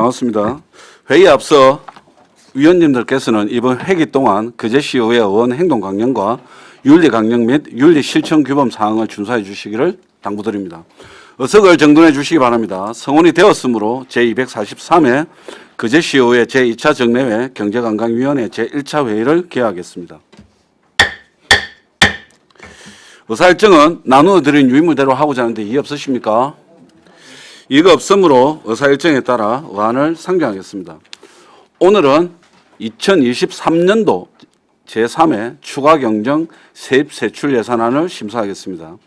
반갑습니다. 회의에 앞서 위원님들께서는 이번 회기 동안 거제시의회 의원 행동 강령과 윤리 강령 및 윤리 실천 규범 사항을 준수해 주시기를 당부드립니다. 의석을 정돈해 주시기 바랍니다. 성원이 되었으므로 제243회 거제시의회 제2차 정례회 경제관광위원회 제1차 회의를 개하겠습니다. 의사일정은 나누어 드린 유인물대로 하고자 하는데 이의 없으십니까? 이의가 없으므로 의사일정에 따라 의안을 상정하겠습니다. 오늘은 2023년도 제3회 추가경정 세입세출 예산안을 심사하겠습니다.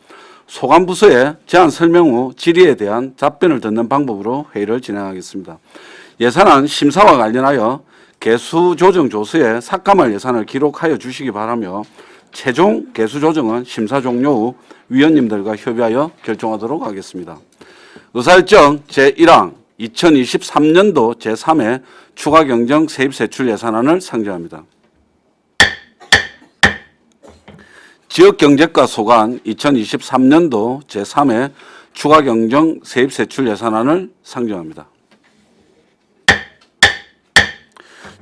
소관부서의 제안 설명 후 질의에 대한 답변을 듣는 방법으로 회의를 진행하겠습니다. 예산안 심사와 관련하여 개수조정조서에 삭감할 예산을 기록하여 주시기 바라며 최종 개수조정은 심사 종료 후 위원님들과 협의하여 결정하도록 하겠습니다. 의사일정 제1항 2023년도 제3회 추가경정 세입세출 예산안을 상정합니다. 지역경제과 소관 2023년도 제3회 추가경정 세입세출 예산안을 상정합니다.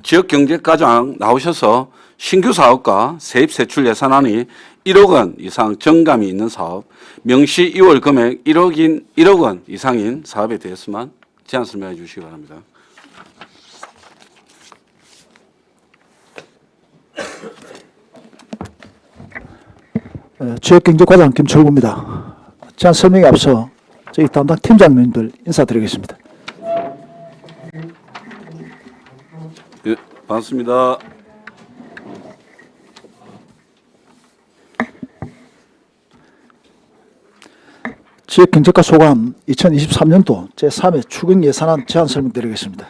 지역경제과장 나오셔서 신규 사업과 세입세출 예산안이 1억 원 이상 정감이 있는 사업, 명시 2월 금액 1억 원 이상인 사업에 대해서만 제안 설명해 주시기 바랍니다. 지역경제과장 김철구입니다. 제안 설명에 앞서 저희 담당 팀장님들 인사드리겠습니다. 예, 반갑습니다. 지역경제과 소관 2023년도 제3회 추경 예산안 제안 설명드리겠습니다.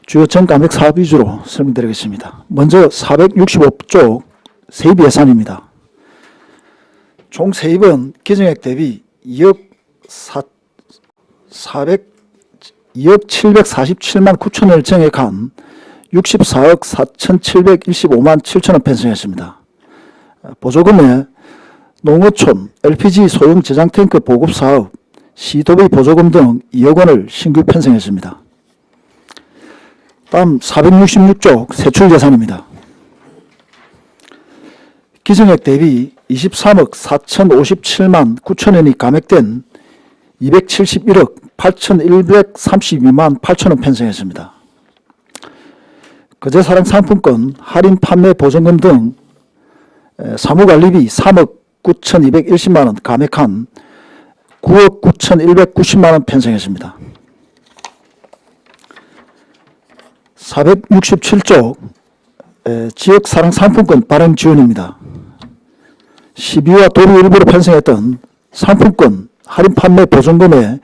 주요 정감액 사업 위주로 설명드리겠습니다. 먼저 465조 세입 예산입니다. 총 세입은 기정액 대비 2억 747만 9천원을 정액한 64억 4,715만 7천원 편성했습니다. 보조금에 농어촌, LPG 소형 저장탱크 보급사업, 시도비 보조금 등 2억 원을 신규 편성했습니다. 다음 466조 세출 예산입니다. 기정액 대비 23억 4,057만 9천원이 감액된 271억 8,132만 8천원 편성했습니다. 거제사랑 상품권, 할인 판매 보증금 등 사무관리비 3억 9,210만원 감액한 9억 9,190만원 편성했습니다. 467조 지역사랑 상품권 발행 지원입니다. 시비와 도비 일부로 편성했던 상품권 할인 판매 보증금의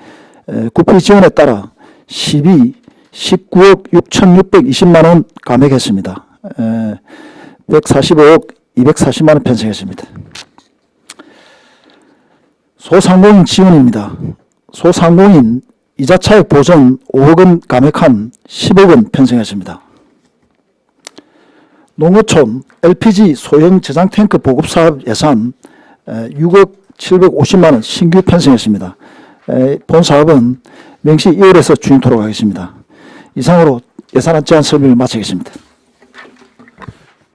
구피 지원에 따라 시비 19억 6,620만원 감액했습니다. 145억 240만원 편성했습니다. 소상공인 지원입니다. 소상공인 이자차익 보전 5억원 감액한 10억원 편성했습니다. 농어촌 LPG 소형 저장탱크 보급사업 예산 6억 750만원 신규 편성했습니다. 본 사업은 명시 2월에서 추진토록 하겠습니다. 이상으로 예산안 제안 설명을 마치겠습니다.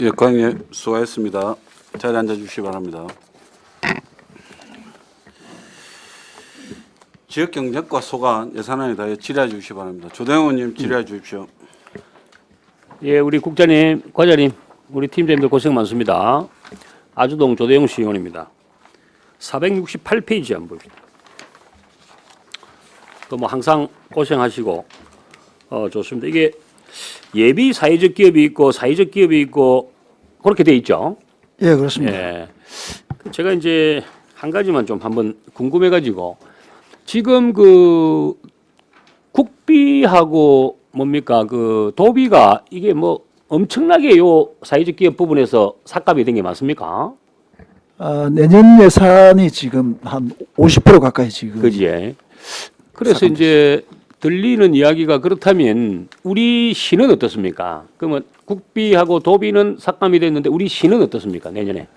예, 관계 수고하셨습니다. 자리에 앉아주시기 바랍니다. 지역경제과 소관 예산안에 대해 질의해 주시기 바랍니다. 조대영 의원님 질의해 주십시오. 예, 우리 국장님, 과장님, 우리 팀장님들 고생 많습니다. 아주동 조대영 시의원입니다. 468페이지 한번 봅시다. 또 뭐 항상 고생하시고 좋습니다. 이게 예비 사회적 기업이 있고 사회적 기업이 있고 그렇게 돼 있죠. 예, 그렇습니다. 예. 제가 이제 한 가지만 좀 한번 궁금해가지고 지금 그 국비하고 뭡니까 그 도비가 이게 뭐 엄청나게 요 사회적 기업 부분에서 삭감이 된 게 맞습니까? 내년 예산이 지금 한 50% 가까이 지금. 그지. 그래서 이제 들리는 이야기가 그렇다면 우리 시는 어떻습니까? 그러면 국비하고 도비는 삭감이 됐는데 우리 시는 어떻습니까? 내년에?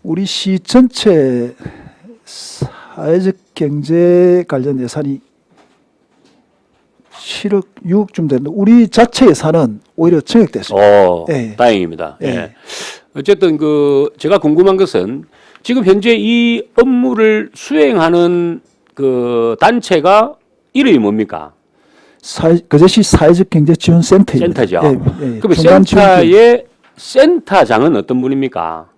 우리 시 전체 사회적 경제 관련 예산이 7억 6쯤 되는데 우리 자체 예산은 오히려 증액됐습니다. 예. 다행입니다. 예. 예. 어쨌든 그 제가 궁금한 것은 지금 현재 이 업무를 수행하는 그 단체가 이름이 뭡니까? 거제시 사회적 경제 지원 센터입니다. 센터죠. 예. 그러면 중간 센터의 센터장은 어떤 분입니까?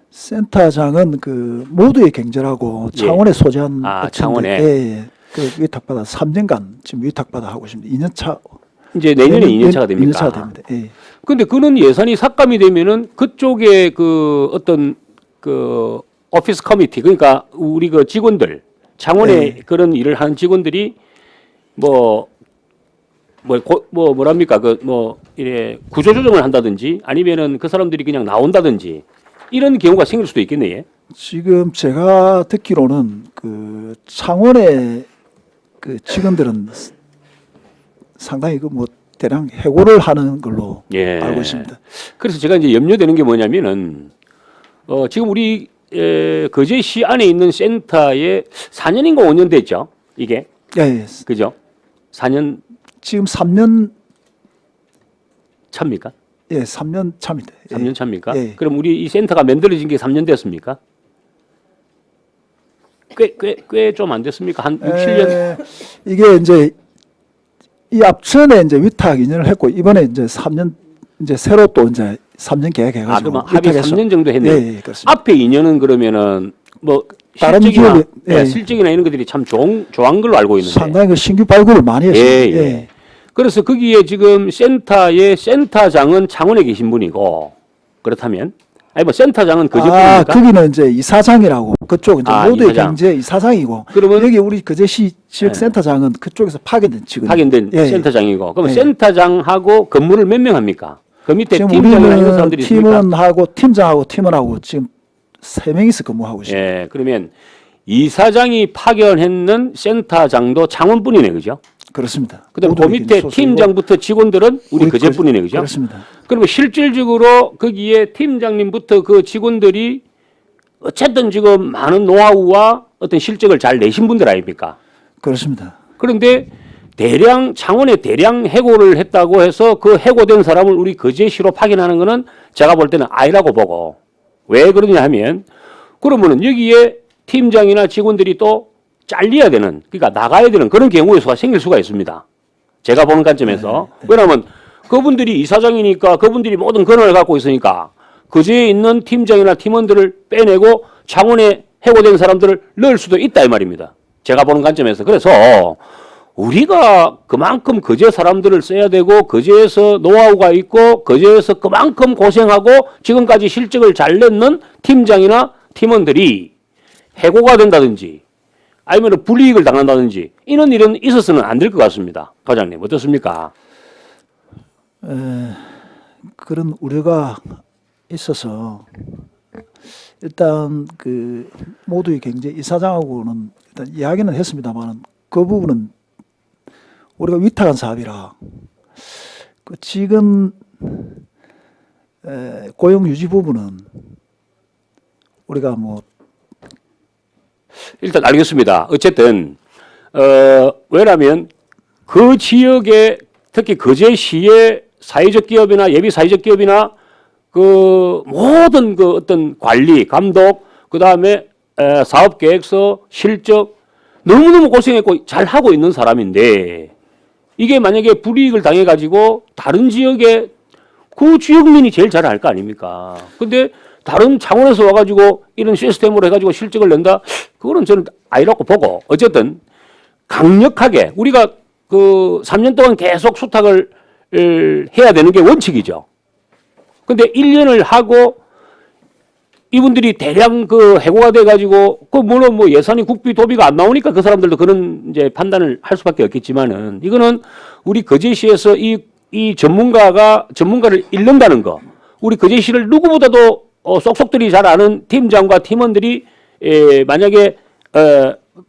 센터장은 그 모두의 경제라고 예. 창원에 소재한 업체인데, 창원에. 예. 그 위탁받아 3년간 지금 위탁받아 하고 있습니다. 2년차 이제 내년에 2년차가 됩니까? 2년차가 됩니다. 예. 근데 그는 예산이 삭감이 되면은 그쪽에 그 어떤 그 오피스 커미티 그러니까 우리 그 직원들 창원에 네. 그런 일을 하는 직원들이 뭐랍니까 이래 구조조정을 한다든지 아니면은 그 사람들이 그냥 나온다든지 이런 경우가 생길 수도 있겠네. 예? 지금 제가 듣기로는 그 창원의 그 직원들은 상당히 그 뭐 대량 해고를 하는 걸로 예. 알고 있습니다. 그래서 제가 이제 염려되는 게 뭐냐면은 지금 우리 거제시 안에 있는 센터에 4년인가 5년 됐죠. 이게 예. 그죠? 4년 지금 3년 차입니까? 예, 3년 차입니다. 예. 3년 차입니까? 예. 그럼 우리 이 센터가 만들어진 게 3년 됐습니까? 꽤 좀 안 됐습니까? 한 6, 7년? 이게 이제 이 앞전에 이제 위탁 2년을 했고 이번에 이제 3년 이제 새로 또 이제 3년 계획해가지고 그러면 합의 3년 정도 했네요. 예, 예, 그렇습니다. 앞에 2년은 그러면은 뭐 다른 실적이나 기업이- 예. 실적이나 이런 것들이 참 좋은 걸로 알고 있는데. 상당히 그 신규 발굴을 많이 했습니다. 예, 예. 그래서 거기에 지금 센터의 센터장은 창원에 계신 분이고 그렇다면 아니 뭐 센터장은 거제뿐입니까? 거기는 이제 이사장이라고 그쪽 이제 모두의 이사장. 경제 이사장이고 그러면- 여기 우리 거제시 지역 예. 센터장은 그쪽에서 파견된 직원. 파견된 예, 예. 센터장이고 그러면 예. 센터장하고 근무를 몇 명 합니까? 그 밑에 지금 팀장이나 이런 우리는 사람들이 있습니까? 팀원하고 팀장하고 팀원하고 지금 3명이서 근무하고 있습니다. 예, 그러면 이사장이 파견했는 센터장도 창원뿐이네, 그죠? 그렇습니다. 그다음 그 모두의 밑에 소속이고 팀장부터 직원들은 우리 거제뿐이네, 그죠? 그렇습니다. 그러면 실질적으로 거기에 팀장님부터 그 직원들이 어쨌든 지금 많은 노하우와 어떤 실적을 잘 내신 분들 아닙니까? 그렇습니다. 그런데 창원에 대량 해고를 했다고 해서 그 해고된 사람을 우리 거제시로 파견하는 거는 제가 볼 때는 아니라고 보고 왜 그러냐 하면 그러면은 여기에 팀장이나 직원들이 또 잘려야 되는 그러니까 나가야 되는 그런 경우의 수가 생길 수가 있습니다. 제가 보는 관점에서. 왜냐하면 그분들이 이사장이니까 그분들이 모든 권한을 갖고 있으니까 거제에 있는 팀장이나 팀원들을 빼내고 창원에 해고된 사람들을 넣을 수도 있다 이 말입니다. 제가 보는 관점에서. 그래서 우리가 그만큼 거제 사람들을 써야 되고 거제에서 노하우가 있고 거제에서 그만큼 고생하고 지금까지 실적을 잘 냈는 팀장이나 팀원들이 해고가 된다든지 아니면 불이익을 당한다든지 이런 일은 있어서는 안 될 것 같습니다. 과장님 어떻습니까? 그런 우려가 있어서 일단 그 모두의 경제 이사장하고는 일단 이야기는 했습니다만 그 부분은 우리가 위탁한 사업이라 그 지금 고용 유지 부분은 우리가 뭐 일단 알겠습니다. 어쨌든 왜냐하면 그 지역에 특히 거제시의 사회적 기업이나 예비 사회적 기업이나 그 모든 그 어떤 관리, 감독, 그 다음에 사업 계획서, 실적 너무너무 고생했고 잘 하고 있는 사람인데 이게 만약에 불이익을 당해가지고 다른 지역에 그 지역민이 제일 잘 알 거 아닙니까? 근데 다른 창원에서 와가지고 이런 시스템으로 해가지고 실적을 낸다? 그거는 저는 아니라고 보고 어쨌든 강력하게 우리가 그 3년 동안 계속 수탁을 해야 되는 게 원칙이죠. 근데 1년을 하고 이분들이 대량 그 해고가 돼가지고 그 물론 뭐 예산이 국비 도비가 안 나오니까 그 사람들도 그런 이제 판단을 할 수밖에 없겠지만은 이거는 우리 거제시에서 이 전문가를 잃는다는 거 우리 거제시를 누구보다도 쏙쏙들이 잘 아는 팀장과 팀원들이 만약에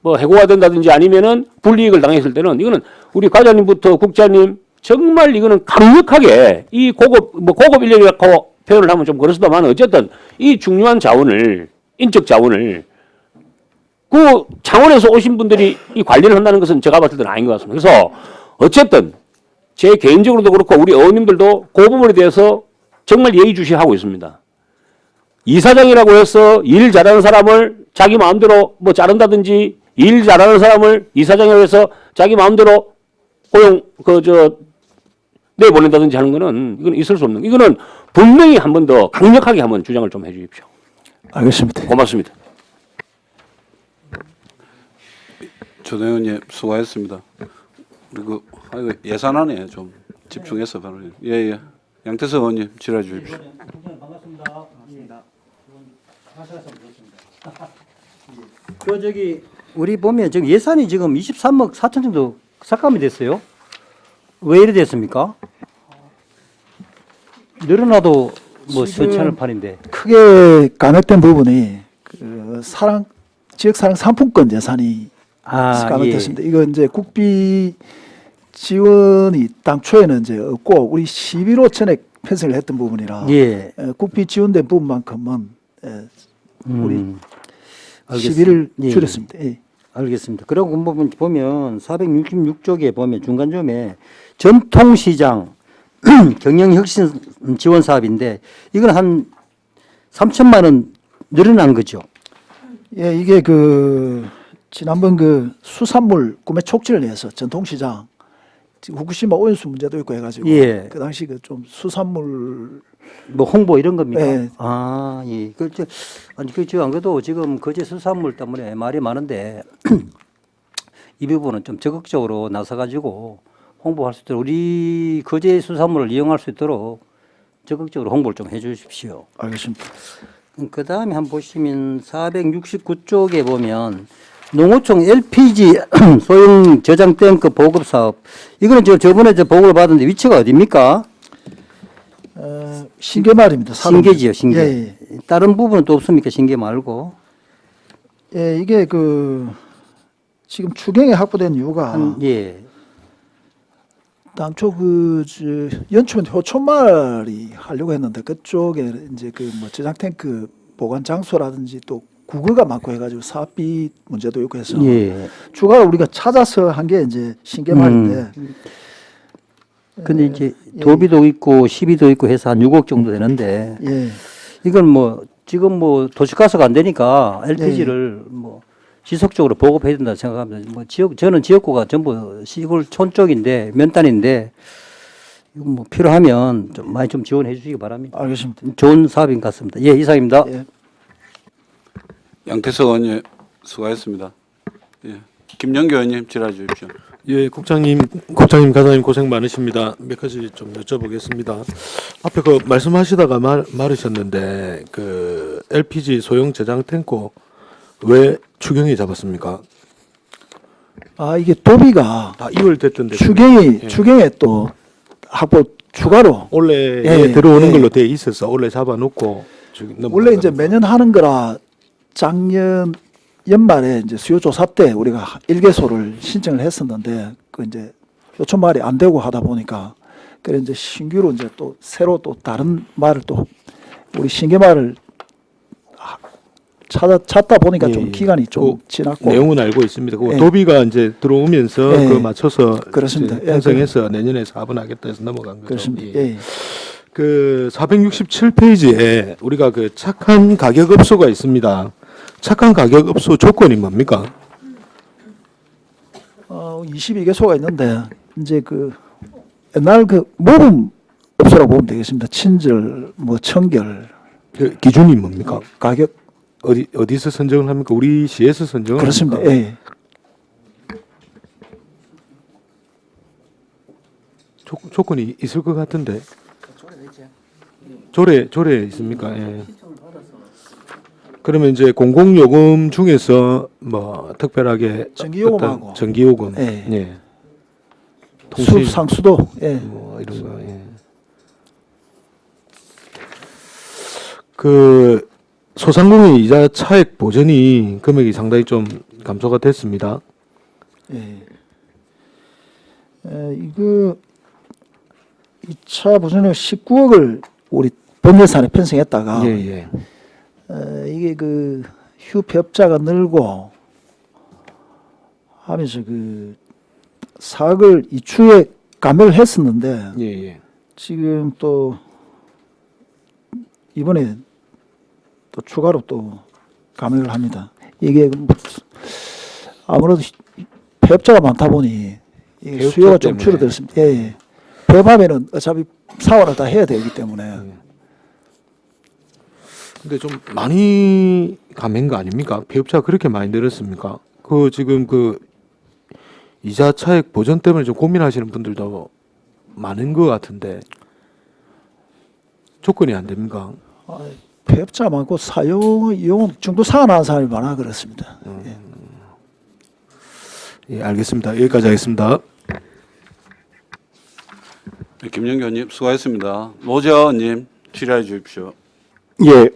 뭐 해고가 된다든지 아니면은 불이익을 당했을 때는 이거는 우리 과장님부터 국장님 정말 이거는 강력하게 이 고급 인력이라고 표현을 하면 좀 그렇습니다만 어쨌든 이 중요한 자원을 인적 자원을 그 창원에서 오신 분들이 이 관리를 한다는 것은 제가 봤을 때는 아닌 것 같습니다. 그래서 어쨌든 제 개인적으로도 그렇고 우리 의원님들도 그 부분에 대해서 정말 예의주시하고 있습니다. 이사장이라고 해서 일 잘하는 사람을 자기 마음대로 뭐 자른다든지 일 잘하는 사람을 이사장이라고 해서 자기 마음대로 내보낸다든지 하는 거는 이건 있을 수 없는, 이거는 분명히 한 번 더 강력하게 한번 주장을 좀 해 주십시오. 알겠습니다. 고맙습니다. 조 의원님 수고하셨습니다. 그리고 예산안에 좀 집중해서 바로 예예. 양태석 의원님 질의해 주십시오. 우리 보면 지금 예산이 지금 23억 4천 정도 삭감이 됐어요. 왜 이래 됐습니까? 늘어나도 뭐 지금 수천을 판인데. 크게 감액된 부분이 그 지역사랑 상품권 예산이 감액됐습니다. 이거 이제 국비 지원이 당초에는 이제 없고 우리 11호 전액 편성을 했던 부분이라 예. 국비 지원된 부분만큼은 우리 알겠습니다. 11을 예. 줄였습니다. 예. 알겠습니다. 그리고 보면 466쪽에 보면 중간점에 전통시장 경영혁신 지원 사업인데 이건 한 3천만 원 늘어난 거죠. 예, 이게 그 지난번 그 수산물 구매 촉진을 위해서 전통시장 지금 후쿠시마 오염수 문제도 있고 해가지고 예. 그 당시 그 좀 수산물 뭐 홍보 이런 겁니까? 예. 아, 예. 아니 안 그래도 지금 거제 수산물 때문에 말이 많은데 이 부분은 좀 적극적으로 나서 가지고 홍보할 수 있도록 우리 거제 수산물을 이용할 수 있도록 적극적으로 홍보를 좀 해주십시오. 알겠습니다. 그 다음에 한번 보시면 469쪽에 보면 농어촌 LPG 소형 저장 탱크 보급 사업 이거는 저번에 보고를 받았는데 위치가 어디입니까? 신계마을입니다. 신계지요, 신계. 예, 다른 부분은 또 없습니까? 신계 말고. 예, 이게 그 지금 추경에 확보된 이유가 예. 당초 연초면 효촌마을이 하려고 했는데 그쪽에 이제 그 뭐 저장 탱크 보관 장소라든지 또 국어가 많고 해가지고 사업비 문제도 있고 해서 예. 추가로 우리가 찾아서 한 게 이제 신계마을인데 근데 이제 도비도 있고 시비도 있고 해서 한 6억 정도 되는데 예. 이건 뭐 지금 뭐 도시가스가 안 되니까 LPG를 뭐 지속적으로 보급해야 된다 생각합니다. 뭐 저는 지역구가 전부 시골 촌 쪽인데 면단인데 이거 뭐 필요하면 좀 많이 좀 지원해 주시기 바랍니다. 알겠습니다. 좋은 사업인 것 같습니다. 예, 이상입니다. 예. 양태석 의원님 수고하셨습니다. 예. 김영규 의원님 질의해 주십시오. 예, 국장님, 가사님 고생 많으십니다. 몇 가지 좀 여쭤보겠습니다. 앞에 그 말씀하시다가 말하셨는데 그 LPG 소형 저장 탱크 왜 추경이 잡았습니까? 아 이게 도비가 2월 됐던데 추경에 또 확보 추가로 원래 예, 들어오는 예. 걸로 돼 있어서 원래 잡아놓고 원래 이제 매년 하는 거라 작년 연말에 이제 수요 조사 때 우리가 1개소를 신청을 했었는데 그 이제 요촌 말이 안 되고 하다 보니까 그래 이제 신규로 이제 또 새로 또 다른 말을 또 우리 신계말을 찾다 보니까 좀 기간이 좀 지났고 내용은 알고 있습니다. 그 예. 도비가 이제 들어오면서 예. 그 맞춰서 그렇습니다. 이제 편성해서 내년에 사업하겠다 해서 넘어간 거죠. 그렇습니다. 예. 예. 그 467페이지에 우리가 그 착한 가격업소가 있습니다. 착한 가격업소 조건이 뭡니까? 22개소가 있는데 이제 그 옛날 그 모범 업소라고 보면 되겠습니다. 친절, 뭐 청결, 그 기준이 뭡니까? 가격 어디서 선정을 합니까? 우리 시에서 선정을 그렇습니다. 합니까? 예. 조건이 있을 것 같은데. 조례 있습니까? 예. 그러면 이제 공공요금 중에서 뭐 특별하게 전기요금하고 어떤 전기요금, 예. 예. 통신, 상수도 예. 뭐 이런 거, 예. 그 소상공인 이자 차액 보전이 금액이 상당히 좀 감소가 됐습니다. 예. 이거 2차 보전료 19억을 우리 본 예산에 편성했다가 예. 이게 그 휴폐업자가 늘고 하면서 그 사학을 이추에 감액을 했었는데 예, 예. 지금 또 이번에 또 추가로 또 감액을 합니다. 이게 아무래도 폐업자가 많다 보니 이게 폐업자 수요가 좀 때문에. 줄어들었습니다. 예, 예. 폐업하면은 어차피 사원을 다 해야 되기 때문에 근데 좀 많이 감한 거 아닙니까? 폐업자가 그렇게 많이 늘었습니까? 그 지금 그 이자 차익 보전 때문에 좀 고민하시는 분들도 많은 것 같은데 조건이 안 됩니까? 폐업자 많고 이용 중도 상환하는 사람이 많아 그렇습니다. 예. 예, 알겠습니다. 여기까지 하겠습니다. 네, 김영규 의원님 수고하셨습니다. 노재화 의원님 질의해 주십시오. 예.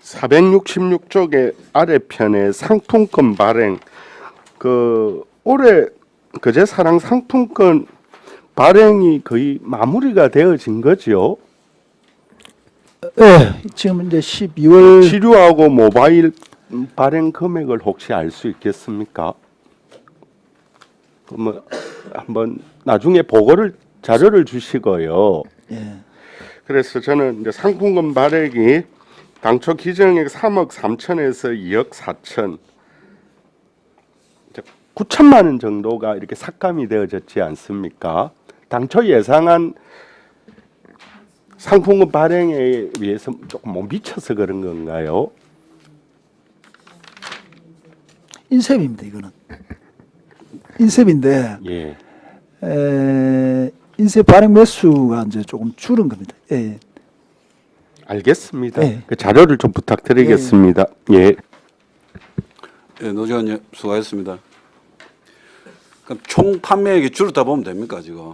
466쪽의 아래편에 상품권 발행 그 올해 거제 사랑 상품권 발행이 거의 마무리가 되어진 거죠. 예, 지금 이제 12월 치료하고 모바일 발행 금액을 혹시 알 수 있겠습니까? 그러면 한번 나중에 자료를 주시고요. 예. 그래서 저는 이제 상품권 발행이 당초 기정액 3억 3천에서 2억 4천 9천만 원 정도가 이렇게 삭감이 되어졌지 않습니까? 당초 예상한 상품권 발행에 비해서 조금 못 미쳐서 그런 건가요? 인셉입니다. 이거는 인셉인데 예. 인셉 발행 매수가 이제 조금 줄은 겁니다. 예. 알겠습니다. 예. 그 자료를 좀 부탁드리겠습니다. 예. 예, 노재화 의원님 수고하셨습니다. 그럼 총 판매액이 줄었다 보면 됩니까 지금?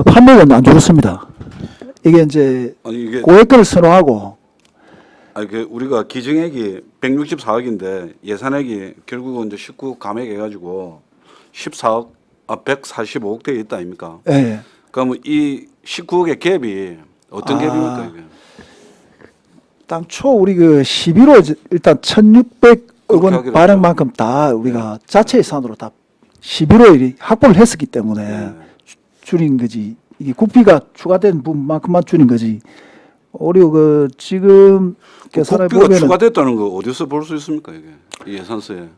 판매는 안 줄었습니다. 이게 이제 아니 이게 고액권을 선호하고 우리가 기증액이 164억인데 예산액이 결국은 이제 19 감액해가지고 14억 145억 대 있다 아닙니까? 예. 그러면 이 19억의 갭이 어떤 갭입니까 이게? 당초 우리 그 11호 일단 1,600억 그렇게 원 하기로 발행만큼 다 우리가 자체 예산으로 다 11호에 확보를 했었기 때문에 네. 줄인 거지. 이게 국비가 추가된 부분만큼만 줄인 거지. 오히려 그 지금 계산해 국비가 보면은 추가됐다는 거 어디서 볼 수 있습니까 이게 이 예산서에?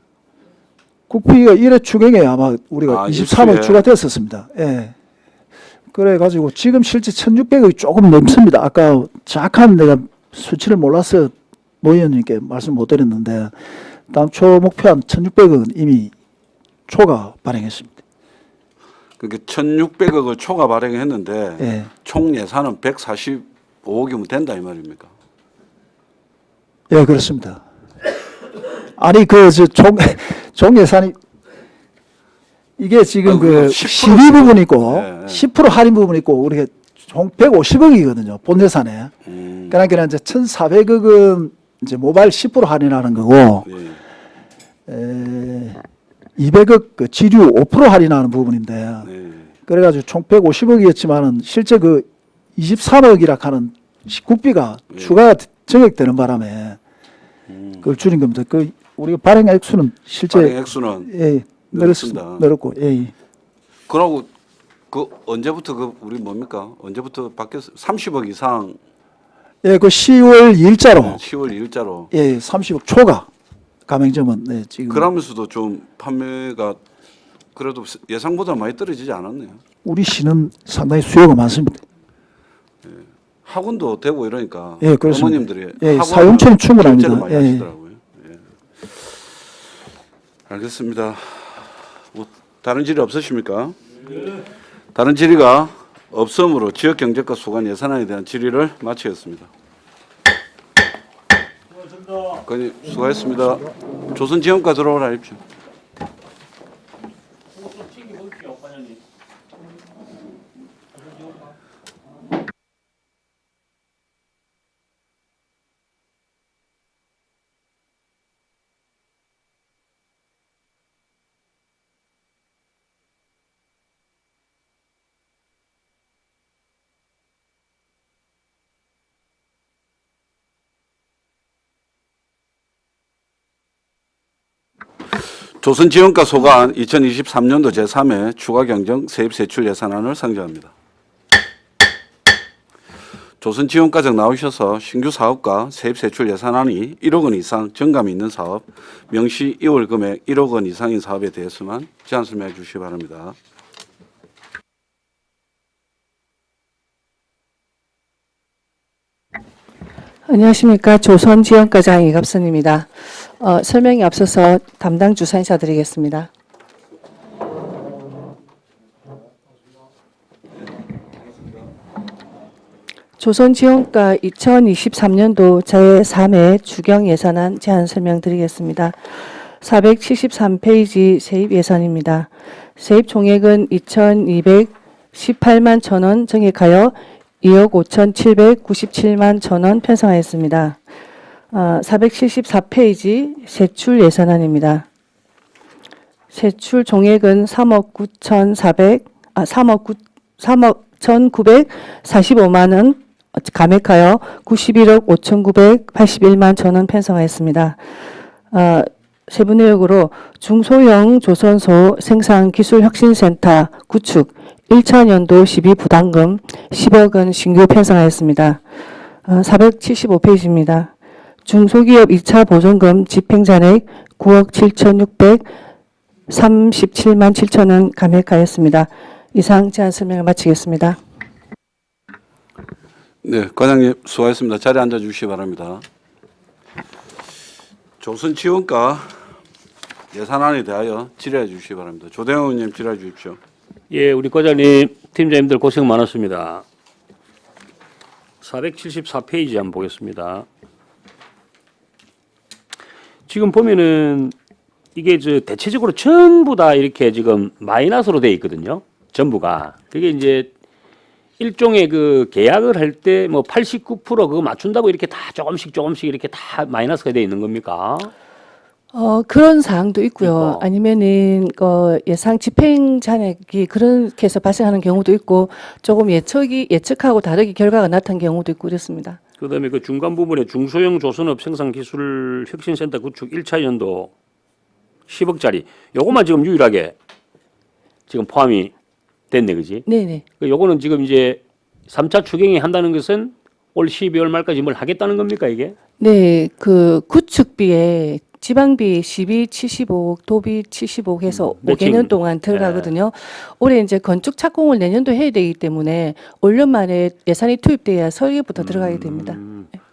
국비가 1회 추경에 아마 우리가 23억 일수에? 추가됐었습니다. 예. 그래 가지고 지금 실제 1,600억이 조금 넘습니다. 아까 정확한 내가 수치를 몰라서 노 의원님께 말씀 못 드렸는데 당초 목표한 1,600억은 이미 초과 발행했습니다. 그러니까 1,600억을 초과 발행했는데 예. 총 예산은 145억이면 된다 이 말입니까? 예, 그렇습니다. 아니 총 예산이 이게 지금 아니, 그 10% 12 부분이 있고 예, 예. 10% 할인 부분이 있고 우리가 총 150억이거든요. 본 예산에. 그러니까 이제 1,400억은 이제 모바일 10% 할인하는 거고 예. 200억 그 지류 5% 할인하는 부분인데 네. 그래가지고 총 150억이었지만은 실제 그 23억이라 하는 국비가 추가 증액되는 바람에 그걸 줄인 겁니다. 그 우리가 발행 액수는 실제 발행 액수는 예, 늘었습니다. 늘었고 예. 그러고 그 언제부터 그 우리 뭡니까? 언제부터 바뀌었어요? 30억 이상 예, 그 10월 2일자로 10월 2일자로. 예, 30억 초과 가맹점은 네, 지금 그러면서도 좀 판매가 그래도 예상보다 많이 떨어지지 않았네요. 우리 시는 상당히 수요가 많습니다. 학원도 되고 이러니까 예, 그렇습니다. 어머님들이 예, 학원을 사용처는 충분합니다. 결제를 많이 예. 하시더라고요. 예. 알겠습니다. 뭐 다른 질의 없으십니까? 다른 질의가 없으므로 지역경제과 소관 예산안에 대한 질의를 마치겠습니다. 의원님 수고하셨습니다. 조선지원과 들어오라 하십시오. 조선지원과 소관 2023년도 제3회 추가경정 세입세출 예산안을 상정합니다. 조선지원과정 나오셔서 신규 사업과 세입세출 예산안이 1억 원 이상 정감이 있는 사업, 명시 2월 금액 1억 원 이상인 사업에 대해서만 제안 설명해 주시기 바랍니다. 안녕하십니까. 조선지원과장 이갑선입니다. 설명이 앞서서 담당 주사인사 드리겠습니다. 조선지원과 2023년도 제3회 추경예산안 제안 설명드리겠습니다. 473페이지 세입예산입니다. 세입 총액은 2,218만 1,000원 정액하여 2억 5,797만 1,000원 편성하였습니다. 474페이지 세출 예산안입니다. 세출 종액은 3억 1,945만 원 감액하여 91억 5,981만 1,000원 편성하였습니다. 세부 내역으로 중소형 조선소 생산기술혁신센터 구축 1차년도 12부담금 10억 원 신규 편성하였습니다. 475페이지입니다. 중소기업 2차 보존금 집행잔액 9억 7,637만 7천원 감액하였습니다. 이상 제안 설명을 마치겠습니다. 네, 과장님 수고하셨습니다. 자리에 앉아 주시기 바랍니다. 조선지원과 예산안에 대하여 질의해 주시기 바랍니다. 조대영 의원님 질의해 주십시오. 예, 우리 과장님, 팀장님들 고생 많았습니다. 474페이지 한번 보겠습니다. 지금 보면은 이게 대체적으로 전부 다 이렇게 지금 마이너스로 되어 있거든요. 전부가. 그게 이제 일종의 그 계약을 할 때 뭐 89% 그거 맞춘다고 이렇게 다 조금씩 이렇게 다 마이너스가 되어 있는 겁니까? 그런 사항도 있고요. 있고. 아니면은 예상 집행 잔액이 그렇게 해서 발생하는 경우도 있고 조금 예측하고 다르게 결과가 나타난 경우도 있고 그렇습니다. 그다음에 그 중간 부분에 중소형 조선업 생산기술 혁신센터 구축 1차 연도 10억짜리 요것만 지금 유일하게 지금 포함이 됐네, 그지? 네네. 요거는 지금 이제 3차 추경이 한다는 것은 올 12월 말까지 뭘 하겠다는 겁니까, 이게? 네, 그 구축비에 지방비 75억, 도비 75억 해서 매칭. 5개년 동안 들어가거든요. 올해 이제 건축 착공을 내년도 해야 되기 때문에 올 년 만에 예산이 투입돼야 설계부터 들어가게 됩니다.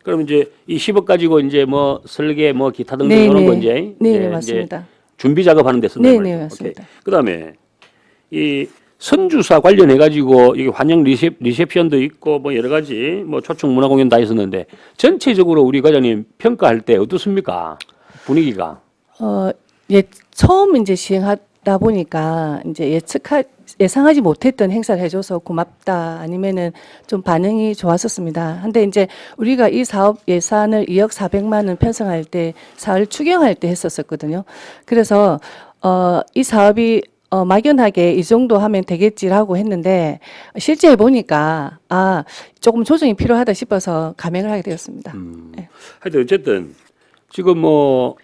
그럼 이제 이 10억 가지고 이제 뭐 설계 뭐 기타 등등 네, 이런 네. 거 이제 네, 이제 네, 맞습니다. 준비 작업하는 데 쓴다 네, 말이죠. 네, 맞습니다. 오케이. 그다음에 이 선주사 관련해 가지고 이게 환영 리셉션도 있고 뭐 여러 가지 뭐 초청 문화 공연 다 있었는데 전체적으로 우리 과장님 평가할 때 어떻습니까? 분위기가. 처음 이제 시행하다 보니까 이제 예상하지 못했던 행사를 해줘서 고맙다 아니면은 좀 반응이 좋았었습니다. 근데 이제 우리가 이 사업 예산을 2억 400만 원 편성할 때 사업을 추경할 때 했었거든요. 그래서 이 사업이 막연하게 이 정도 하면 되겠지라고 했는데 실제 해보니까 조금 조정이 필요하다 싶어서 감행을 하게 되었습니다. 네. 하여튼 어쨌든 지금 뭐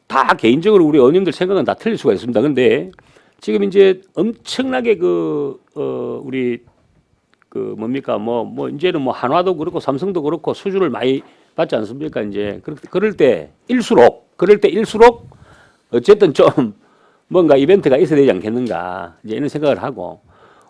다 개인적으로 우리 의원님들 생각은 다 틀릴 수가 있습니다. 근데 지금 이제 엄청나게 우리 뭡니까 뭐 이제는 뭐 한화도 그렇고 삼성도 그렇고 수주를 많이 받지 않습니까? 이제 그럴 때일수록 어쨌든 좀 뭔가 이벤트가 있어야 되지 않겠는가 이제 이런 생각을 하고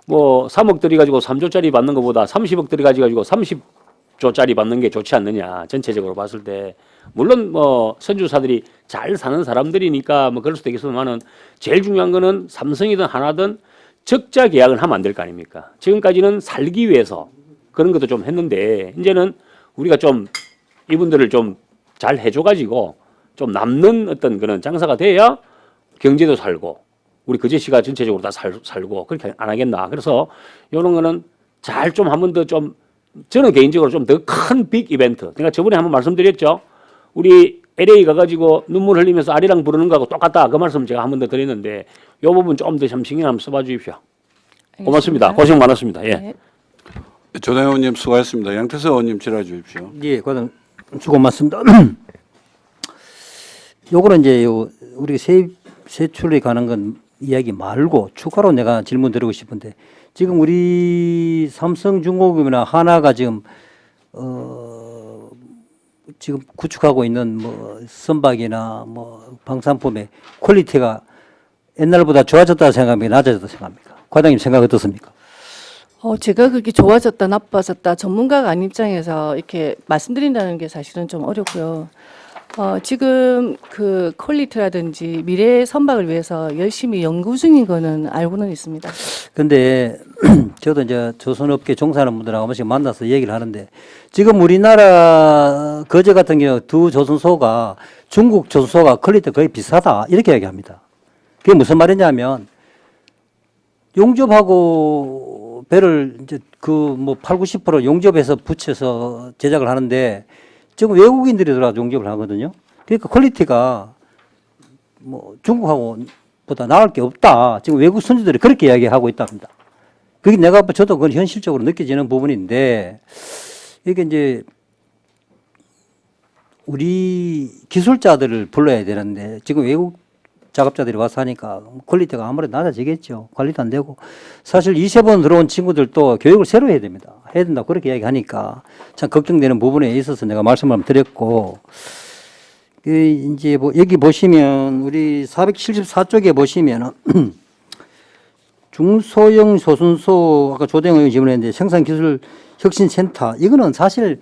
뭐 3억 들여가지고 3조짜리 받는 것보다 30억 들여가지고 30조짜리 받는 게 좋지 않느냐 전체적으로 봤을 때 물론 뭐 선주사들이 잘 사는 사람들이니까 뭐 그럴 수도 있겠지만은 제일 중요한 거는 삼성이든 하나든 적자 계약을 하면 안 될 거 아닙니까? 지금까지는 살기 위해서 그런 것도 좀 했는데 이제는 우리가 좀 이분들을 좀 잘 해줘가지고 좀 남는 어떤 그런 장사가 돼야 경제도 살고 우리 거제시가 전체적으로 다 살고 그렇게 안 하겠나. 그래서 이런 거는 잘 좀 한 번 더 좀 저는 개인적으로 좀 더 큰 빅 이벤트. 제가 저번에 한번 말씀드렸죠. 우리 LA 가가지고 눈물 흘리면서 아리랑 부르는 거하고 똑같다. 그 말씀 제가 한 번 더 드렸는데 이 부분 좀 더 신경 한번 써봐 주십시오. 고맙습니다. 알겠습니다. 고생 많았습니다. 예. 네. 조대영 의원님 수고하셨습니다. 양태석 의원님 질의해 주십시오. 예, 과장 수고 많습니다. 요거는 이제 우리 세출에 관한 건 이야기 말고 추가로 내가 질문 드리고 싶은데 지금 우리 삼성중공업이나 하나가 지금 지금 구축하고 있는 뭐 선박이나 뭐 방산품의 퀄리티가 옛날보다 좋아졌다고 생각합니까? 낮아졌다고 생각합니까? 과장님 생각 어떻습니까? 제가 그게 좋아졌다, 나빠졌다, 전문가가 아닌 입장에서 이렇게 말씀드린다는 게 사실은 좀 어렵고요. 지금 그 퀄리티라든지 미래 선박을 위해서 열심히 연구 중인 거는 알고는 있습니다. 근데 저도 이제 조선업계 종사하는 분들하고 한 번씩 만나서 얘기를 하는데 지금 우리나라 거제 같은 경우 두 조선소가 중국 조선소가 퀄리티 거의 비슷하다 이렇게 얘기합니다. 그게 무슨 말이냐면 용접하고 배를 이제 그 뭐 8, 90% 용접해서 붙여서 제작을 하는데 지금 외국인들이 들어와서 용접을 하거든요. 그러니까 퀄리티가 뭐 중국하고 보다 나을 게 없다. 지금 외국 선주들이 그렇게 이야기하고 있답니다. 그게 내가 저도 그건 현실적으로 느껴지는 부분인데 이게 이제 우리 기술자들을 불러야 되는데 지금 외국 작업자들이 와서 하니까 퀄리티가 아무래도 낮아지겠죠. 관리도 안 되고. 사실 20번 들어온 친구들도 교육을 새로 해야 됩니다. 해야 된다고 그렇게 이야기하니까 참 걱정되는 부분에 있어서 내가 말씀을 드렸고, 이제 뭐 여기 보시면 우리 474쪽에 보시면은 중소형 조선소 아까 조대영 의원이 질문했는데 생산기술혁신센터 이거는 사실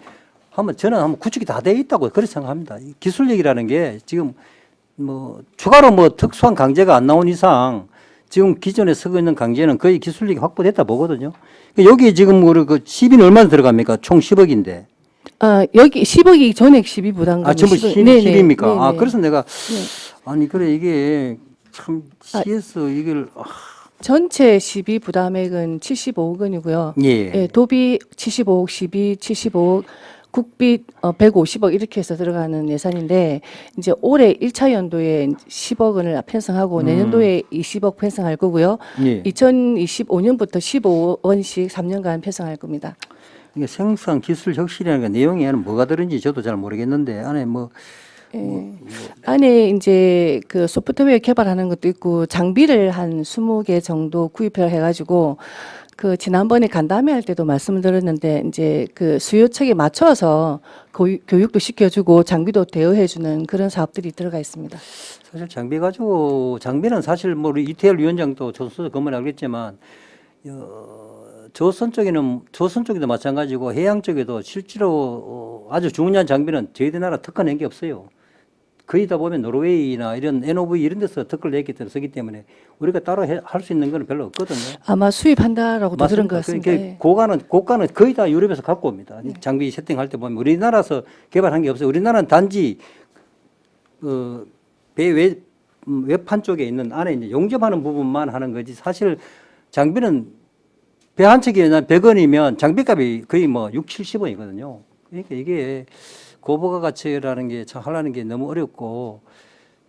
저는 한번 구축이 다 돼 있다고 그렇게 생각합니다. 기술 얘기라는 게 지금 뭐 추가로 뭐 특수한 강제가 안 나온 이상 지금 기존에 쓰고 있는 강제는 거의 기술력이 확보됐다 보거든요. 여기 지금 우리 그 시비는 얼마나 들어갑니까? 총 10억인데. 여기 10억이 전액 12 부담금. 전부 10입니까? 네네. 그래서 내가 아니 그래 이게 참 CS 이걸 전체 12 부담액은 75억 원이고요. 예. 도비 75억, 12, 75억, 국비 150억 이렇게 해서 들어가는 예산인데 이제 올해 1차 연도에 10억 원을 편성하고 내년도에 20억 편성할 거고요. 예. 2025년부터 15원씩 3년간 편성할 겁니다. 이게 생산 기술 혁신이라는 게 내용에는 뭐가 들은지 저도 잘 모르겠는데 안에 안에 이제 그 소프트웨어 개발하는 것도 있고 장비를 한 20개 정도 구입을 해가지고 그 지난번에 간담회 할 때도 말씀을 드렸는데 이제 그 수요 측에 맞춰서 교육도 시켜주고 장비도 대여해주는 그런 사업들이 들어가 있습니다. 사실 장비는 사실 뭐 우리 이태열 위원장도 조선소 근무를 알겠지만 조선 쪽에도 마찬가지고 해양 쪽에도 실제로 아주 중요한 장비는 저희들 나라 특허 낸 게 없어요. 거의 다 보면 노르웨이나 이런 NOV 이런 데서 특허를 냈기 때문에 쓰기 때문에 우리가 따로 할 수 있는 건 별로 없거든요. 아마 수입한다라고도 들은 것 같습니다. 그러니까 고가는 거의 다 유럽에서 갖고 옵니다. 장비 세팅할 때 보면 우리나라에서 개발한 게 없어요. 우리나라는 단지 배 외판 쪽에 있는 안에 이제 용접하는 부분만 하는 거지 사실 장비는 배 한 척이 100원이면 장비값이 거의 뭐 6, 70원이거든요. 그러니까 이게 고부가 가치라는 게 참 하려는 게 너무 어렵고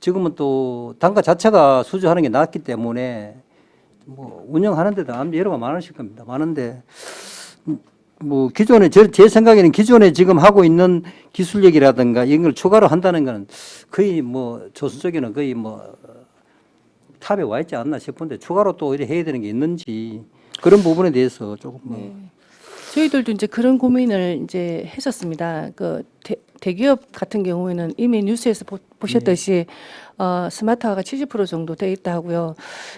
지금은 또 단가 자체가 수주하는 게 낮기 때문에 뭐 운영하는 데도 여러가 많으실 겁니다. 많은데 뭐 기존에 제 생각에는 기존에 지금 하고 있는 기술력이라든가 이런 걸 추가로 한다는 건 거의 뭐 조선 쪽에는 거의 뭐 탑에 와 있지 않나 싶은데 추가로 또 이렇게 해야 되는 게 있는지 그런 부분에 대해서 조금 저희들도 이제 그런 고민을 이제 했었습니다. 그 대기업 같은 경우에는 이미 뉴스에서 보셨듯이 스마트화가 70% 정도 돼 있다 하고요.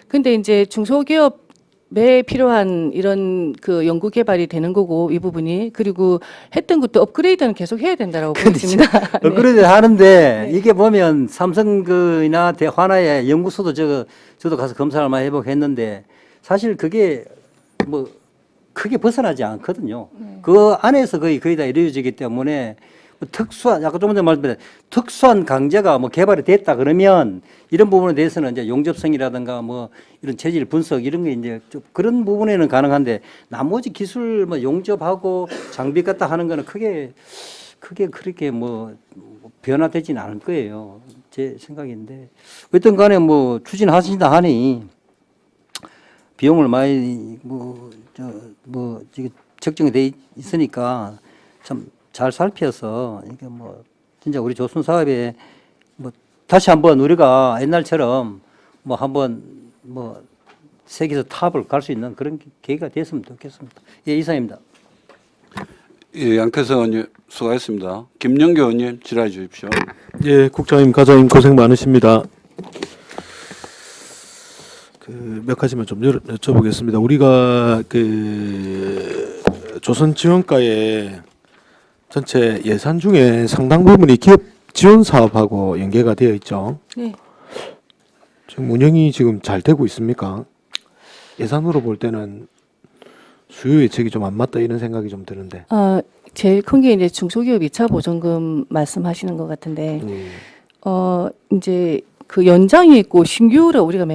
근데 이제 중소기업에 필요한 이런 그 연구 개발이 되는 거고 이 부분이 그리고 했던 것도 업그레이드는 계속 해야 된다라고 보입니다. 업그레이드 하는데 이게 보면 삼성이나 대화나의 연구소도 저도 가서 검사를 많이 해보고 했는데 사실 그게 뭐 크게 벗어나지 않거든요. 그 안에서 거의 다 이루어지기 때문에 특수한 아까 좀 전에 말씀드린 특수한 강제가 뭐 개발이 됐다 그러면 이런 부분에 대해서는 이제 용접성이라든가 뭐 이런 체질 분석 이런 게 이제 좀 그런 부분에는 가능한데 나머지 기술 뭐 용접하고 장비 갖다 하는 거는 크게 그렇게 뭐 변화되지는 않을 거예요. 제 생각인데 어떤 간에 뭐 추진하신다 하니 비용을 많이 지금 적정이 돼 있으니까 참 잘 살펴서 이게 뭐 진짜 우리 조선 사업에 뭐 다시 한번 우리가 옛날처럼 뭐 한번 뭐 세계에서 탑을 갈 수 있는 그런 계기가 됐으면 좋겠습니다. 예, 이상입니다. 예, 양태석 의원님 수고하셨습니다. 김영교 의원님 질의해 주십시오. 예, 국장님, 과장님 고생 많으십니다. 그 몇 가지만 좀 여쭤보겠습니다. 우리가 그 조선지원과의 전체 예산 중에 상당 부분이 기업 지원 사업하고 연계가 되어 있죠. 네. 지금 운영이 지금 잘 되고 있습니까? 예산으로 볼 때는 수요 예측이 좀 안 맞다 이런 생각이 좀 드는데. 제일 큰 게 이제 중소기업 2차 보전금 말씀하시는 것 같은데, 이제 그 연장이 있고 신규로 우리가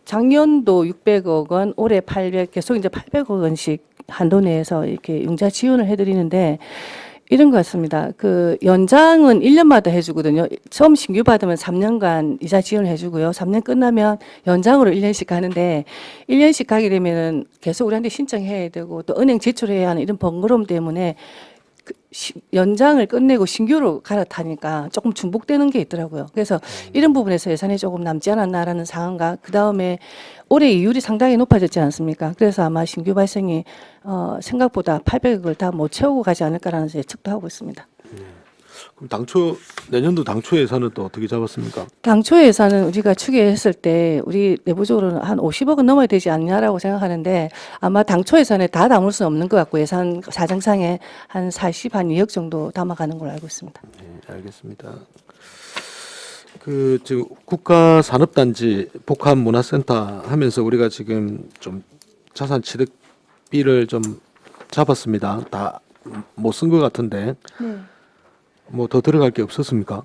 작년도 600억 원, 올해 800, 계속 이제 800억 원씩 한도 내에서 이렇게 융자 지원을 해드리는데, 이런 것 같습니다. 그 연장은 1년마다 해주거든요. 처음 신규 받으면 3년간 이자 지원을 해주고요. 3년 끝나면 연장으로 1년씩 가는데 1년씩 가게 되면은 계속 우리한테 신청해야 되고 또 은행 제출해야 하는 이런 번거로움 때문에 그 연장을 끝내고 신규로 갈아타니까 조금 중복되는 게 있더라고요. 그래서 이런 부분에서 예산이 조금 남지 않았나라는 상황과 그 다음에 올해 이율이 상당히 높아졌지 않습니까? 그래서 아마 신규 발생이 생각보다 800억을 다 못 채우고 가지 않을까라는 예측도 하고 있습니다. 그럼 내년도 당초 예산은 또 어떻게 잡았습니까? 당초 예산은 우리가 추계했을 때 우리 내부적으로는 한 50억은 넘어야 되지 않냐라고 생각하는데 아마 당초 예산에 다 담을 수는 없는 것 같고 예산 사정상에 한 2억 정도 담아가는 걸로 알고 있습니다. 네, 알겠습니다. 그 지금 국가산업단지 복합문화센터 하면서 우리가 지금 좀 자산 취득비를 좀 잡았습니다. 다 못 쓴 것 같은데 네. 뭐 더 들어갈 게 없었습니까?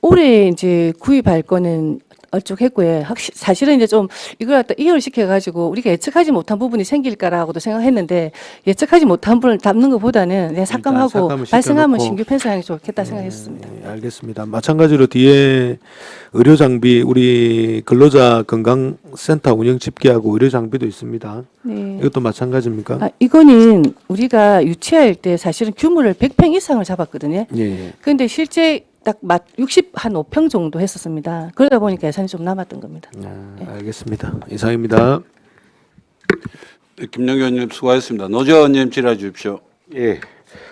올해 이제 구입할 거는 얼쭉했고요. 사실은 이제 좀 이걸 갖다 이월시켜가지고 우리가 예측하지 못한 부분이 생길까라고도 생각했는데 예측하지 못한 부분을 담는 것보다는 그냥 삭감하고 삭감을 발생하면 시켜놓고. 신규 편성하는 게 좋겠다 생각했습니다. 네, 알겠습니다. 마찬가지로 뒤에 의료 장비 우리 근로자 건강센터 운영 집계하고 의료 장비도 있습니다. 네. 이것도 마찬가지입니까? 이거는 우리가 유치할 때 사실은 규모를 100평 이상을 잡았거든요. 예. 그런데 실제 딱 65평 정도 했었습니다. 그러다 보니까 예산이 좀 남았던 겁니다. 알겠습니다. 이상입니다. 네, 김영교 의원님 수고하셨습니다. 노조 의원님 질의해 주십시오. 예,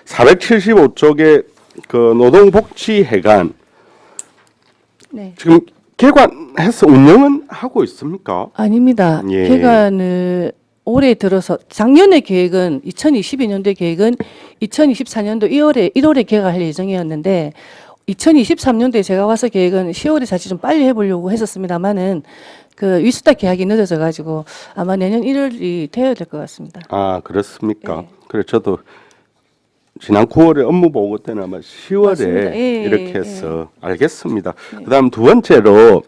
475쪽에 그 노동복지회관 네. 지금 개관해서 운영은 하고 있습니까? 아닙니다. 예. 개관을 올해 들어서 작년의 계획은 2022년도의 계획은 2024년도 1월에 개관할 예정이었는데 2023년도에 제가 와서 계획은 10월에 사실 좀 빨리 해보려고 했었습니다만은 그 위수다 계약이 늦어져 가지고 아마 내년 1월이 되어야 될 것 같습니다. 아, 그렇습니까? 예. 그래 저도 지난 9월에 업무 보고 때는 아마 10월에 맞습니다. 예, 이렇게 예, 해서 알겠습니다. 그다음 두 번째로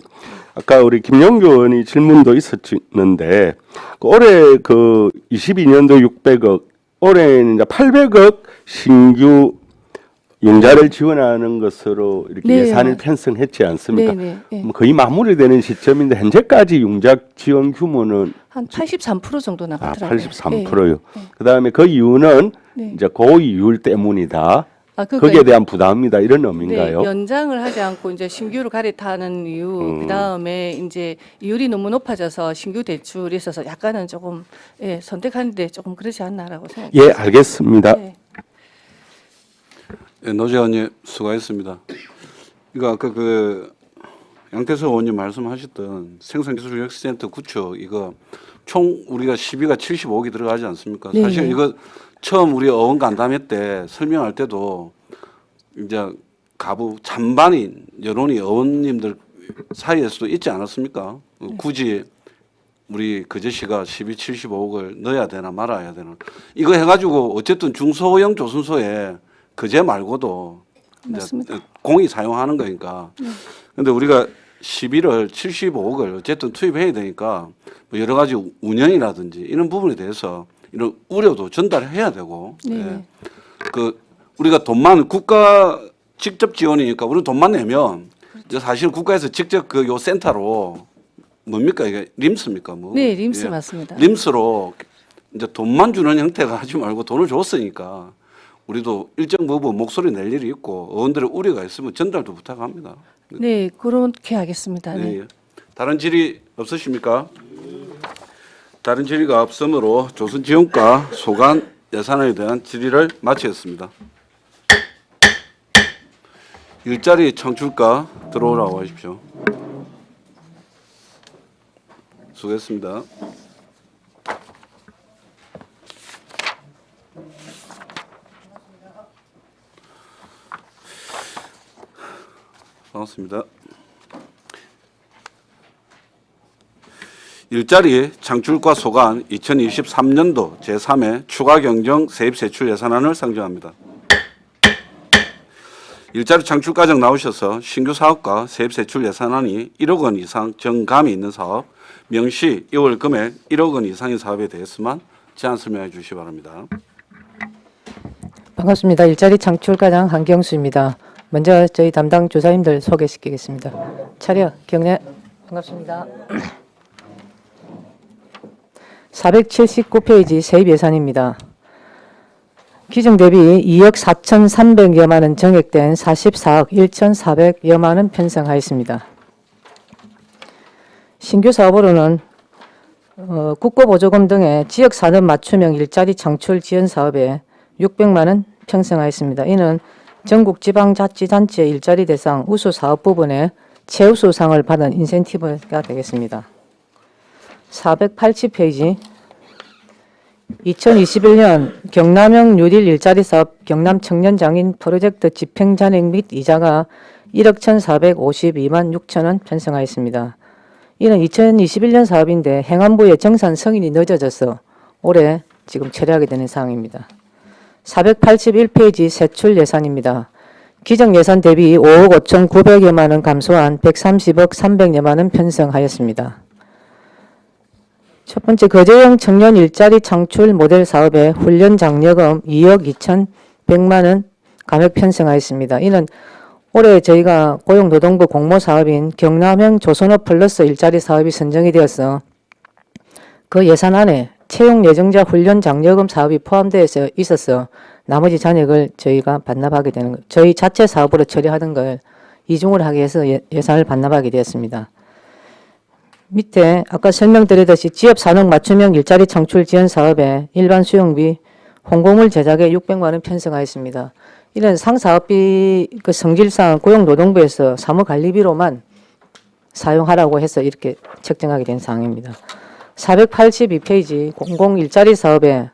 아까 우리 김영교 의원이 질문도 있었는데 그 올해 그 22년도 600억 올해는 이제 800억 신규 융자를 지원하는 것으로 이렇게 네, 예산을 맞- 편성했지 않습니까? 네, 네. 거의 마무리되는 시점인데 현재까지 융자 지원 규모는 한 83% 정도 나갔더라고요. 83%요. 그다음에 그 이유는 네. 이제 고이율 때문이다. 그러니까 거기에 대한 부담입니다. 이런 의미인가요? 네, 연장을 하지 않고 이제 신규로 갈아타는 이유, 그다음에 이제 이율이 너무 높아져서 신규 대출이 있어서 약간은 조금 선택하는데 조금 그렇지 않나라고 생각합니다. 예, 알겠습니다. 네. 네, 노조 의원님 수고하셨습니다. 이거 아까 그 양태석 의원님 말씀하셨던 생산기술력센터 구축 이거 총 우리가 시비가 75억이 들어가지 않습니까? 네, 사실 네. 이거 처음 우리 어원 간담회 때 설명할 때도 이제 가부 찬반인 여론이 어원님들 사이에서도 있지 않았습니까? 굳이 우리 그제씨가 75억을 넣어야 되나 말아야 되나 이거 해가지고 어쨌든 중소형 조선소에 그제 말고도 이제 맞습니다. 공이 사용하는 거니까. 근데 우리가 11월 75억을 어쨌든 투입해야 되니까 뭐 여러 가지 운영이라든지 이런 부분에 대해서 이런 우려도 전달해야 되고. 네. 그 우리가 돈만 국가 직접 지원이니까 우리 돈만 내면 이제 사실 국가에서 직접 그 요 센터로 뭡니까 이게 림스입니까 뭐? 네, 림스 예. 맞습니다. 림스로 이제 돈만 주는 형태가 하지 말고 돈을 줬으니까 우리도 일정 부분 목소리 낼 일이 있고 어원들의 우려가 있으면 전달도 부탁합니다. 네, 그렇게 하겠습니다. 네. 네. 예. 다른 질의 없으십니까? 다른 질의가 없으므로 조선지원과 소관 예산에 대한 질의를 마치겠습니다. 일자리 창출과 들어오라고 하십시오. 수고했습니다. 반갑습니다. 일자리 창출과 소관 2023년도 제3회 추가 경정 세입 세출 예산안을 상정합니다. 일자리 창출 과정 나오셔서 신규 사업과 세입 세출 예산안이 1억 원 이상 정감이 있는 사업, 명시 2월 금액 1억 원 이상의 사업에 대해서만 제안 설명해 주시기 바랍니다. 반갑습니다. 일자리 창출 과장 한경수입니다. 먼저 저희 담당 조사님들 소개시키겠습니다. 차려 경례 반갑습니다. 479페이지 세입 예산입니다. 기정 대비 2억 4,300여만 원 정액된 44억 1,400여만 원 편성하였습니다. 신규 사업으로는 국고보조금 등의 지역산업 맞춤형 일자리 창출 지원 사업에 600만 원 편성하였습니다. 이는 전국지방자치단체 일자리 대상 우수 사업 부분에 최우수상을 받은 인센티브가 되겠습니다. 480페이지 2021년 경남형 뉴딜 일자리 사업 경남 청년장인 프로젝트 집행잔액 및 이자가 1억 1,452만 6천 원 편성하였습니다. 이는 2021년 사업인데 행안부의 정산 승인이 늦어져서 올해 지금 처리하게 되는 사항입니다. 481페이지 세출 예산입니다. 기정 예산 대비 5억 5,900여만 원 감소한 130억 300여만 원 편성하였습니다. 첫 번째 거제형 청년 일자리 창출 모델 사업에 훈련 장려금 2억 2,100만 원 감액 편성하였습니다. 이는 올해 저희가 고용노동부 공모 사업인 경남형 조선업 플러스 일자리 사업이 선정이 되어서 그 예산안에 채용 예정자 훈련 장려금 사업이 포함되어 있어서 나머지 잔액을 저희가 반납하게 되는 것, 저희 자체 사업으로 처리하던 걸 이중을 하기 위해서 예산을 반납하게 되었습니다. 밑에 아까 설명드렸듯이 지역산업 맞춤형 일자리 창출 지원 사업에 일반 수용비, 홍보물 제작에 600만 원 편성하였습니다. 이런 상사업비 그 성질상 고용노동부에서 사무관리비로만 사용하라고 해서 이렇게 책정하게 된 사항입니다. 482페이지 공공 일자리 사업에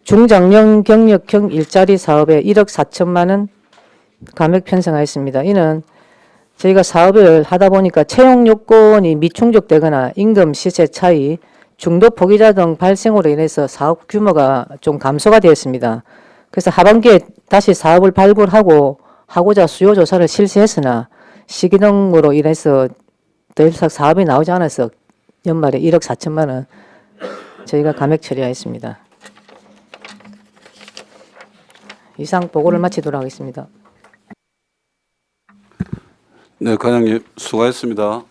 중장년 경력형 일자리 사업에 1억 4천만 원 감액 편성하였습니다. 이는 저희가 사업을 하다 보니까 채용 요건이 미충족되거나 임금 시세 차이, 중도 포기자 등 발생으로 인해서 사업 규모가 좀 감소가 되었습니다. 그래서 하반기에 다시 사업을 발굴하고 하고자 수요 조사를 실시했으나 시기 등으로 인해서 더 이상 사업이 나오지 않아서 연말에 1억 4천만 원 저희가 감액 처리하였습니다. 이상 보고를 마치도록 하겠습니다. 네, 과장님 수고했습니다.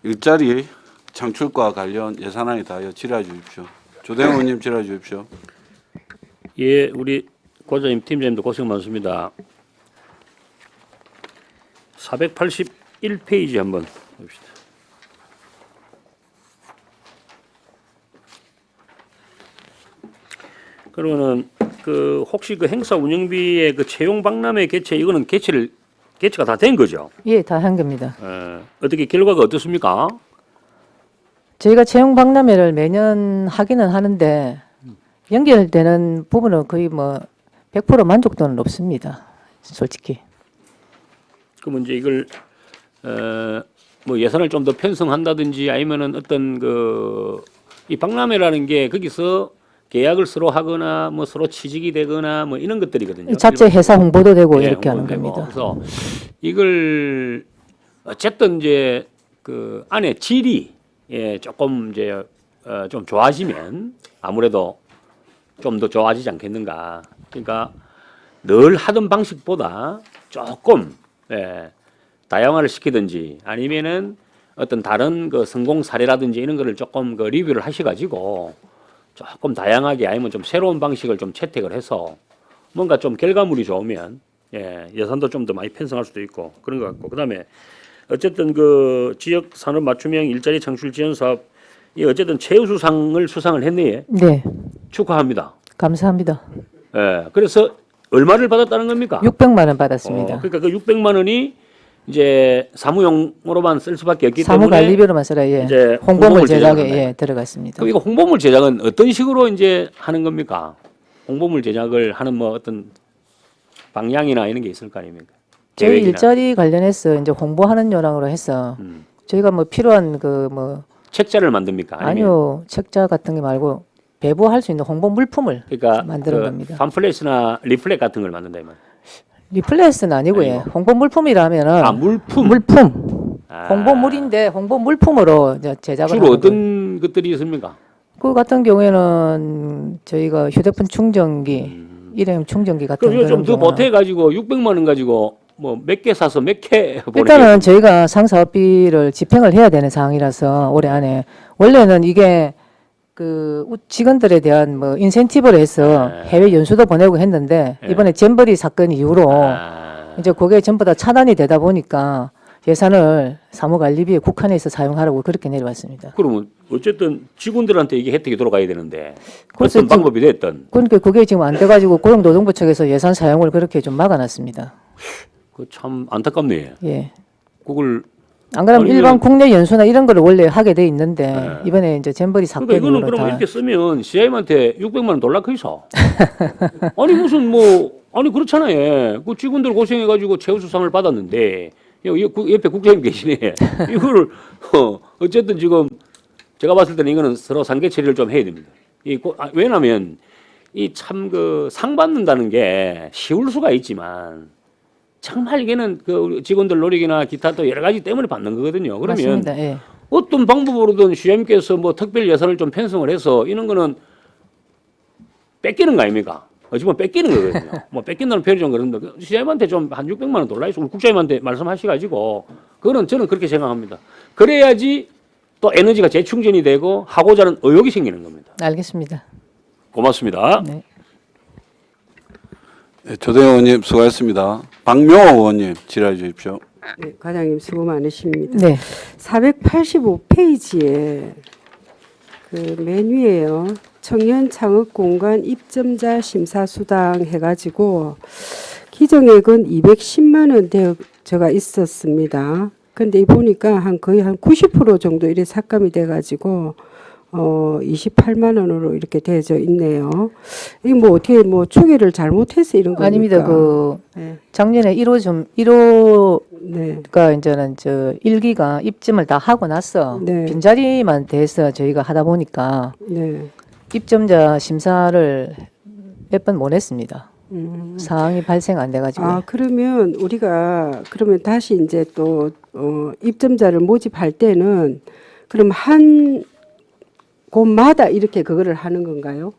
일자리 창출과 관련 예산안에 대하여 질의해 주십시오. 조대웅 의원님 질의해 주십시오. 예, 우리 과장님, 팀장님도 고생 많습니다. 481페이지 한번 봅시다. 그러면은 그 혹시 그 행사 운영비의 그 채용 박람회 개최 이거는 개최가 다 된 거죠? 예, 다 한 겁니다. 어떻게 결과가 어떻습니까? 저희가 채용 박람회를 매년 하기는 하는데 연결되는 부분은 거의 뭐 100% 만족도는 없습니다. 솔직히. 그러면 이제 이걸 뭐 예산을 좀 더 편성한다든지 아니면은 어떤 그 이 박람회라는 게 거기서 계약을 서로 하거나 뭐 서로 취직이 되거나 뭐 이런 것들이거든요. 자체 회사 홍보도 되고 예, 이렇게 하는 홍보도 되고. 겁니다. 그래서 이걸 어쨌든 이제 그 안에 질이 조금 이제 좀 좋아지면 아무래도 좀 더 좋아지지 않겠는가. 그러니까 늘 하던 방식보다 조금 다양화를 시키든지 아니면은 어떤 다른 그 성공 사례라든지 이런 거를 조금 그 리뷰를 하셔가지고 조금 다양하게 아니면 좀 새로운 방식을 좀 채택을 해서 뭔가 좀 결과물이 좋으면 예산도 좀 더 많이 편성할 수도 있고 그런 것 같고 그다음에 어쨌든 그 지역 산업 맞춤형 일자리 창출 지원 사업 이 어쨌든 최우수상을 수상을 했네요. 네, 축하합니다. 감사합니다. 예. 그래서 얼마를 받았다는 겁니까? 600만 원 받았습니다. 그러니까 그 600만 원이 이제 사무용으로만 쓸 수밖에 없기 사무 때문에 관리비로만 써라. 예. 이제 홍보물 제작에 제작을 예, 들어갔습니다. 그럼 이거 홍보물 제작은 어떤 식으로 이제 하는 겁니까? 홍보물 제작을 하는 뭐 어떤 방향이나 이런 게 있을 거 아닙니까? 저희 계획이나. 일자리 관련해서 이제 홍보하는 요랑으로 해서 저희가 뭐 필요한 그 뭐 책자를 만듭니까? 아니면 아니요 책자 같은 게 말고 배부할 수 있는 홍보 물품을 그러니까 만드는 그 겁니다. 팜플렛이나 리플렛 같은 걸 만든다 이 말. 리플렛은 아니고요. 아니고. 홍보 물품이라면은 아 물품. 물품 아. 홍보물인데 홍보 물품으로 이제 제작을 주로 하는 거예요. 어떤 것들이 있습니까? 그 같은 경우에는 저희가 휴대폰 충전기, 일회용 충전기 같은 그럼 이거 그런 좀더 경우나. 보태 가지고 600만 원 가지고 뭐 몇 개 사서 몇 개 보내. 일단은 저희가 상사업비를 집행을 해야 되는 상황이라서 올해 안에 원래는 이게 그 직원들에 대한 뭐 인센티브를 해서 네. 해외 연수도 보내고 했는데 네. 이번에 잼버리 사건 이후로 아. 이제 그게 전부 다 차단이 되다 보니까 예산을 사무관리비에 국한해서 사용하라고 그렇게 내려왔습니다. 그러면 어쨌든 직원들한테 이게 혜택이 돌아가야 되는데 그래서 어떤 방법이 됐든 그러니까 그게 지금 안 돼가지고 고용노동부 측에서 예산 사용을 그렇게 좀 막아놨습니다. 그 참 안타깝네. 예. 그걸 안 그러면 아니, 일반 국내 연수나 이런 거를 원래 하게 돼 있는데 네. 이번에 이제 잼버리 사건 그러니까 이거는 이후로 그러면 다 이렇게 쓰면 CIM한테 600만 원 돌라 커서 아니 무슨 뭐 아니 그렇잖아요. 그 직원들 고생해가지고 최우수상을 받았는데 여기 옆에 국장님 계시네. 이거를 어쨌든 지금 제가 봤을 때는 이거는 서로 상계 처리를 좀 해야 됩니다. 왜냐하면 이 참 그 상 받는다는 게 쉬울 수가 있지만 정말 이게는 그 우리 직원들 노력이나 기타 또 여러 가지 때문에 받는 거거든요. 그러면 맞습니다. 예. 어떤 방법으로든 CM께서 뭐 특별 예산을 좀 편성을 해서 이런 거는 뺏기는 거 아닙니까? 어찌 보면 뺏기는 거거든요. 뭐 뺏긴다는 표현이 좀 그런데 CM한테 좀 한 600만 원 돌라이서 우리 국장님한테 말씀하셔가지고 그거는 저는 그렇게 생각합니다. 그래야지 또 에너지가 재충전이 되고 하고자 하는 의욕이 생기는 겁니다. 알겠습니다. 고맙습니다. 네. 네, 조대영 의원님 수고하셨습니다. 박명호 의원님 질의해 주십시오. 네, 과장님 수고 많으십니다. 네. 485페이지에 그 맨 위에요. 청년 창업 공간 입점자 심사수당 해가지고 기정액은 210만 원 되어가 있었습니다. 근데 이 보니까 거의 한 90% 정도 이래 삭감이 돼가지고 28만 원으로 이렇게 되어져 있네요. 이 뭐 어떻게 뭐 추계를 잘못해서 이런 겁니까? 아닙니다. 그 네. 작년에 1호가 네. 이제는 저 1기가 입점을 다 하고 나서 네. 빈자리만 돼서 저희가 하다 보니까 네. 입점자 심사를 몇 번 못 했습니다. 사항이 발생 안 돼가지고. 아, 그러면 우리가 그러면 다시 이제 또 입점자를 모집할 때는 그럼 한 곳마다 이렇게 그거를 하는 건가요?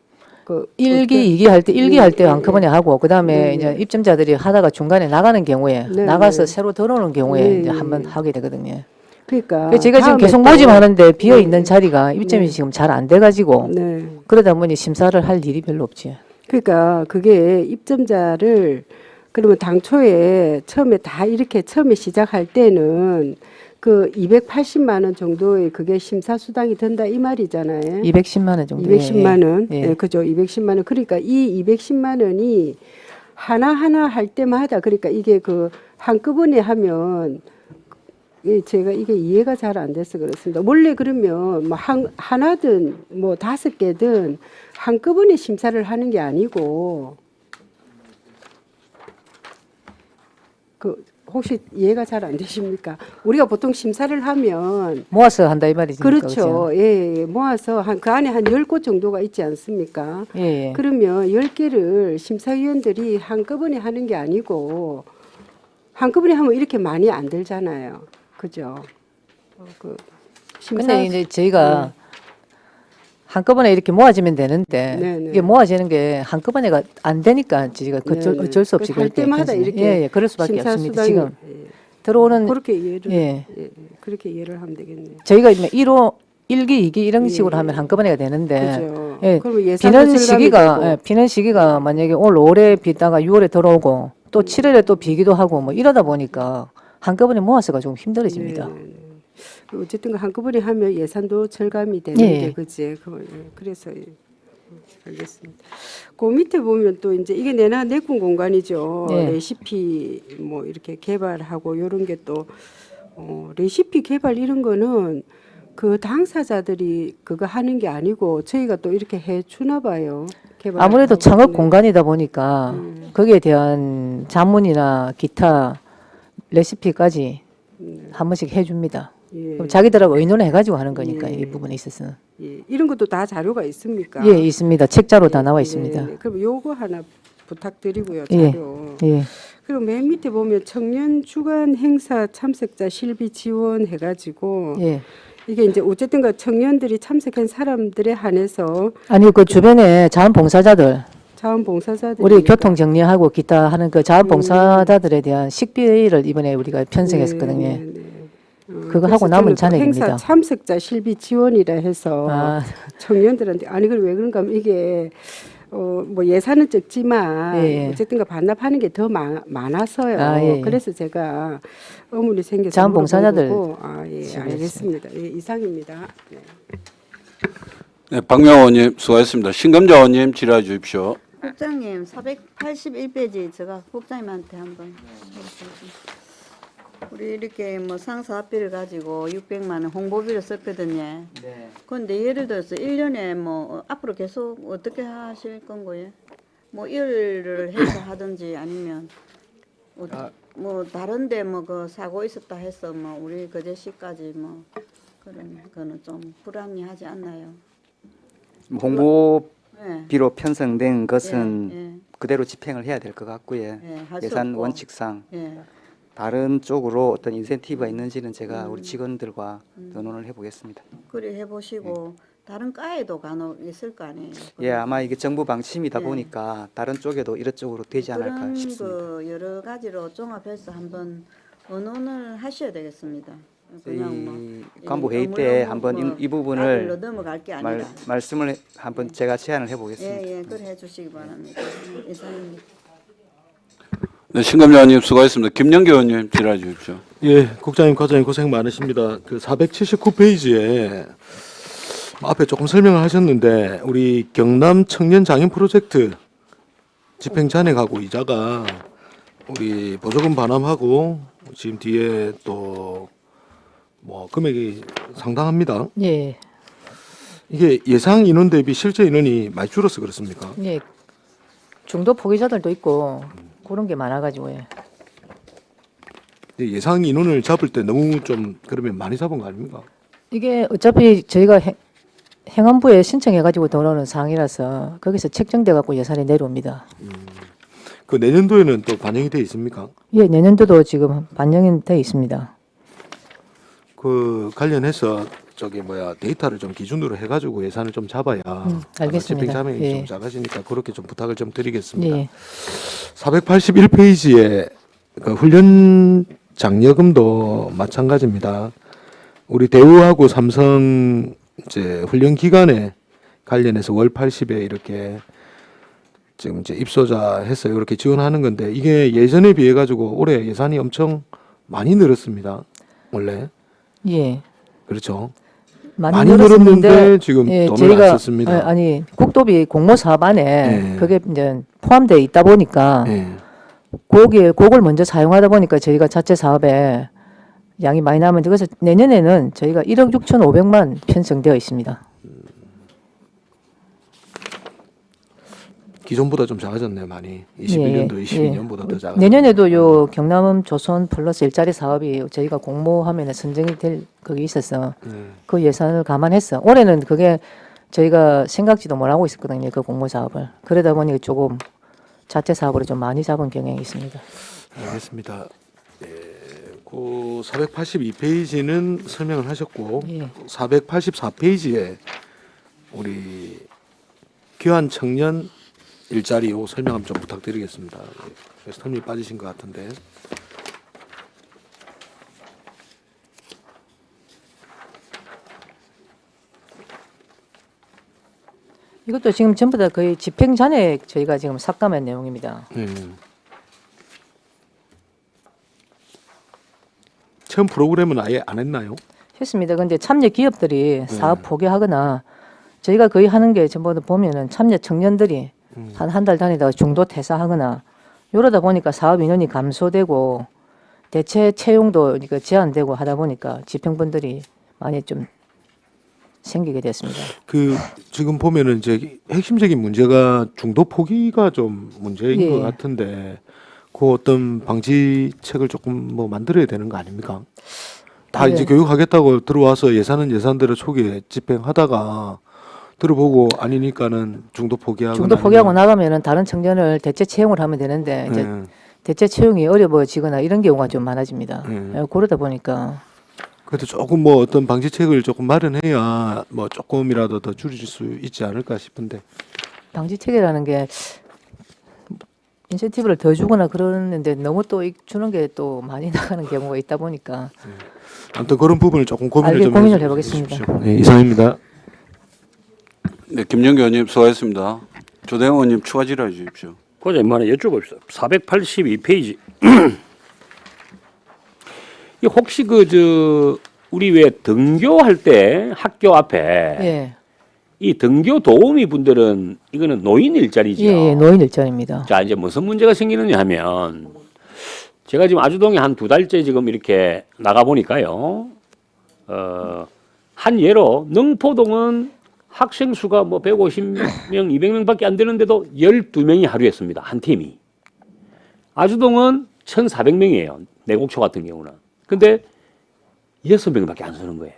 그 1기, 2기 할 때, 1기 할 때 한꺼번에 하고, 그 다음에 네, 이제 네. 입점자들이 하다가 중간에 나가는 경우에, 네, 나가서 네. 새로 들어오는 경우에 네, 이제 네. 한번 하게 되거든요. 그러니까 그래서 제가 지금 다음에 계속 또- 모집하는데 비어 있는 네. 자리가 입점이 네. 지금 잘 안 돼가지고, 네. 그러다 보니 심사를 할 일이 별로 없지. 그러니까 그게 입점자를 그러면 당초에 처음에 다 이렇게 처음에 시작할 때는 그 280만 원 정도의 그게 심사수당이 든다 이 말이잖아요. 210만 원 정도. 210만 원. 예. 네, 그죠. 210만 원. 그러니까 이 210만 원이 하나하나 할 때마다 그러니까 이게 그 한꺼번에 하면 제가 이게 이해가 잘 안 돼서 그렇습니다. 원래 그러면 뭐 하나든 뭐 5개든 한꺼번에 심사를 하는 게 아니고 그 혹시 이해가 잘 안 되십니까? 우리가 보통 심사를 하면 모아서 한다 이 말이지. 그렇죠. 예, 모아서 그 안에 한 10곳 정도가 있지 않습니까? 예, 예. 그러면 10개를 심사위원들이 한꺼번에 하는 게 아니고 한꺼번에 하면 이렇게 많이 안 들잖아요. 그죠? 그 근데 이제 저희가 한꺼번에 이렇게 모아지면 되는데 네, 네. 이게 모아지는 게 한꺼번에가 안 되니까 저희가 네, 네. 어쩔 수 없이 할 그렇게 때마다 했습니다. 이렇게 예, 예, 그럴 수밖에 없습니다. 심사수당이- 지금 예. 들어오는 그렇게 이해를 예. 예, 그렇게 이해를 하면 되겠네요. 저희가 1호 1기, 2기 이런 예, 식으로 예. 하면 한꺼번에가 되는데 그죠. 예, 그러면 예산도 비는 절감이 시기가 되고. 예, 비는 시기가 만약에 올 5월에 비다가 6월에 들어오고 또 7월에 또 비기도 하고 뭐 이러다 보니까 한꺼번에 모아서가 좀 힘들어집니다. 어쨌든 한꺼번에 하면 예산도 절감이 예. 되는데 그지? 그래서 알겠습니다. 그 밑에 보면 또 이제 이게 내군 공간이죠. 예. 레시피 뭐 이렇게 개발하고 이런 게 또 레시피 개발 이런 거는 그 당사자들이 그거 하는 게 아니고 저희가 또 이렇게 해 주나 봐요. 개발하고. 아무래도 창업 네. 공간이다 보니까 거기에 대한 자문이나 기타 레시피까지 한 번씩 해줍니다. 예. 그럼 자기들하고 의논을 해가지고 하는 거니까 이 부분에 있어서는. 예. 이런 것도 다 자료가 있습니까? 예, 있습니다. 책자로 다 나와 있습니다. 네. 그럼 요거 하나 부탁드리고요. 예. 자료. 예. 그리고 맨 밑에 보면 청년 주간 행사 참석자 실비 지원 해가지고 예. 이게 이제 어쨌든가 청년들이 참석한 사람들에 한해서 아니 그 주변에 자원봉사자들 자원봉사자들이 우리 교통 정리하고 기타 하는 그 자원봉사자들에 대한 식비를 이번에 우리가 편성했었거든요. 그거 하고 그래서 남은 저는 또 행사 잔액입니다. 참석자 실비 지원이라 해서 아, 청년들한테 아니 그럼 왜 그런가 하면 이게 뭐 예산은 적지만 예. 어쨌든가 반납하는 게 더 많아서요. 아, 예. 그래서 제가 의문이 생겨서 자원봉사자들 물어본 거고. 예, 지원했습니다. 알겠습니다. 예, 이상입니다. 네. 네, 박명호님 수고하셨습니다. 신금자 의원님 질의해 주십시오. 국장님 481페이지 제가 국장님한테 한번 해주시겠습니다. 우리 이렇게 뭐 상사 합의를 가지고 600만 원 홍보비를 썼거든요. 그런데 예를 들어서 1년에 뭐 앞으로 계속 어떻게 하실 건가요? 뭐 일을 해서 하든지 아니면 뭐 다른데 뭐 그 사고 있었다 해서 뭐 우리 거제시까지 뭐 그런 거는 좀 불합리하지 않나요? 홍보비로 네. 편성된 것은 예, 그대로 집행을 해야 될 것 같고요. 예, 할수 예산 없고. 원칙상 예. 다른 쪽으로 어떤 인센티브가 있는지는 제가 우리 직원들과 의논을 해보겠습니다. 그리 해보시고 다른 과에도 간혹 있을 거 아니에요. 예, 아마 이게 정부 방침이다 예. 보니까 다른 쪽에도 이쪽으로 되지 않을까 그런 싶습니다. 그 여러 가지로 종합해서 한번 의논을 하셔야 되겠습니다. 그냥 뭐 저희 간부 회의 때 한번 이 부분을 넘어갈 게 아니라 말씀을 한번 제가 제안을 해보겠습니다. 예예 그래 해주시기 바랍니다. 이상입니다. 네, 신금자 의원님 수고하셨습니다. 김영기 의원님 질의해 주십시오. 예, 국장님, 과장님 고생 많으십니다. 그 479페이지에 앞에 조금 설명을 하셨는데 우리 경남 청년 장인 프로젝트 집행 잔액하고 이자가 우리 보조금 반환하고 지금 뒤에 또 뭐 금액이 상당합니다. 예, 이게 예상 인원 대비 실제 인원이 많이 줄어서 그렇습니까? 예. 중도 포기자들도 있고 그런 게 많아가지고요. 예상 인원을 잡을 때 너무 좀 그러면 많이 잡은 거 아닙니까? 이게 어차피 저희가 행안부에 신청해가지고 들어오는 사항이라서 거기서 책정돼갖고 예산이 내려옵니다. 그 내년도에는 또 반영이 돼 있습니까? 예, 내년도도 지금 반영이 돼 있습니다. 그 관련해서 저기 데이터를 좀 기준으로 해가지고 예산을 좀 잡아야 알겠습니다. 집행 자명이 예. 좀 작아지니까 그렇게 좀 부탁을 좀 드리겠습니다. 예. 481페이지에 그 훈련 장려금도 마찬가지입니다. 우리 대우하고 삼성 이제 훈련 기간에 관련해서 월 80에 이렇게 지금 이제 입소자 해서 이렇게 지원하는 건데 이게 예전에 비해 가지고 올해 예산이 엄청 많이 늘었습니다. 원래 예. 그렇죠. 많이 늘었는데 늘었는데 지금 돈을 저희가 안 썼습니다. 아니 국도비 공모 사업안에 예. 그게 이제 포함되어 있다 보니까 예. 그걸 먼저 사용하다 보니까 저희가 자체 사업에 양이 많이 나면 그래서 내년에는 저희가 1억 6,500만 편성되어 있습니다. 기존보다 좀 작아졌네요, 많이. 21년도, 예, 22년보다 더 작아졌네요. 내년에도 요 경남 조선 플러스 일자리 사업이 저희가 공모하면 선정이 될 그게 있어서 그 예산을 감안해서 올해는 그게 저희가 생각지도 못하고 있었거든요. 그 공모 사업을. 그러다 보니 조금 자체 사업으로 좀 많이 잡은 경향이 있습니다. 알겠습니다. 예, 그 482페이지는 설명을 하셨고 예. 484페이지에 우리 귀한 청년 일자리 요 설명 한번 좀 부탁드리겠습니다. 그래서 텀이 빠지신 것 같은데. 이것도 지금 전부 다 거의 집행 잔액 저희가 지금 삭감한 내용입니다. 예. 체험 프로그램은 아예 안 했나요? 했습니다. 근데 참여 기업들이 사업 포기하거나 저희가 거의 하는 게 전부 보면은 참여 청년들이 한 달 다니다가 중도 퇴사하거나 이러다 보니까 사업 인원이 감소되고 대체 채용도 이거 제한되고 하다 보니까 지평분들이 많이 좀 생기게 됐습니다. 그 지금 보면은 이제 핵심적인 문제가 중도 포기가 좀 문제인 예. 것 같은데 그 어떤 방지책을 조금 뭐 만들어야 되는 거 아닙니까? 다 네. 이제 교육하겠다고 들어와서 예산은 예산대로 초기에 집행하다가 들어보고 아니니까는 중도 포기하거나 중도 포기하고 나가면은 다른 청년을 대체 채용을 하면 되는데 이제 예. 대체 채용이 어려워지거나 이런 경우가 좀 많아집니다. 예. 그러다 보니까 그래도 조금 뭐 어떤 방지책을 조금 마련해야 뭐 조금이라도 더 줄일 수 있지 않을까 싶은데. 방지 체계라는 게 인센티브를 더 주거나 그러는데 너무 또 주는 게 또 많이 나가는 경우가 있다 보니까 아무튼 그런 부분을 조금 고민을 좀 고민을 해 해보겠습니다. 주십시오. 네, 이상입니다. 네, 김영규 의원님 수고하셨습니다. 조대영 의원님 추가 질의해 주십시오. 고장님 하나 여쭤봅시다. 482페이지. 이 혹시 우리 왜 등교할 때 학교 앞에 예, 이 등교 도우미 분들은 이거는 노인 일자리죠. 예, 노인 일자리입니다. 자, 이제 무슨 문제가 생기느냐 하면 제가 지금 아주동에 한 2달째 지금 이렇게 나가 보니까요. 한 예로 능포동은 학생 수가 뭐 150명, 200명밖에 안 되는데도 12명이 하루에 씁니다. 한 팀이. 아주동은 1,400명이에요. 내곡초 같은 경우는. 근데 6명밖에 안 쓰는 거예요.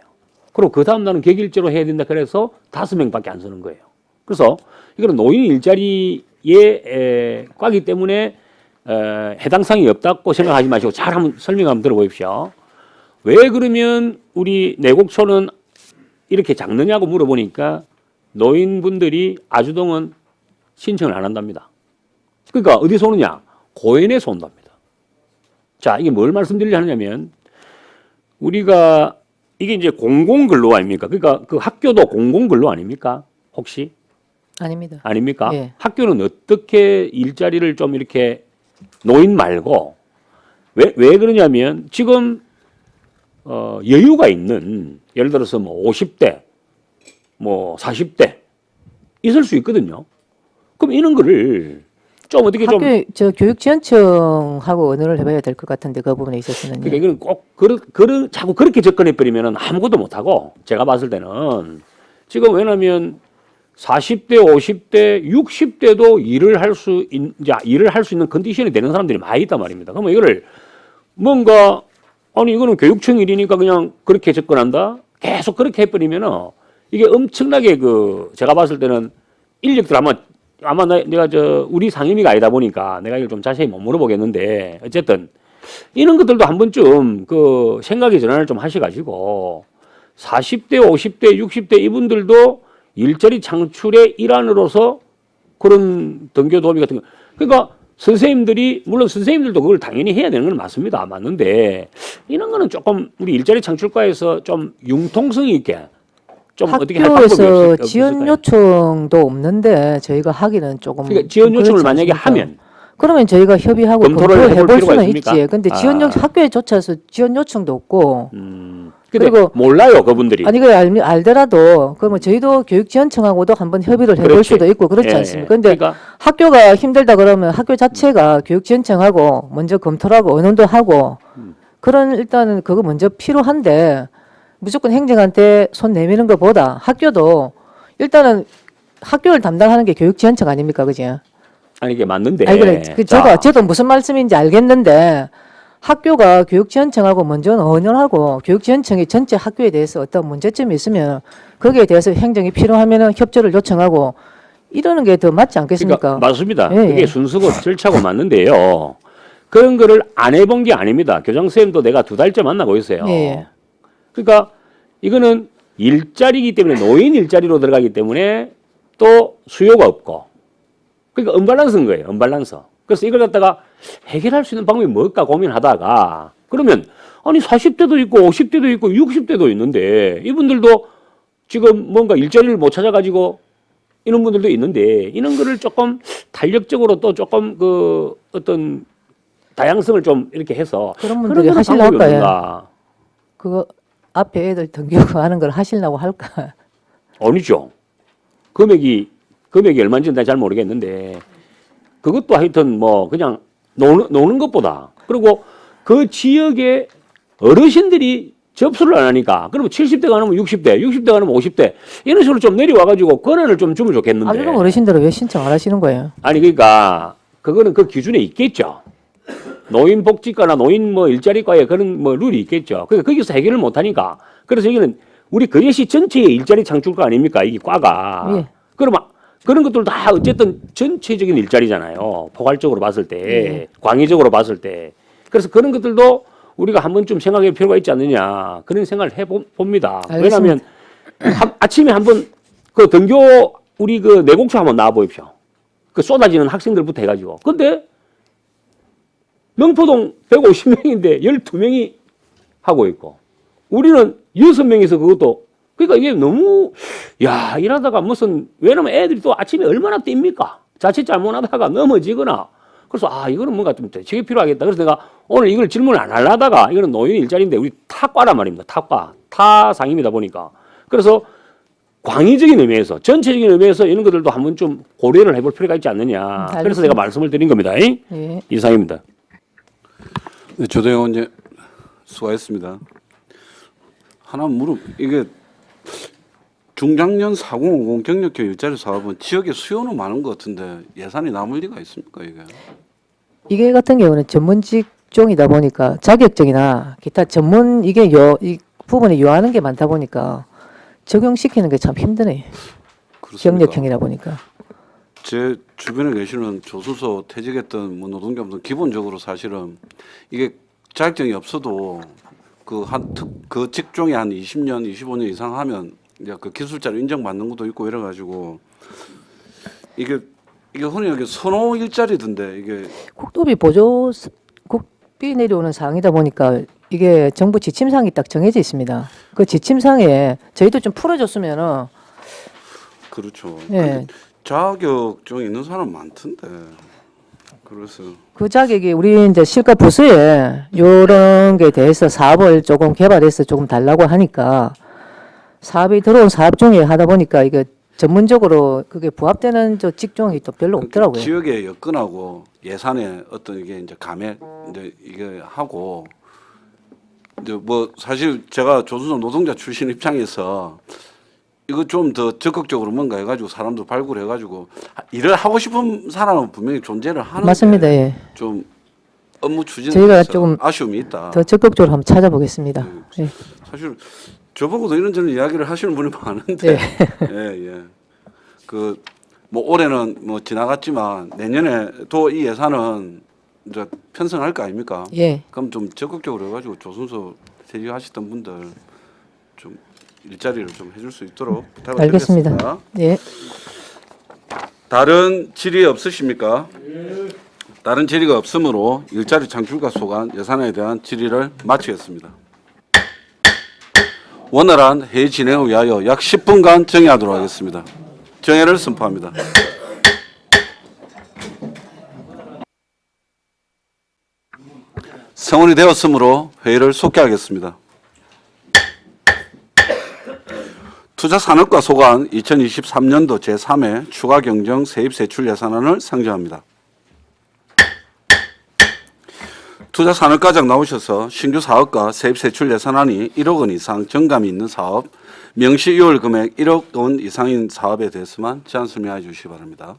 그리고 그 다음 날은 객일제로 해야 된다 그래서 5명밖에 안 쓰는 거예요. 그래서 이거는 노인 일자리에 꽉이기 때문에 해당 사항이 없다고 생각하지 마시고 잘 한번 설명 한번 들어보십시오. 왜 그러면 우리 내곡초는 이렇게 작느냐고 물어보니까 노인분들이 아주동은 신청을 안 한답니다. 그러니까 어디서 오느냐? 고연에서 온답니다. 자, 이게 뭘 말씀드리려 하냐면 우리가 이게 이제 공공근로 아닙니까? 그러니까 그 학교도 공공근로 아닙니까? 혹시? 아닙니다. 아닙니까? 예. 학교는 어떻게 일자리를 좀 이렇게 노인 말고 왜 그러냐면 지금 여유가 있는 예를 들어서 뭐 50대 뭐 40대 있을 수 있거든요. 그럼 이런 거를 좀 어떻게 좀 학교 저 교육지원청하고 의논을 해봐야 될 것 같은데 그 부분에 있어서는요. 그러니까 이거는 꼭 자꾸 그렇게 접근해 버리면은 아무것도 못 하고 제가 봤을 때는 지금 왜냐면 40대, 50대, 60대도 일을 할 수 있는 컨디션이 되는 사람들이 많이 있단 말입니다. 그러면 이거를 뭔가 아니 이거는 교육청 일이니까 그냥 그렇게 접근한다. 계속 그렇게 해버리면은 이게 엄청나게 제가 봤을 때는 인력들 아마 내가 우리 상임위가 아니다 보니까 내가 이걸 좀 자세히 못 물어보겠는데 어쨌든 이런 것들도 한 번쯤 생각의 전환을 좀 하셔가지고 40대, 50대, 60대 이분들도 일자리 창출의 일환으로서 그런 등교 도우미 같은 거. 그러니까 선생님들이 물론 선생님들도 그걸 당연히 해야 되는 건 맞습니다. 맞는데 이런 거는 조금 우리 일자리 창출과에서 좀 융통성 있게 좀 어떻게 할 방법이 학교에서 없을까요? 지원 요청도 없는데 저희가 하기는 조금 그러니까 지원 요청을 그렇지 만약에 않습니까? 하면 그러면 저희가 협의하고 검토를 검토를 해볼 해볼 필요가 수는 있습니까? 있지. 근데 지원 학교에 쫓아서 지원 요청도 없고 근데 그리고 몰라요 그분들이. 아니 그 알더라도 그러면 저희도 교육지원청하고도 한번 협의를 해볼 그렇지. 수도 있고 그렇지 예. 않습니까? 근데 그러니까 학교가 힘들다 그러면 학교 자체가 교육지원청하고 먼저 검토를 하고 의논도 하고 그런 일단은 그거 먼저 필요한데 무조건 행정한테 손 내미는 것보다 학교도 일단은 학교를 담당하는 게 교육지원청 아닙니까, 그죠? 아니 이게 맞는데. 아니 그래, 자, 저도 무슨 말씀인지 알겠는데 학교가 교육지원청하고 먼저 의논하고 교육지원청이 전체 학교에 대해서 어떤 문제점이 있으면 거기에 대해서 행정이 필요하면은 협조를 요청하고 이러는 게 더 맞지 않겠습니까? 그러니까 맞습니다. 예, 그게 예. 순서고 절차고 맞는데요. 그런 거를 안 해본 게 아닙니다. 교장 선생님도 내가 2달째 만나고 있어요. 예. 그러니까 이거는 일자리이기 때문에 노인 일자리로 들어가기 때문에 또 수요가 없고 그러니까 언밸런스인 거예요. 언밸런스. 그래서 이걸 갖다가 해결할 수 있는 방법이 뭘까 고민하다가 그러면 아니 40대도 있고 50대도 있고 60대도 있는데 이분들도 지금 뭔가 일자리를 못 찾아가지고 이런 분들도 있는데 이런 거를 조금 탄력적으로 또 조금 어떤 다양성을 좀 이렇게 해서 그런 분들이 거는 하실라 방법이 할까요? 없는가. 그거 앞에 애들 등교하고 하는 걸 하시려고 할까? 아니죠. 금액이 얼마인지 내가 잘 모르겠는데 그것도 하여튼 뭐 그냥 노는 것보다 그리고 그 지역의 어르신들이 접수를 안 하니까 그러면 70대가 아니면 60대, 60대가 아니면 50대 이런 식으로 좀 내려와가지고 권한을 좀 주면 좋겠는데. 아, 그럼 어르신들은 왜 신청 안 하시는 거예요? 아니 그러니까 그거는 그 기준에 있겠죠. 노인복지과나 노인 뭐 일자리과에 그런 뭐 룰이 있겠죠. 그러니까 거기서 해결을 못 하니까 그래서 여기는 우리 거제시 전체의 일자리 창출과 아닙니까? 이게 과가. 예. 그러면 그런 것들 다 어쨌든 전체적인 일자리잖아요. 포괄적으로 봤을 때, 광의적으로 봤을 때. 그래서 그런 것들도 우리가 한번 좀 생각할 필요가 있지 않느냐 그런 생각을 해봅니다. 왜냐하면 아침에 한번 그 등교 우리 그 내곡초 한번 나와 보십시오. 그 쏟아지는 학생들부터 해가지고. 근데 명포동 150명인데 12명이 하고 있고 우리는 6명이서 그것도 그러니까 이게 너무 야 일하다가 무슨 왜냐면 애들이 또 아침에 얼마나 뜁니까? 자칫 잘못하다가 넘어지거나 그래서 아 이거는 뭔가 좀 대책이 필요하겠다. 그래서 내가 오늘 이걸 질문을 안 하려다가 이거는 노인 일자리인데 우리 타과란 말입니다. 타과 타상입니다 보니까 그래서 광의적인 의미에서 전체적인 의미에서 이런 것들도 한번 좀 고려를 해볼 필요가 있지 않느냐. 그래서 내가 말씀을 드린 겁니다. 예. 이상입니다. 네, 조대영 의원님 수고하셨습니다. 하나 이게 중장년 4050 경력교 일자리 사업은 지역에 수요는 많은 것 같은데 예산이 남을 리가 있습니까 이게? 이게 같은 경우는 전문 직종이다 보니까 자격증이나 기타 전문 이 부분에 요하는 게 많다 보니까 적용시키는 게 참 힘드네. 그렇습니까? 경력형이다 보니까. 제 주변에 계시는 조수소 퇴직했던 뭐 노동자분들 기본적으로 사실은 이게 자격증이 없어도 그 직종에 한 20년, 25년 이상 하면 이제 그 기술자로 인정받는 것도 있고 이래가지고 이게 흔히 여기 선호 일자리던데 이게 국비 내려오는 사항이다 보니까 이게 정부 지침사항이 딱 정해져 있습니다. 그 지침사항에 저희도 좀 풀어줬으면은 그렇죠. 네. 자격증 있는 사람 많던데 그래서 그 자격이 우리 이제 실과 부서에 요런 게 대해서 사업을 조금 개발해서 조금 달라고 하니까 사업이 들어온 사업 중에 하다 보니까 이게 전문적으로 그게 부합되는 저 직종이 또 별로 없더라고요. 지역의 여건하고 예산의 어떤 이게 이제 감액 이제 이게 하고 이제 뭐 사실 제가 조수소 노동자 출신 입장에서 이거 좀 더 적극적으로 뭔가 해가지고 사람들 발굴해가지고 일을 하고 싶은 사람은 분명히 존재를 하는데 맞습니다. 예. 좀 업무 추진에 저희가 대해서 조금 아쉬움이 있다. 더 적극적으로 한번 찾아보겠습니다. 예. 사실 저보고도 이런저런 이야기를 하시는 분이 많은데 네. 예. 그 뭐 올해는 뭐 지나갔지만 내년에 또 이 예산은 이제 편성할 거 아닙니까? 예. 그럼 좀 적극적으로 해가지고 조선소 퇴직하셨던 분들 좀 일자리를 좀 해줄 수 있도록 부탁을 알겠습니다. 드리겠습니다. 예. 다른 질의 없으십니까? 다른 질의가 없으므로 일자리 창출과 소관 예산에 대한 질의를 마치겠습니다. 원활한 회의 진행을 위하여 약 10분간 정회하도록 하겠습니다. 정회를 선포합니다. 성원이 되었으므로 회의를 속개하겠습니다. 투자산업과 소관 2023년도 제3회 추가경정 세입세출 예산안을 상정합니다. 투자산업과장 나오셔서 신규 사업과 세입세출 예산안이 1억 원 이상 정감이 있는 사업, 명시 6월 금액 1억 원 이상인 사업에 대해서만 제안 설명해 주시기 바랍니다.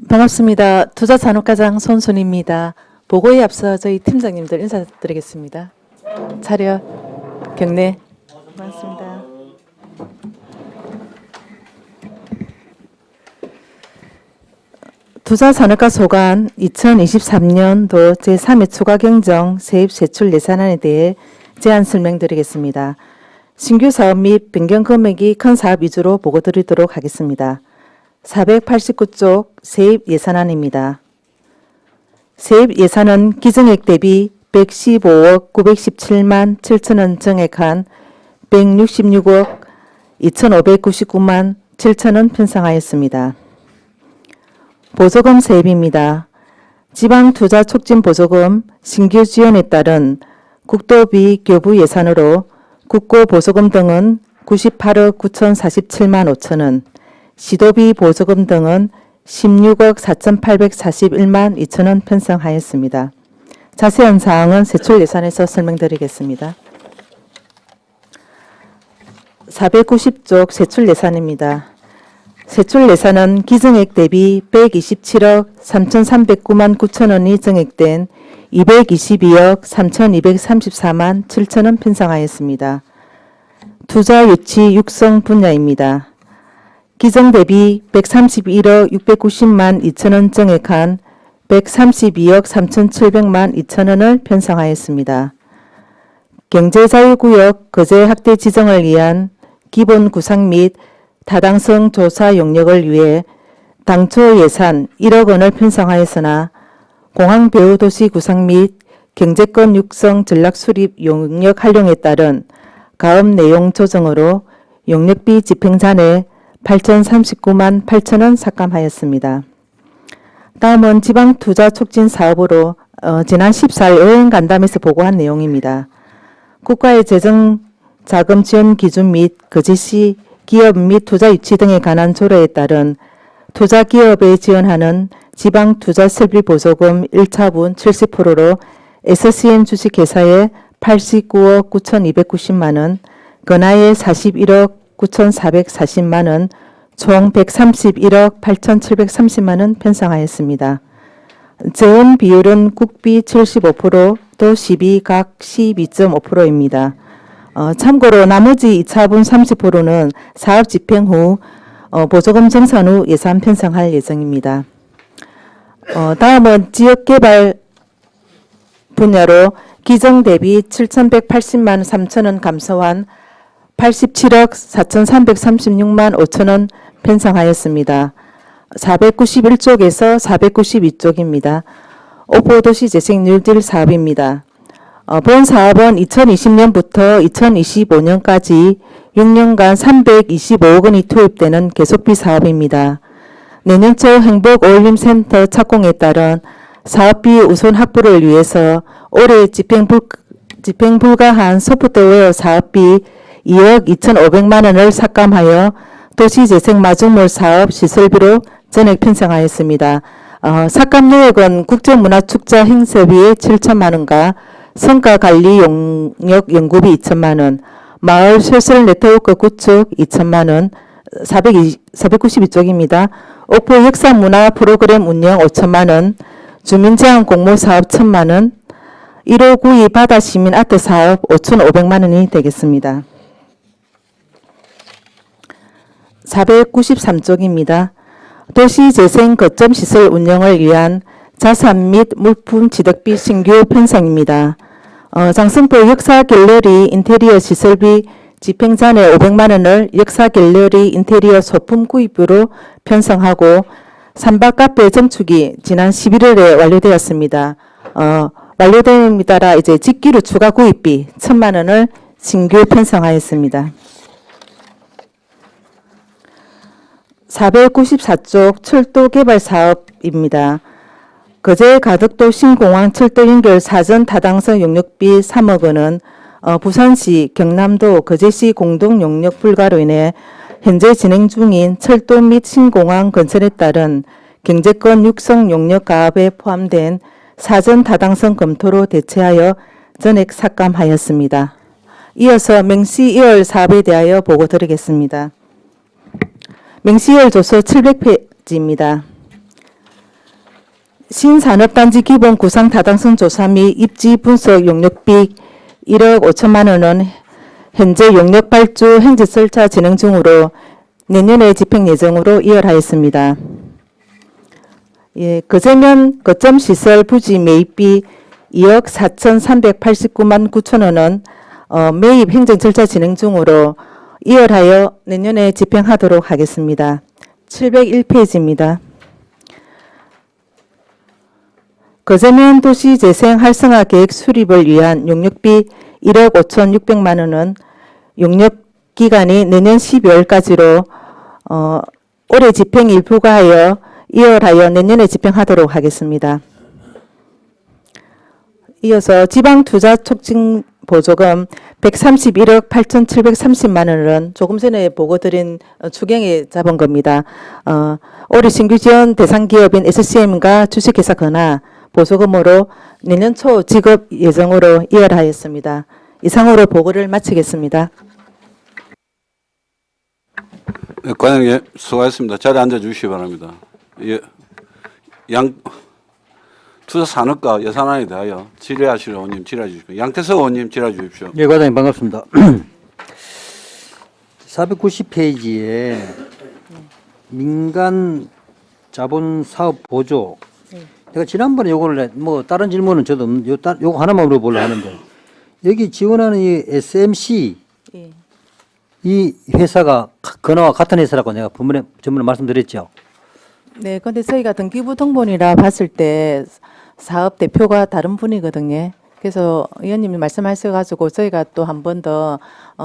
반갑습니다. 투자산업과장 손순입니다. 보고에 앞서 저희 팀장님들 인사드리겠습니다. 차렷, 경례. 반갑습니다. 투자산업과 소관 2023년도 제3회 추가경정 세입세출 예산안에 대해 제안 설명드리겠습니다. 신규 사업 및 변경 금액이 큰 사업 위주로 보고드리도록 하겠습니다. 489쪽 세입 예산안입니다. 세입 예산은 기정액 대비 115억 917만 7천원 정액한 166억 2,599만 7천원 편성하였습니다. 보조금 세입입니다. 지방투자촉진보조금 신규 지원에 따른 국도비 교부 예산으로 국고보조금 등은 98억 9,047만 5천 원, 시도비 보조금 등은 16억 4,841만 2천 원 편성하였습니다. 자세한 사항은 세출 예산에서 설명드리겠습니다. 490쪽 세출 예산입니다. 세출 예산은 기증액 대비 127억 3,309만 9천 원이 증액된 222억 3,234만 7천 원 편성하였습니다. 투자 유치 육성 분야입니다. 기증 대비 131억 690만 2천 원 증액한 132억 3,700만 2천 원을 편성하였습니다. 경제자유구역 거제 확대 지정을 위한 기본 구상 및 타당성 조사 용역을 위해 당초 예산 1억 원을 편성하였으나 공항배후도시 구상 및 경제권 육성 전략 수립 용역 활용에 따른 가업 내용 조정으로 용역비 집행잔액 8,039만 8천 원 삭감하였습니다. 다음은 지방투자촉진 사업으로 지난 14일 의원간담회에서 보고한 내용입니다. 국가의 재정자금 지원 기준 및 거제시 기업 및 투자 유치 등에 관한 조례에 따른 투자기업에 지원하는 지방투자설비보조금 1차분 70%로 SCM 주식회사에 89억 9,290만 원, 건하에 41억 9,440만 원, 총 131억 8,730만 원 편성하였습니다. 재원 비율은 국비 75%, 도시비 각 12.5%입니다. 참고로 나머지 2차분 30%는 사업 집행 후 보조금 정산 후 예산 편성할 예정입니다. 다음은 지역개발 분야로 기정 대비 7,180만 3천 원 감소한 87억 4,336만 5천 원 편성하였습니다. 491쪽에서 492쪽입니다. 오포도시 재생 뉴딜 사업입니다. 본 사업은 2020년부터 2025년까지 6년간 325억 원이 투입되는 계속비 사업입니다. 내년 초 행복어울림센터 착공에 따른 사업비 우선 확보를 위해서 올해 집행 불가한 소프트웨어 사업비 2억 2,500만 원을 삭감하여 도시재생 마중물 사업 시설비로 전액 편성하였습니다. 삭감 내역은 국제문화축제 행사비 7천만 원과 성과관리 용역 연구비 2천만 원, 마을 소셜 네트워크 구축 2천만 원, 492쪽입니다. 옥포 역사문화 프로그램 운영 5천만 원, 주민제한 공모사업 1천만 원, 1592 바다시민 아트 사업 5,500만 원이 되겠습니다. 493쪽입니다. 도시재생 거점시설 운영을 위한 자산 및 물품 취득비 신규 편성입니다. 장승포 역사갤러리 인테리어 시설비 집행잔액 500만 원을 역사갤러리 인테리어 소품 구입으로 편성하고 삼박카페 정축이 지난 11월에 완료되었습니다. 완료됨에 따라 이제 직기로 추가 구입비 1,000만 원을 신규 편성하였습니다. 494쪽 철도 개발 사업입니다. 거제 가덕도 신공항 철도 연결 사전 타당성 용역비 3억 원은 부산시, 경남도, 거제시 공동 용역 불가로 인해 현재 진행 중인 철도 및 신공항 건설에 따른 경제권 육성 용역 가압에 포함된 사전 타당성 검토로 대체하여 전액 삭감하였습니다. 이어서 맹시 2월 사업에 대하여 보고 드리겠습니다. 맹시 2월 조서 700페이지입니다. 신산업단지 기본 구상 타당성 조사 및 입지 분석 용역비 1억 5천만 원은 현재 용역 발주 행정 절차 진행 중으로 내년에 집행 예정으로 이월하였습니다. 거제면 거점 시설 부지 매입비 2억 4,389만 9천 원은 매입 행정 절차 진행 중으로 이월하여 내년에 집행하도록 하겠습니다. 701페이지입니다. 거제면 도시 재생 활성화 계획 수립을 위한 용역비 1억 5,600만 원은 용역 기간이 내년 12월까지로 올해 집행 일부가하여 이열하여 내년에 집행하도록 하겠습니다. 이어서 지방투자촉진 보조금 131억 8,730만 원은 조금 전에 보고 드린 추경에 잡은 겁니다. 올해 신규 지원 대상 기업인 SCM과 주식회사 건화 보조금으로 내년 초 지급 예정으로 이열하였습니다. 이상으로 보고를 마치겠습니다. 네, 과장님 수고하셨습니다. 자리에 앉아 주시기 바랍니다. 예, 투자산업과 예산안에 대하여 질의하실 의원님 질의해 주십시오. 양태석 의원님 질의해 주십시오. 예, 과장님 반갑습니다. 490페이지에 민간 자본 사업 보조. 제가 지난번에 요거를 뭐 다른 질문은 저도 요거 하나만 물어보려 하는데 여기 지원하는 이 SMC 예. 이 회사가 건화와 같은 회사라고 내가 전번에 말씀드렸죠. 네, 근데 저희가 등기부등본이라 봤을 때 사업 대표가 다른 분이거든요. 그래서 의원님이 말씀하셔가지고 저희가 또 한 번 더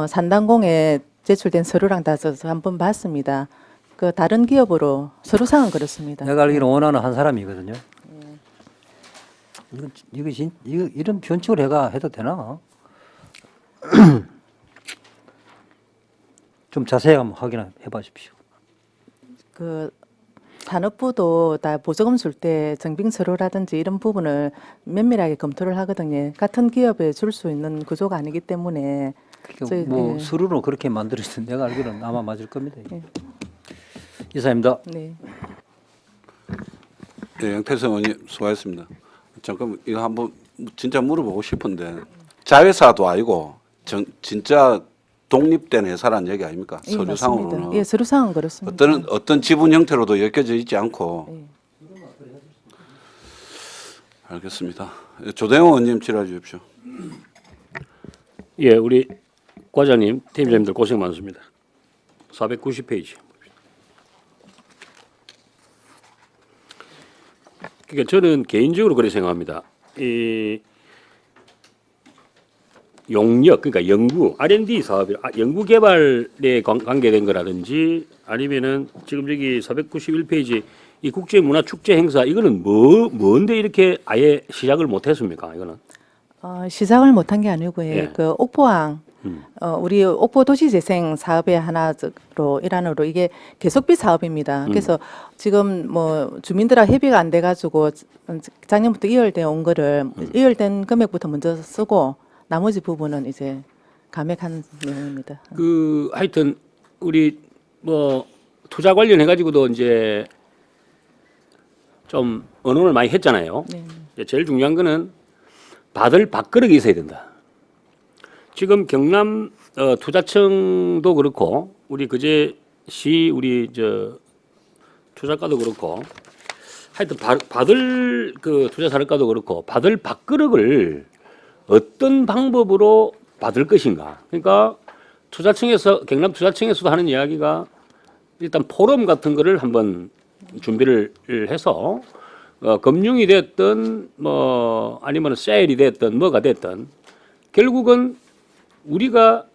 산단공에 제출된 서류랑 다 한 번 봤습니다. 그 다른 기업으로 서류상은 그렇습니다. 내가 알기로 원하는 한 사람이거든요. 이거 이런 변칙을 해도 되나? 좀 자세히 한번 확인해 봐주십시오. 그 산업부도 다 보조금 줄 때 정빙서류라든지 이런 부분을 면밀하게 검토를 하거든요. 같은 기업에 줄 수 있는 구조가 아니기 때문에 저희, 뭐 예. 서류로 그렇게 만들어서 내가 알기로는 아마 맞을 겁니다. 예. 이사입니다. 네. 예, 양태석 의원님 수고하셨습니다. 잠깐 이거 한번 진짜 물어보고 싶은데 자회사도 아니고 진짜 독립된 회사란 얘기 아닙니까? 예, 서류상으로는 맞습니다. 예, 서류상은 그렇습니다. 어떤 지분 형태로도 엮여져 있지 않고. 예. 알겠습니다. 예, 조대영 의원님 질의해 주십시오. 예, 우리 과장님, 팀장님들 고생 많습니다. 490페이지. 그러니까 저는 개인적으로 그렇게 생각합니다. 이 용역, 그러니까 연구, R&D 사업, 연구 개발에 관계된 거라든지 아니면은 지금 저기 491페이지 이 국제문화축제 행사 이거는 뭔데 이렇게 아예 시작을 못했습니까? 이거는 시작을 못한 게 아니고요. 예. 그 옥포항 우리 옥포 도시재생 사업의 하나로 일환으로 이게 계속비 사업입니다. 그래서 지금 뭐 주민들하고 협의가 안 돼가지고 작년부터 이월돼 온 거를 이월된 금액부터 먼저 쓰고 나머지 부분은 이제 감액한 내용입니다. 그 하여튼 우리 뭐 투자 관련해 가지고도 이제 좀 언론을 많이 했잖아요. 네. 이제 제일 중요한 거는 받을 밥그릇이 있어야 된다. 지금 경남 투자청도 그렇고 우리 그제시 우리 저 투자가도 그렇고 하여튼 받을 그 투자사업가도 그렇고 받을 밥그릇을 어떤 방법으로 받을 것인가. 그러니까 투자청에서 경남 투자청에서도 하는 이야기가 일단 포럼 같은 거를 한번 준비를 해서 금융이 됐든 뭐 아니면 세일이 됐든 뭐가 됐든 결국은 우리가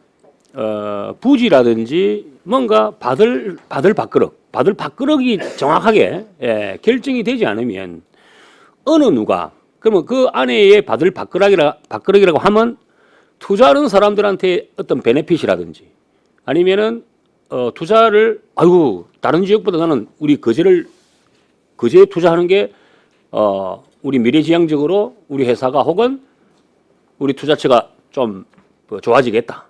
부지라든지 뭔가 받을 밥그릇이 정확하게 결정이 되지 않으면 어느 누가 그러면 그 안에의 받을 밥그릇이라고 하면 투자하는 사람들한테 어떤 베네핏이라든지 아니면은 투자를 다른 지역보다 나는 우리 거제에 투자하는 게 우리 미래지향적으로 우리 회사가 혹은 우리 투자처가 좀 좋아지겠다.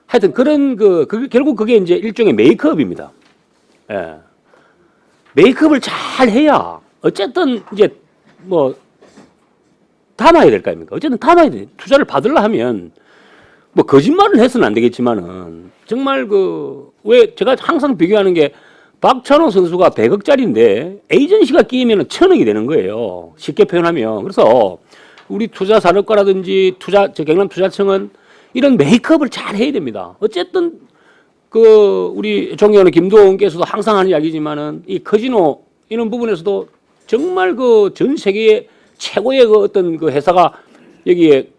하여튼 그런 결국 그게 이제 일종의 메이크업입니다. 예. 메이크업을 잘 해야 어쨌든 이제 뭐 담아야 될 거 아닙니까? 어쨌든 담아야 돼. 투자를 받으려 하면 뭐 거짓말을 해서는 안 되겠지만은 정말 왜 제가 항상 비교하는 게 박찬호 선수가 100억짜리인데 에이전시가 끼면 1000억이 되는 거예요. 쉽게 표현하면. 그래서 우리 투자산업과라든지 경남 투자청은 이런 메이크업을 잘 해야 됩니다. 어쨌든 우리 존경하는 김도원께서도 항상 하는 이야기지만은 이 카지노 이런 부분에서도 정말 전 세계의 최고의 어떤 회사가 여기에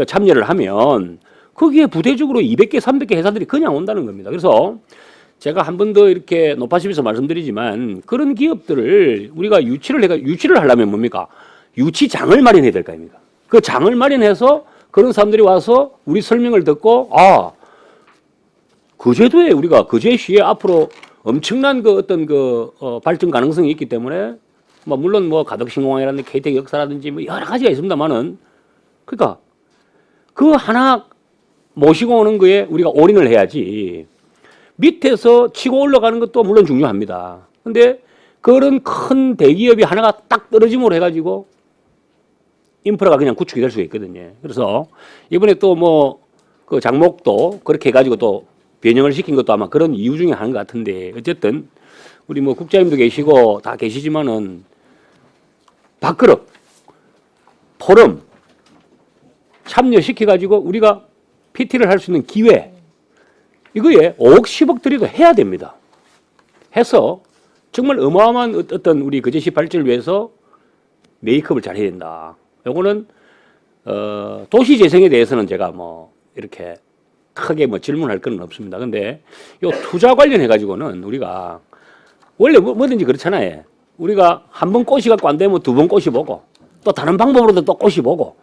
참여를 하면 거기에 부대적으로 200개, 300개 회사들이 그냥 온다는 겁니다. 그래서 제가 한 번 더 이렇게 높아집에서 말씀드리지만 그런 기업들을 우리가 유치를 하려면 뭡니까? 유치장을 마련해야 될 거 아닙니까? 그 장을 마련해서 그런 사람들이 와서 우리 설명을 듣고 그 제도에 우리가 그 제시에 앞으로 엄청난 그 어떤 발전 가능성이 있기 때문에 뭐 물론 뭐 가덕신공항이라든지 KTX 역사라든지 뭐 여러 가지가 있습니다만은 그러니까 그 하나 모시고 오는 거에 우리가 올인을 해야지 밑에서 치고 올라가는 것도 물론 중요합니다. 근데 그런 큰 대기업이 하나가 딱 떨어짐으로 해가지고 인프라가 그냥 구축이 될 수가 있거든요. 그래서 이번에 또 뭐 그 장목도 그렇게 해가지고 또 변형을 시킨 것도 아마 그런 이유 중에 하나인 것 같은데 어쨌든 우리 뭐 국장님도 계시고 다 계시지만은 밥그릇, 포럼 참여시켜가지고 우리가 PT를 할 수 있는 기회 이거에 5억 10억 들여도 해야 됩니다. 해서 정말 어마어마한 어떤 우리 거제시 발전을 위해서 메이크업을 잘 해야 된다. 요거는 도시 재생에 대해서는 제가 뭐 이렇게 크게 뭐 질문할 건 없습니다. 근데 요 투자 관련해 가지고는 우리가 원래 뭐든지 그렇잖아요. 우리가 한 번 꼬시갖고 안 되면 두 번 꼬시보고 또 다른 방법으로도 또 꼬시보고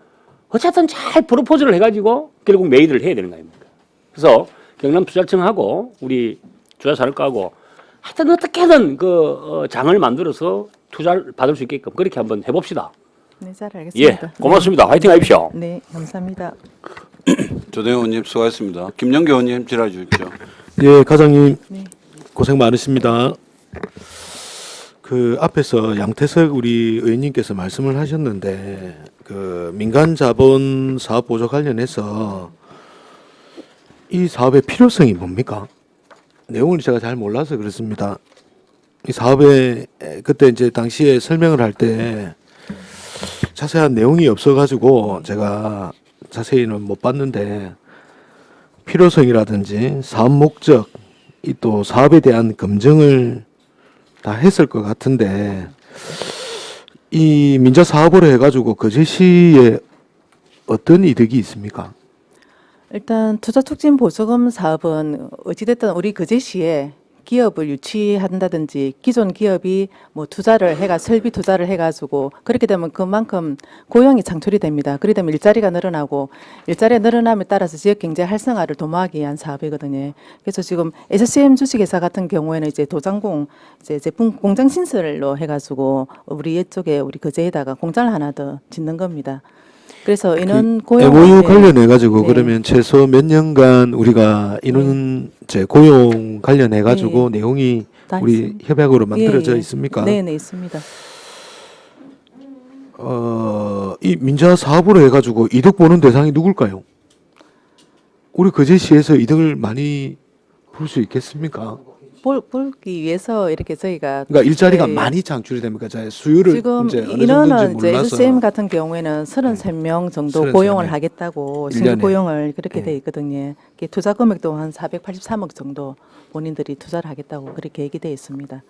어쨌든 잘 프로포즈를 해가지고 결국 메이드를 해야 되는 거 아닙니까? 그래서 경남투자청하고 우리 투자산업과하고 하여튼 어떻게든 장을 만들어서 투자를 받을 수 있게끔 그렇게 한번 해봅시다. 네, 잘 알겠습니다. 예, 고맙습니다. 화이팅 하십시오. 네, 감사합니다. 조대현 의원님 수고하셨습니다. 김영규 의원님 질의해 주십시오. 예, 과장님 고생 많으십니다. 그 앞에서 양태석 우리 의원님께서 말씀을 하셨는데 그 민간 자본 사업 보조 관련해서 이 사업의 필요성이 뭡니까? 내용을 제가 잘 몰라서 그렇습니다. 이 사업에 그때 이제 당시에 설명을 할 때 자세한 내용이 없어가지고 제가 자세히는 못 봤는데 필요성이라든지 사업 목적, 이 또 사업에 대한 검증을 다 했을 것 같은데 이 민자 사업으로 해가지고 거제시에 어떤 이득이 있습니까? 일단 투자촉진보조금 사업은 어찌됐든 우리 거제시에 기업을 유치한다든지 기존 기업이 뭐 투자를 해가 설비 투자를 해가지고 그렇게 되면 그만큼 고용이 창출이 됩니다. 그렇게 되면 일자리가 늘어나고 일자리가 늘어남에 따라서 지역 경제 활성화를 도모하기 위한 사업이거든요. 그래서 지금 SCM 주식회사 같은 경우에는 이제 도장공 이제 제품 공장 신설로 해가지고 우리 이쪽에 우리 거제에다가 공장을 하나 더 짓는 겁니다. 그래서 인원 고용 MOU 관련해 가지고 네. 그러면 최소 몇 년간 우리가 인원 이제 고용 관련해 가지고 내용이 다 우리 있습니다. 협약으로 만들어져 예, 예. 있습니까? 네, 네, 있습니다. 이 민자 사업으로 해 가지고 이득 보는 대상이 누굴까요? 우리 거제시에서 이득을 많이 볼 수 있겠습니까? 보기 위해서 이렇게 저희가 그러니까 일자리가 네. 많이 창출이 됩니까? 자, 수요를 지금 이제 어느 인원은 정도인지 이제 몰라서 SCM 같은 경우에는 33명 정도 33명. 고용을 하겠다고 신규 1년에. 고용을 그렇게 네. 돼 있거든요. 이게 투자 금액도 한 483억 정도 본인들이 투자를 하겠다고 그렇게 얘기돼 있습니다.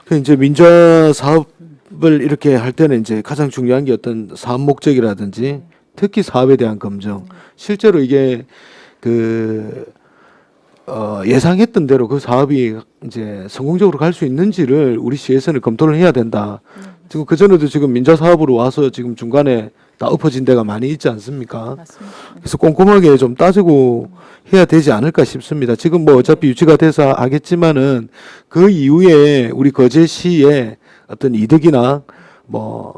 그 이제 민자 사업을 이렇게 할 때는 이제 가장 중요한 게 어떤 사업 목적이라든지 특히 사업에 대한 검증. 실제로 이게 예상했던 대로 그 사업이 이제 성공적으로 갈 수 있는지를 우리 시에서는 검토를 해야 된다. 지금 그 전에도 지금 민자 사업으로 와서 지금 중간에 다 엎어진 데가 많이 있지 않습니까? 맞습니다. 그래서 꼼꼼하게 좀 따지고 해야 되지 않을까 싶습니다. 지금 뭐 어차피 유치가 돼서 하겠지만은 그 이후에 우리 거제시의 어떤 이득이나 뭐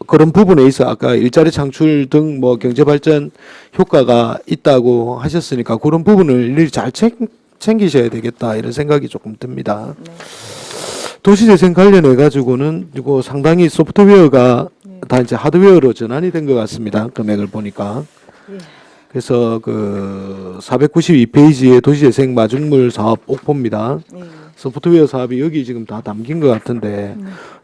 그런 부분에 있어 아까 일자리 창출 등 뭐 경제 발전 효과가 있다고 하셨으니까 그런 부분을 일일이 잘 챙기셔야 되겠다 이런 생각이 조금 듭니다. 도시재생 관련해 가지고는 이거 상당히 소프트웨어가 다 이제 하드웨어로 전환이 된 것 같습니다. 금액을 보니까. 그래서 그 492페이지에 도시재생 마중물 사업 옥포입니다. 소프트웨어 사업이 여기 지금 다 담긴 것 같은데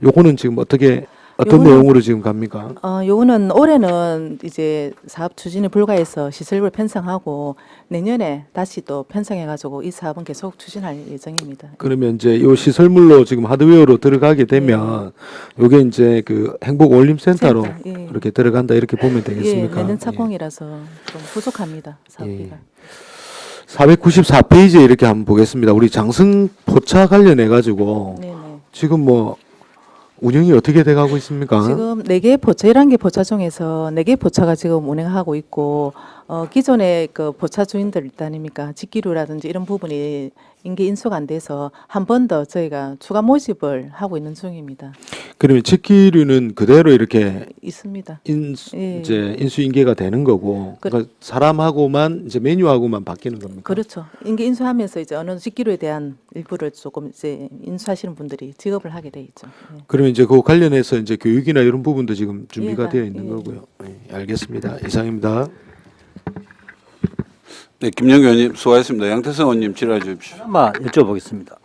요거는 지금 어떤 요거는- 내용으로 지금 갑니까? 요거는 올해는 이제 사업 추진이 불가해서 시설물 편성하고 내년에 다시 또 편성해가지고 이 사업은 계속 추진할 예정입니다. 그러면 이제 요 시설물로 지금 하드웨어로 들어가게 되면 요게 이제 그 행복 올림센터로 센터, 예. 이렇게 들어간다 이렇게 보면 예, 되겠습니까? 내년 착공이라서 좀 부족합니다. 사업비가. 494페이지에 이렇게 한번 보겠습니다. 우리 장승 포차 관련해 가지고 네네. 지금 뭐 운영이 어떻게 돼가고 있습니까? 지금 4개 포차, 11개 포차 중에서 4개 포차가 지금 운행하고 있고, 기존의 그 포차 주인들 일단입니까? 직기류라든지 이런 부분이 인계 인수가 안 돼서 한 번 더 저희가 추가 모집을 하고 있는 중입니다. 그러면 직기류는 그대로 이렇게 있습니다. 이제 인수인계가 되는 거고, 그러니까 사람하고만 이제 메뉴하고만 바뀌는 겁니까? 그렇죠. 인계 인수하면서 이제 어느 직기류에 대한 일부를 조금 이제 인수하시는 분들이 지급을 하게 돼 있죠. 네. 그러면 이제 그 관련해서 이제 교육이나 이런 부분도 지금 준비가 예, 되어 있는 예. 거고요. 네, 알겠습니다. 이상입니다. 네, 김영규 의원님 수고하셨습니다. 양태성 의원님 질의해 주십시오. 하나만 여쭤보겠습니다.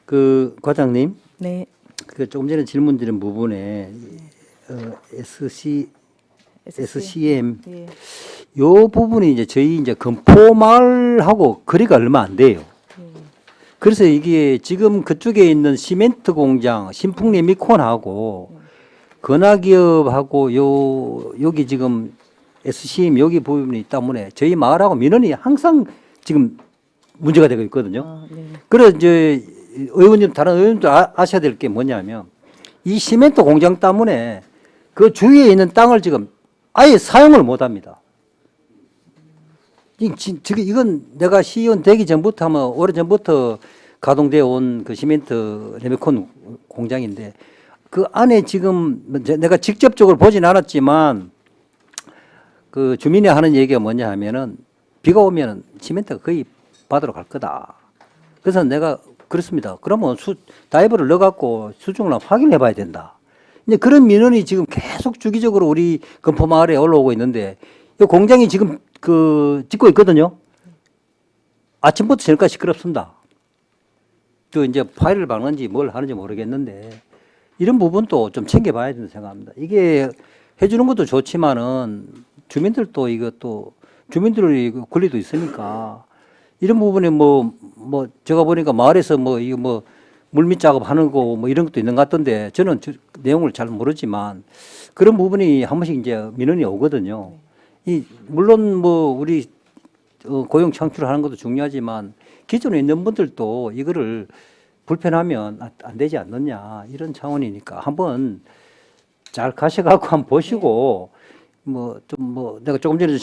그 과장님, 네. 그 조금 전에 질문드린 부분에 SCM 예. 요 부분이 이제 저희 이제 금포마을하고 거리가 얼마 안 돼요. 그래서 이게 지금 그쪽에 있는 시멘트 공장 신풍레미콘하고 건화기업하고 여기 지금 SCM 여기 부분이 때문에 저희 마을하고 민원이 항상 지금 문제가 되고 있거든요. 네. 그래서 이제 의원님 다른 의원님도 아셔야 될 게 뭐냐면 이 시멘트 공장 때문에 그 주위에 있는 땅을 지금 아예 사용을 못 합니다. 이건 내가 시의원 되기 전부터 하면 오래 전부터 가동되어 온 그 시멘트 레미콘 공장인데 그 안에 지금 내가 직접적으로 보진 않았지만 그 주민이 하는 얘기가 뭐냐 하면은 비가 오면은 시멘트가 거의 바다로 갈 거다. 그래서 내가 그렇습니다. 그러면 다이버를 넣어갖고 수중을 확인해 봐야 된다. 이제 그런 민원이 지금 계속 주기적으로 우리 금포마을에 올라오고 있는데 이 공장이 지금 그 짓고 있거든요. 아침부터 저녁까지 시끄럽습니다. 또 이제 파일을 박는지 뭘 하는지 모르겠는데 이런 부분도 좀 챙겨봐야 된다고 생각합니다. 이게 해주는 것도 좋지만은 주민들도 이것도 주민들의 권리도 있으니까 이런 부분에 뭐 제가 보니까 마을에서 이거 물밑 작업하는 거 이런 것도 있는 것 같던데 저는 내용을 잘 모르지만 그런 부분이 한 번씩 이제 민원이 오거든요. 물론 우리 고용 창출하는 것도 중요하지만 기존에 있는 분들도 이거를 불편하면 안 되지 않느냐 이런 차원이니까 한번 잘 가셔갖고 한번 보시고 내가 조금 전에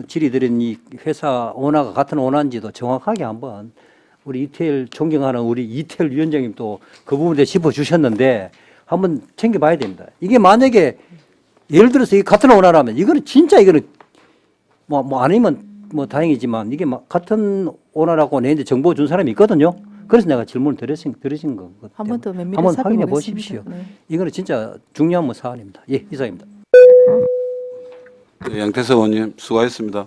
질의드린 이 회사 오너가 같은 오너인지도 정확하게 한번 우리 이태일 존경하는 우리 이태일 위원장님도 그 부분에 짚어주셨는데 한번 챙겨봐야 됩니다. 이게 만약에 예를 들어서 이 같은 오너라면 이거는 진짜 이거는 아니면 다행이지만 이게 같은 오너라고 내한테 정보 준 사람이 있거든요. 그래서 내가 질문을 드리신 거거든요. 한 번 더 면밀히 한번 확인해 살펴보겠습니다. 보십시오. 네. 이거는 진짜 중요한 사안입니다. 예, 이상입니다. 네, 양태성 의원님 수고하셨습니다.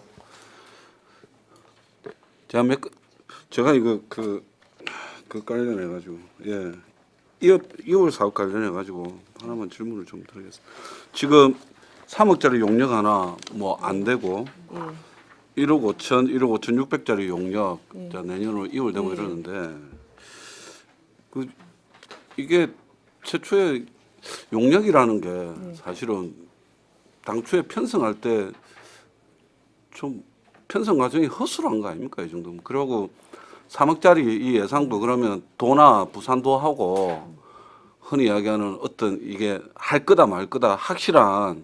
제가 이거 그 관련해 가지고 이월 사업 관련해 가지고 하나만 질문을 좀 드리겠습니다. 지금 3억짜리 용역 하나 안 되고 1억 5천, 1억 5천 6백짜리 용역 자, 내년으로 2월 되고 이러는데 이게 최초에 용역이라는 게 사실은 당초에 편성할 때 좀 편성 과정이 허술한 거 아닙니까 이 정도면. 그리고 3억짜리 이 예상도 그러면 도나 부산도하고 흔히 이야기하는 어떤 이게 할 거다 말 거다 확실한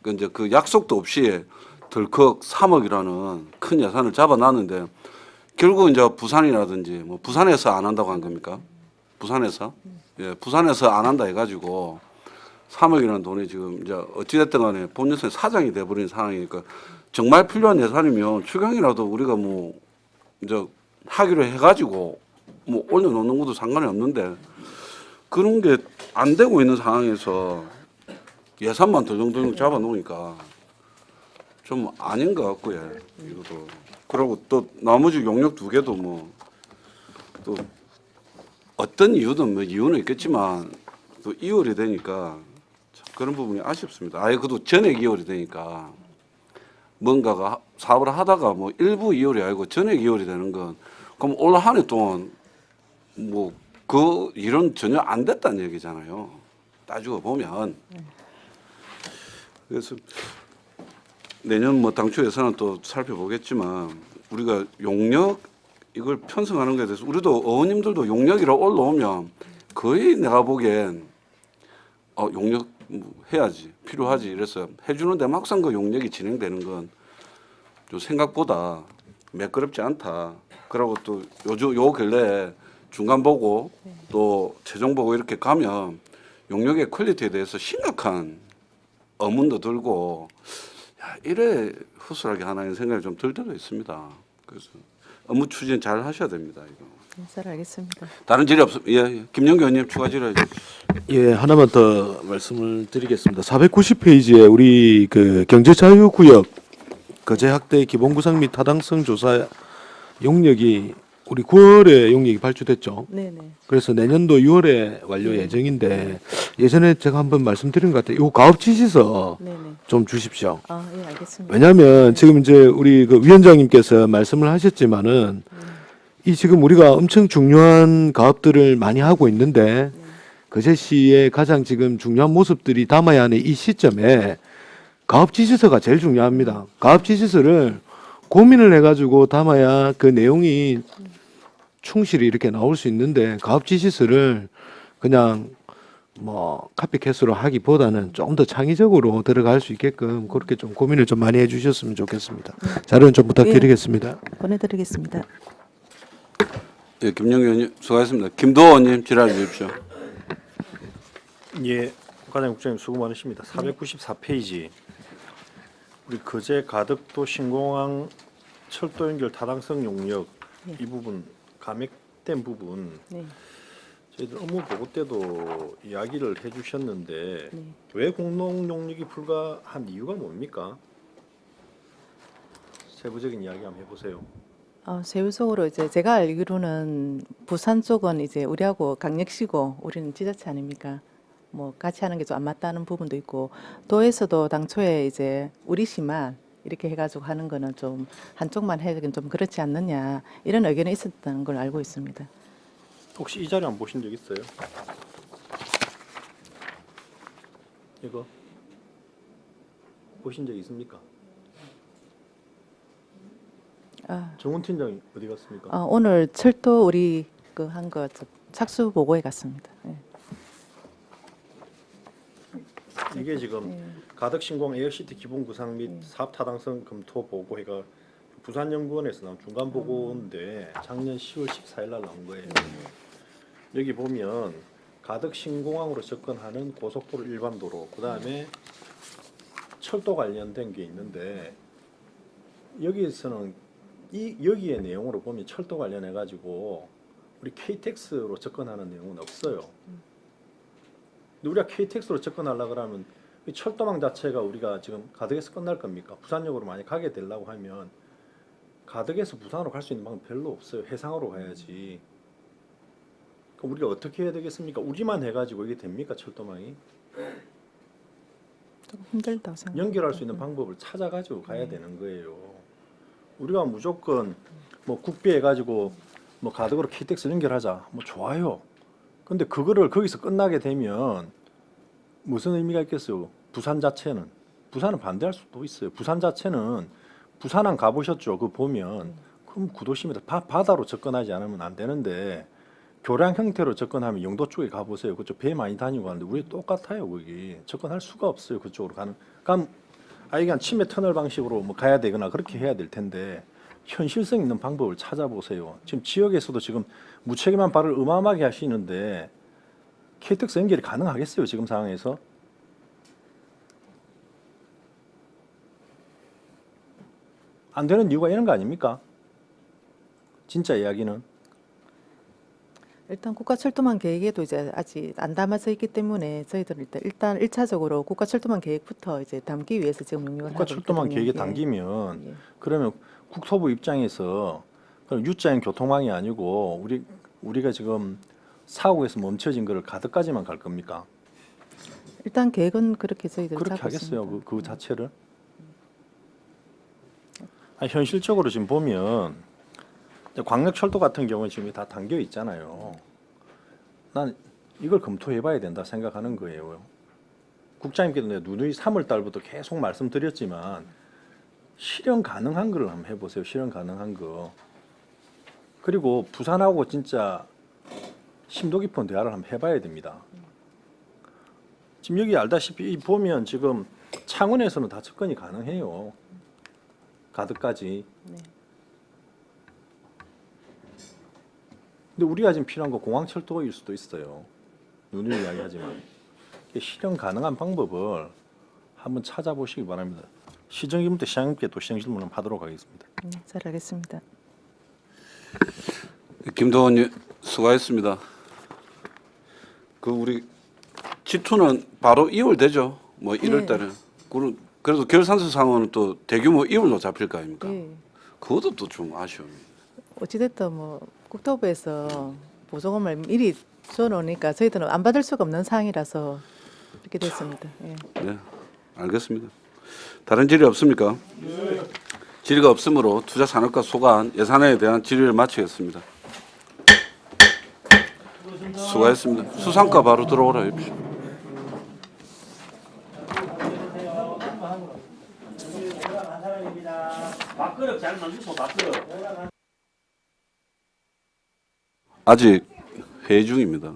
이제 그 약속도 없이 덜컥 3억이라는 큰 예산을 잡아놨는데 결국 이제 부산이라든지 부산에서 안 한다고 한 겁니까? 부산에서? 예, 부산에서 안 한다 해가지고 3억이라는 돈이 지금 이제 어찌됐든 간에 본연의 사장이 돼버린 상황이니까 정말 필요한 예산이면 추경이라도 우리가 이제 하기로 해가지고 올려놓는 것도 상관이 없는데 그런 게 안 되고 있는 상황에서 예산만 덜렁덜렁 잡아놓으니까 좀 아닌 것 같고요. 이것도. 그리고 또 나머지 용역 2개도 또 어떤 이유든 이유는 있겠지만 또 2월이 되니까 그런 부분이 아쉽습니다. 아예 그것도 전액 2월이 되니까 뭔가가 사업을 하다가 일부 2월이 아니고 전액 2월이 되는 건 그럼 올 한 해 동안 그 일은 전혀 안 됐다는 얘기잖아요. 따지고 보면. 그래서 내년 당초 예산은 또 살펴보겠지만 우리가 용역 이걸 편성하는 것에 대해서 우리도 의원님들도 용역이라 올라오면 거의 내가 보기엔 용역 뭐 해야지 필요하지 이래서 해주는데 막상 그 용역이 진행되는 건 좀 생각보다 매끄럽지 않다. 그러고 또 요 근래에 중간 보고 또 최종 보고 이렇게 가면 용역의 퀄리티에 대해서 심각한 의문도 들고 야, 이래 허술하게 하나의 생각이 좀 들 때도 있습니다. 그래서 업무 추진 잘 하셔야 됩니다. 이거. 잘 알겠습니다. 다른 질의 없습니다. 예, 김영규 의원님 추가 질의. 예, 하나만 더 말씀을 드리겠습니다. 490페이지에 우리 그 경제자유구역 거제 학대 기본구상 및 타당성 조사 용역이 우리 9월에 용역이 발주됐죠. 네네. 그래서 내년도 6월에 완료 예정인데 예전에 제가 한번 말씀드린 것 같아요. 이 가업 지시서 네네. 좀 주십시오. 아, 예, 알겠습니다. 왜냐하면 지금 이제 우리 그 위원장님께서 말씀을 하셨지만은 이 지금 우리가 엄청 중요한 가업들을 많이 하고 있는데 거제시의 가장 지금 중요한 모습들이 담아야 하는 이 시점에 가업 지시서가 제일 중요합니다. 가업 지시서를 고민을 해가지고 담아야 그 내용이 충실히 이렇게 나올 수 있는데 가업 지시서를 그냥 뭐 카피캣으로 하기보다는 좀 더 창의적으로 들어갈 수 있게끔 그렇게 좀 고민을 좀 많이 해주셨으면 좋겠습니다. 자료는 좀 부탁드리겠습니다. 보내드리겠습니다. 예, 김영규 의원님 수고하셨습니다. 김도호 의원님 질의해 주십시오. 예, 과장 국장님 수고 많으십니다. 494페이지 우리 거제 가덕도 신공항 철도 연결 타당성 용역 이 부분 감액된 부분 네. 저희들 업무 보고 때도 이야기를 해주셨는데 왜 공동 용역이 불가한 이유가 뭡니까? 세부적인 이야기 한번 해보세요. 세부적으로 이제 제가 알기로는 부산 쪽은 이제 우리하고 강력시고 우리는 지자체 아닙니까? 뭐 같이 하는 게 좀 안 맞다는 부분도 있고 도에서도 당초에 이제 우리 시만 이렇게 해가지고 하는 거는 좀 한쪽만 해기는 좀 그렇지 않느냐 이런 의견이 있었다는 걸 알고 있습니다. 혹시 이 자료 안 보신 적 있어요? 이거 보신 적 있습니까? 정훈 팀장이 어디 갔습니까? 오늘 철도 우리 그 한 거 착수 보고에 갔습니다. 예. 이게 지금 가덕신공 에어시티 기본 구상 및 사업 타당성 검토 보고회가 부산연구원에서 나온 중간 보고인데 작년 10월 14일 날 나온 거예요. 여기 보면 가덕신공항으로 접근하는 고속도로 일반도로 그다음에 철도 관련된 게 있는데 여기에서는 여기의 내용으로 보면 철도 관련해 가지고 우리 KTX로 접근하는 내용은 없어요. 근데 우리가 KTX로 접근하려고 그러면 이 철도망 자체가 우리가 지금 가덕에서 끝날 겁니까? 부산역으로 많이 가게 되려고 하면 가덕에서 부산으로 갈 수 있는 방법 별로 없어요. 해상으로 가야지. 그럼 우리가 어떻게 해야 되겠습니까? 우리만 해가지고 이게 됩니까? 철도망이? 좀 힘들다고 생각합니다. 연결할 수 있는 방법을 찾아가지고 가야 되는 거예요. 우리가 무조건 뭐 국비해가지고 뭐 가덕으로 KTX 연결하자. 뭐 좋아요. 근데 그거를 거기서 끝나게 되면 무슨 의미가 있겠어요? 부산 자체는 부산은 반대할 수도 있어요. 부산 자체는 부산항 가보셨죠? 그거 보면 그럼 구도심이다. 바다로 접근하지 않으면 안 되는데 교량 형태로 접근하면 영도 쪽에 가보세요. 그쪽 배 많이 다니고 가는데 우리 똑같아요. 거기 접근할 수가 없어요. 그쪽으로 가는. 그럼 이게 치매 터널 방식으로 뭐 가야 되거나 그렇게 해야 될 텐데 현실성 있는 방법을 찾아보세요. 지금 지역에서도 지금 무책임한 발을 어마어마하게 하시는데 KTX 연결이 가능하겠어요? 지금 상황에서? 안 되는 이유가 이런 거 아닙니까? 진짜 이야기는. 일단 국가철도망 계획에도 이제 아직 안 담아져 있기 때문에 저희들은 일단 1차적으로 국가철도망 계획부터 이제 담기 위해서 지금 용역을 하고 있거든요. 국가철도망 계획에 예. 담기면 예. 그러면 국토부 입장에서 그럼 U자인 교통망이 아니고 우리가 지금 사고에서 멈춰진 거를 가덕까지만 갈 겁니까? 일단 계획은 그렇게 저희들 그렇게 짜고 하겠어요. 있습니다. 그 자체를. 아니, 현실적으로 지금 보면 광역철도 같은 경우는 지금 다 담겨 있잖아요. 난 이걸 검토해봐야 된다 생각하는 거예요. 국장님께도 내가 누누이 3월 달부터 계속 말씀드렸지만 실현 가능한 걸 한번 해보세요. 실현 가능한 거. 그리고 부산하고 진짜 심도 깊은 대화를 한번 해봐야 됩니다. 지금 여기 알다시피 보면 지금 창원에서는 다 접근이 가능해요. 가덕까지. 근데 우리가 지금 필요한 거 공항철도일 수도 있어요. 눈을 이야기하지만 실현 가능한 방법을 한번 찾아보시기 바랍니다. 시정기부터 시장님께 또 시정 질문을 하도록 하겠습니다. 잘 알겠습니다. 김도원 수고하셨습니다. 그 우리 G2는 바로 2월 되죠. 뭐 1월 달에. 그래도 결산서 상황은 또 대규모 2월로 잡힐 거 아닙니까? 그것도 또 좀 아쉬움이. 어찌됐든 뭐 국토부에서 보조금을 미리 줘놓으니까 저희들은 안 받을 수가 없는 상황이라서 이렇게 됐습니다. 예. 네, 알겠습니다. 다른 질의 없습니까? 질의가 없으므로 투자산업과 소관 예산에 대한 질의를 마치겠습니다. 수고하셨습니다. 수상과 바로 들어오라 해주십시오. 밥그릇 잘 만드소, 밥그릇. 아직 회의 중입니다.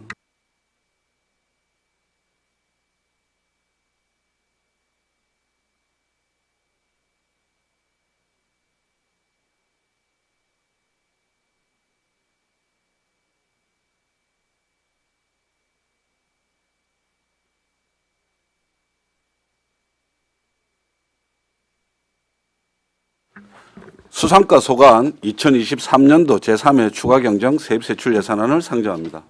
수상가 소관 2023년도 제3회 추가경정 세입세출 예산안을 상정합니다.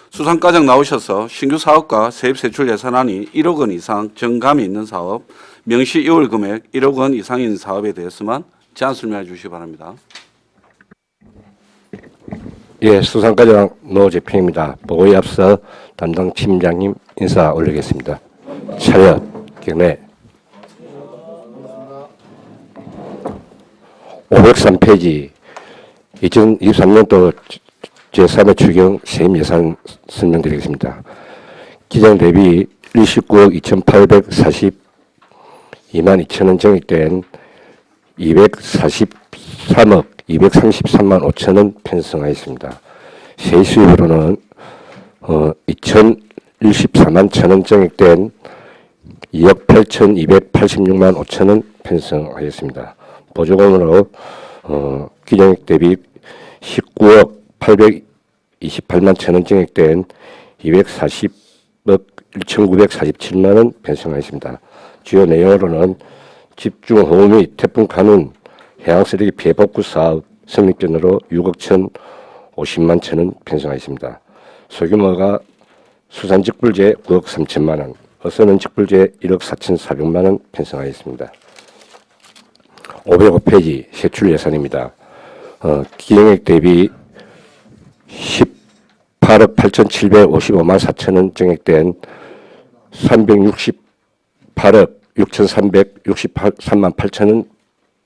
수상과정 나오셔서 신규 사업과 세입세출 예산안이 1억 원 이상 정감이 있는 사업, 명시 2월 금액 1억 원 이상인 사업에 대해서만 제안 설명해 주시기 바랍니다. 예, 수상과장 노재평입니다. 보고에 앞서 담당 팀장님 인사 올리겠습니다. 차렷, 경례. 503페이지 2023년도 제3회 추경 세임 예산 설명드리겠습니다. 기정 대비 19억 2,842만 2천원 정액된 243억 233만 5천원 편성하였습니다. 세입 수입으로는 2,014만 1천원 정액된 2억 8,286만 5천원 편성하였습니다. 보조금으로 기정액 대비 19억 828만 천원 정액된 240억 1,947만 원 편성하였습니다. 주요 내용으로는 집중호우 및 태풍 가뭄 해양쓰레기 피해 복구 사업 성립전으로 6억 1,050만 천원 편성하였습니다. 소규모가 수산직불제 9억 3천만 원, 어선은 직불제 1억 4,400만 원 편성하였습니다. 505페이지 세출 예산입니다. 기정액 대비 18억 8,755만 4천원 정액된 368억 6,363만 8천원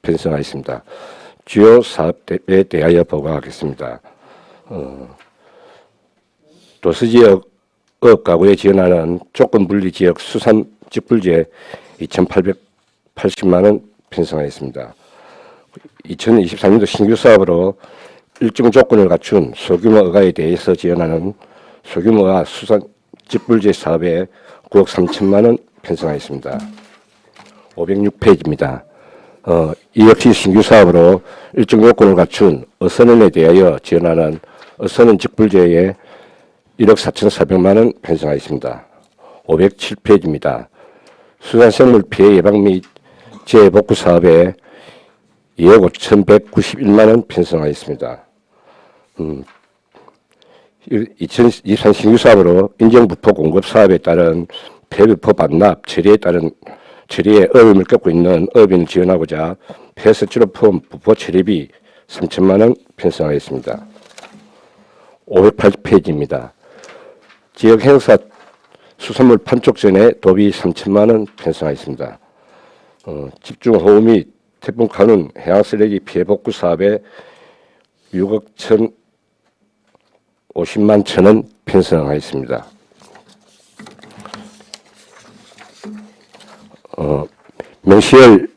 편성하였습니다. 주요 사업에 대하여 보고하겠습니다. 도시지역 어업가구에 지원하는 조건분리지역 수산 직불제 2,880만 원 편성하였습니다. 2023년도 신규 사업으로 일정 조건을 갖춘 소규모 어가에 대해서 지원하는 소규모가 수산 직불제 사업에 9억 3천만 원 편성하였습니다. 506페이지입니다. 이 역시 신규 사업으로 일정 요건을 갖춘 어선원에 대하여 지원하는 어선원 직불제에 1억 4,400만 원 편성하였습니다. 507페이지입니다. 수산생물 피해 예방 및 재복구 사업에 2억 5,191만 원 편성하였습니다. 2023 신규 사업으로 인정부포 공급 사업에 따른 폐부포 반납 처리에 따른 처리에 어려움을 겪고 있는 어업인을 지원하고자 폐쇄치료 포함 부포 처리비 3천만 원 편성하였습니다. 508페이지입니다. 지역 행사 수산물 판촉 전에 도비 3천만 원 편성하였습니다. 집중호우 및 태풍 가뭄 해양쓰레기 피해 복구 사업에 6억 1,050만 천원 편성하였습니다. 명시할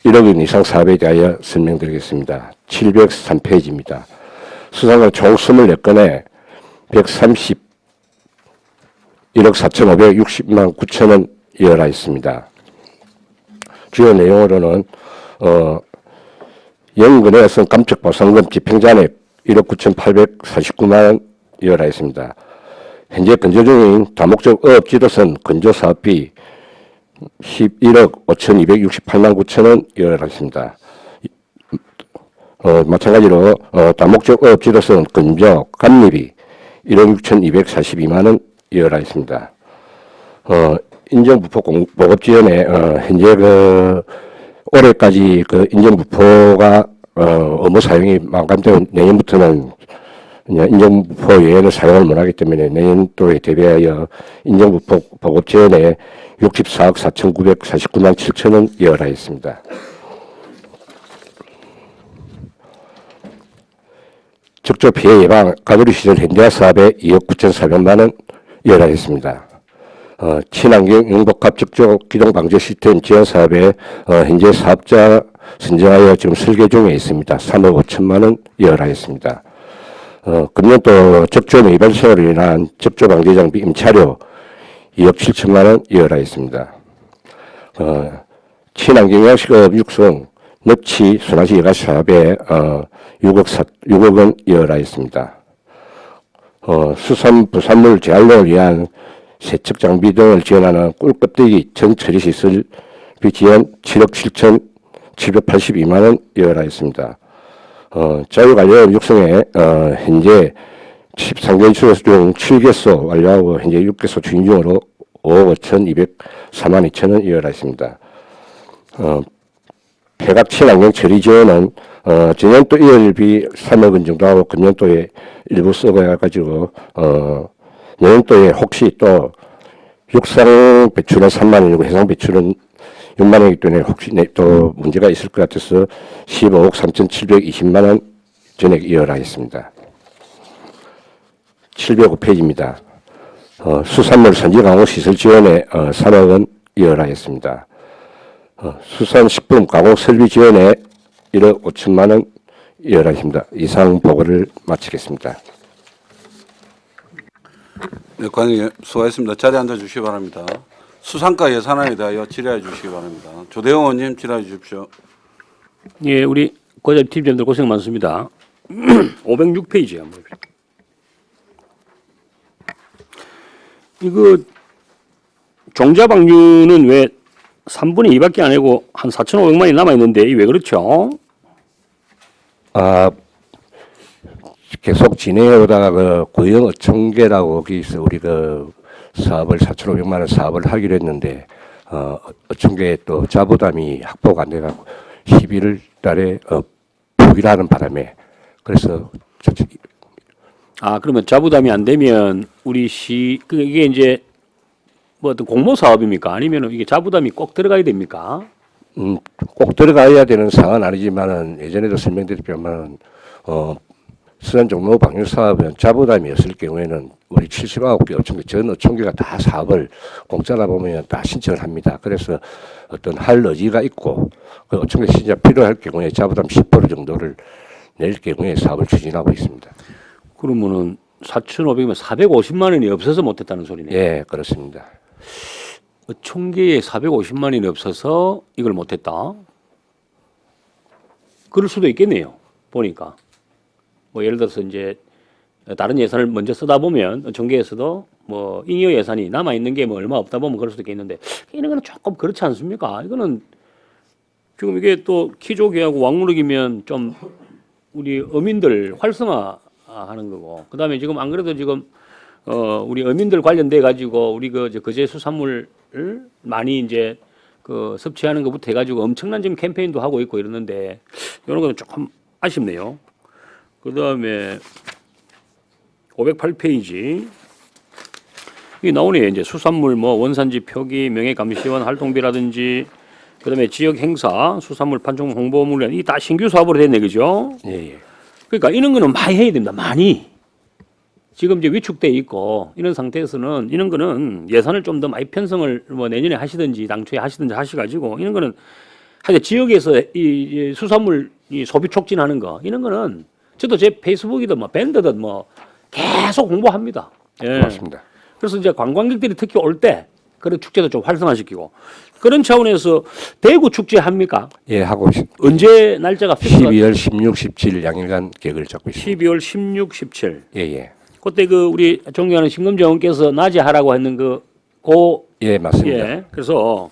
1억 원 이상 사업에 대하여 설명드리겠습니다. 703페이지입니다. 수상을 총 24건에 130 1억 4,560만 9천 원 이어라 주요 내용으로는 영근에서 깜짝보상금 집행잔액 1억 9,849만 원 이어라 현재 건조 중인 다목적 어업지도선 건조사업비 11억 5,268만 9천 원 이어라 마찬가지로 다목적 어업지도선 건조 감리비 1억 6,242만 원 이어라 있습니다. 인정부포 보급지원에 현재 올해까지 인정부포가 업무 사용이 마감되고 내년부터는 인정부포 외에는 사용을 못하기 때문에 내년도에 대비하여 인정부포 보급지원에 64억 4,949만 7천 원 이어라 있습니다. 적조 피해 예방 가두리 시설 현대화 사업에 2억 9,400만 원 이어라 했습니다. 친환경 융복합 적조 기동 방제 시스템 지원 사업에 현재 사업자 선정하여 지금 설계 중에 있습니다. 3억 5천만 원 이어라 했습니다. 금년도 적조 위반 시설로 인한 적조 방제 장비 임차료 2억 7천만 원 이어라 했습니다. 친환경 양식업 육성 넙치 순환시 여가 사업에 6억 원 이어라 있습니다. 수산 부산물 재활용을 위한 세척 장비 등을 지원하는 꿀껍데기 전처리 시설비 지원 7억 7,782만 원 이어라 있습니다. 자유관련 육성에 현재 13개소 중 7개소 완료하고 현재 6개소 추진 중으로 5억 5,204만 2천 원 이어라 있습니다. 폐각 친환경 처리 지원은 전년도 이월비 3억 원 정도 하고 금년도에 일부 써가지고 내년도에 혹시 또 육상 배출은 3만 원이고 해상 배출은 6만 원이기 때문에 혹시 또 문제가 있을 것 같아서 15억 3,720만 원 전액 이어라 했습니다. 705페이지입니다. 수산물 선지 강호 시설 지원에 3억 원 이어라 했습니다. 수산식품 가공 설비 지원에 1억 5천만 원 이어라 했습니다. 이상 보고를 마치겠습니다. 네, 관장님 수고하셨습니다. 자리에 앉아주시기 바랍니다. 수상가 예산안에 대하여 질의해 주시기 바랍니다. 조대영 의원님 질의해 주십시오. 예, 우리 고자 팀장들 고생 많습니다. 506페이지 한번 봅시다. 이거 종자방류는 왜 3분의 2밖에 안 하고 한 4,500만이 남아 있는데 이 왜 그렇죠? 계속 진행해 오다가 고영 어촌계라고 거기서 우리 사업을 4,500만 원 사업을 하기로 했는데 어촌계 또 자부담이 확보가 안 돼가지고 11월 달에 포기를 하는 바람에 그래서 그러면 자부담이 안 되면 우리 이게 이제 뭐 어떤 공모 사업입니까? 아니면 이게 자부담이 꼭 들어가야 됩니까? 꼭 들어가야 되는 사항은 아니지만은 예전에도 설명드렸지만 수산 종로 방류 사업은 자부담이었을 경우에는 우리 79개 어촌계 전 어촌계가 다 사업을 공짜라 보면 다 신청을 합니다. 그래서 어떤 할 의지가 있고 그 어촌계 신청 필요할 경우에 자부담 10% 정도를 낼 경우에 사업을 추진하고 있습니다. 그러면은 4,500만 450만 원이 없어서 못했다는 소리네요. 예, 그렇습니다. 어촌계에 450만 원이 없어서 이걸 못했다. 그럴 수도 있겠네요. 보니까 뭐 예를 들어서 이제 다른 예산을 먼저 쓰다 보면 어촌계에서도 뭐 잉여 예산이 남아 있는 게 뭐 얼마 없다 보면 그럴 수도 있겠는데 이런 거는 조금 그렇지 않습니까? 이거는 지금 이게 또 키조개하고 왕무르기면 좀 우리 어민들 활성화하는 거고 그다음에 지금 안 그래도 지금 우리 어민들 관련돼 가지고 우리 거제 수산물을 많이 이제 섭취하는 것부터 해가지고 엄청난 지금 캠페인도 하고 있고 이러는데 이런 거는 조금 아쉽네요. 그다음에 508페이지 이게 나오네요. 이제 수산물 뭐 원산지 표기, 명예감시원 활동비라든지 그다음에 지역 행사, 수산물 판촉 홍보물 이 다 신규 사업으로 됐네, 그죠? 예. 그러니까 이런 거는 많이 해야 됩니다. 많이. 지금 이제 위축돼 있고 이런 상태에서는 이런 거는 예산을 좀 더 많이 편성을 뭐 내년에 하시든지 당초에 하시든지 하셔가지고 이런 거는 하여튼 지역에서 이 수산물 이 소비 촉진하는 거 이런 거는 저도 제 페이스북이든 뭐 밴드든 뭐 계속 홍보합니다. 예. 고맙습니다. 그래서 이제 관광객들이 특히 올 때 그런 축제도 좀 활성화시키고 그런 차원에서 대구 축제 합니까? 예, 하고 있습니다. 언제 날짜가 픽스가 12월 16, 17 양일간 계획을 잡고 있습니다. 12월 16, 17. 예, 예. 그때 그 우리 존경하는 신금정원께서 낮에 하라고 했는 예, 맞습니다. 예. 그래서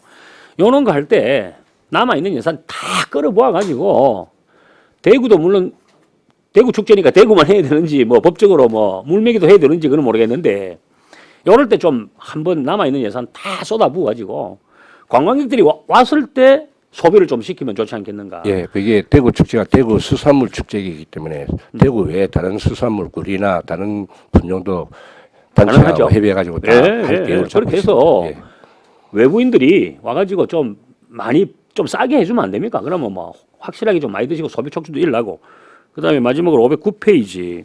요런 거 할 때 남아 있는 예산 다 끌어모아 가지고 대구도 물론 대구 축제니까 대구만 해야 되는지 뭐 법적으로 뭐 물매기도 해야 되는지 그건 모르겠는데 요럴 때 좀 한번 남아 있는 예산 다 쏟아부어 가지고 관광객들이 왔을 때 소비를 좀 시키면 좋지 않겠는가. 예, 그게 대구 축제가 대구 수산물 축제이기 때문에 대구 외에 다른 수산물 굴이나 다른 분종도 단체하고 가능하죠. 협의해가지고 다 할 계획을 잡고 그렇게 있습니다. 해서 예. 외부인들이 와가지고 좀 많이 좀 싸게 해주면 안 됩니까? 그러면 뭐 확실하게 좀 많이 드시고 소비 촉진도 일나고 그다음에 마지막으로 509페이지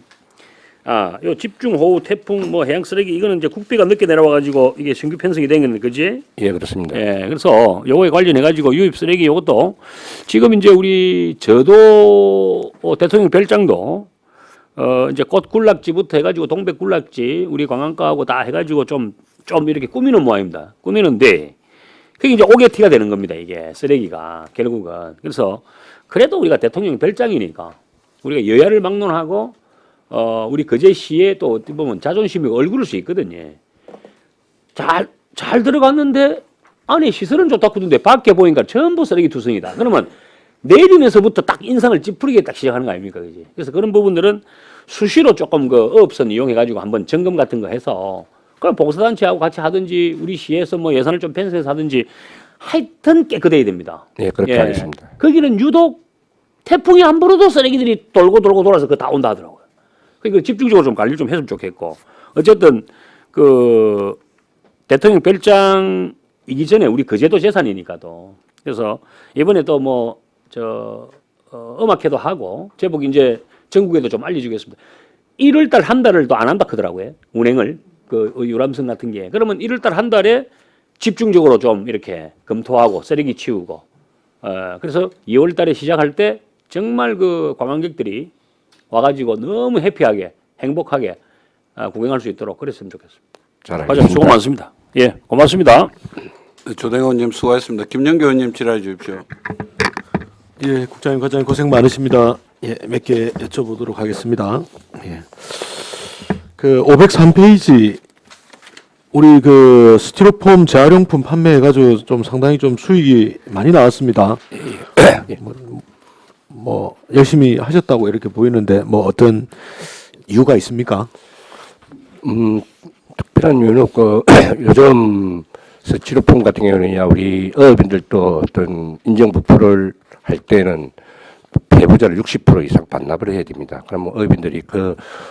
요 집중호우 태풍 뭐 해양 쓰레기 이거는 이제 국비가 늦게 내려와가지고 이게 신규 편성이 된 건데 그지? 예, 그렇습니다. 예, 그래서 요거에 관련해가지고 유입 쓰레기 요것도 지금 이제 우리 저도 대통령 별장도 이제 꽃 군락지부터 해가지고 동백 군락지 우리 관광가하고 다 해가지고 좀 이렇게 꾸미는 모양입니다. 꾸미는데 그게 이제 오게티가 되는 겁니다. 이게 쓰레기가 결국은. 그래서 그래도 우리가 대통령 별장이니까 우리가 여야를 막론하고 우리 거제시에 또 어떻게 보면 자존심이 얼굴일 수 있거든요. 잘 들어갔는데 안에 시설은 좋다고 그러는데 밖에 보니까 전부 쓰레기 투성이다. 그러면 내리면서부터 딱 인상을 찌푸리게 딱 시작하는 거 아닙니까? 그지? 그래서 그런 부분들은 수시로 조금 그 어업선 이용해가지고 한번 점검 같은 거 해서 그럼 봉사단체하고 같이 하든지 우리 시에서 뭐 예산을 좀 편성해서 하든지 하여튼 깨끗해야 됩니다. 예, 그렇게 하겠습니다. 거기는 유독 태풍이 안 불어도 쓰레기들이 돌고 돌아서 그 다 온다 하더라고요. 그러니까 집중적으로 좀 관리 좀 했으면 좋겠고 어쨌든 그 대통령 별장이기 전에 우리 거제도 재산이니까도 그래서 이번에 또 뭐 음악회도 하고 제복 이제 전국에도 좀 알려주겠습니다. 1월달 한 달을 또 안 한다 하더라고요. 운행을 그 유람선 같은 게 그러면 1월달 한 달에 집중적으로 좀 이렇게 검토하고 쓰레기 치우고 그래서 2월달에 시작할 때 정말 그 관광객들이 와가지고 너무 해피하게 행복하게 구경할 수 있도록 그랬으면 좋겠습니다. 잘 과장님 알겠습니다. 수고 많습니다. 예, 고맙습니다. 조대관 의원님 수고하셨습니다. 김영교 의원님 질의해 주십시오. 예, 국장님, 과장님 고생 많으십니다. 예, 몇 개 여쭤보도록 하겠습니다. 예. 그 503페이지 우리 그 스티로폼 재활용품 판매해가지고 좀 상당히 좀 수익이 많이 나왔습니다. 뭐 열심히 하셨다고 이렇게 보이는데 뭐 어떤 이유가 있습니까? 특별한 이유는 없고 요즘 스티로폼 같은 경우는 우리 어업인들도 어떤 인정 부풀을 할 때는 배부자를 60% 이상 반납을 해야 됩니다. 그러면 어업인들이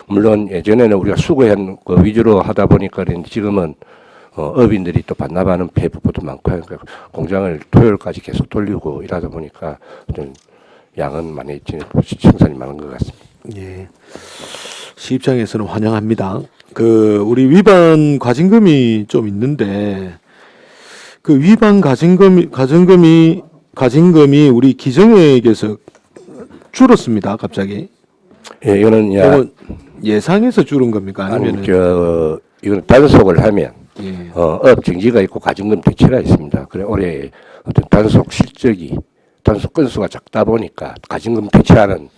물론 예전에는 우리가 수거한 거 위주로 하다 보니까 지금은 어업인들이 또 반납하는 배부도 많고 그러니까 공장을 토요일까지 계속 돌리고 이러다 보니까 좀 양은 많이 생산이 많은 것 같습니다. 예. 시 입장에서는 환영합니다. 그 우리 위반 과징금이 좀 있는데 그 위반 과징금이 우리 기정액에서 줄었습니다. 갑자기. 예, 이거는 예상에서 줄은 겁니까? 아니면 이거는 단속을 하면 예. 어업 정지가 있고 과징금 대체가 있습니다. 그래 올해 어떤 단속 건수가 작다 보니까 과징금 대체하는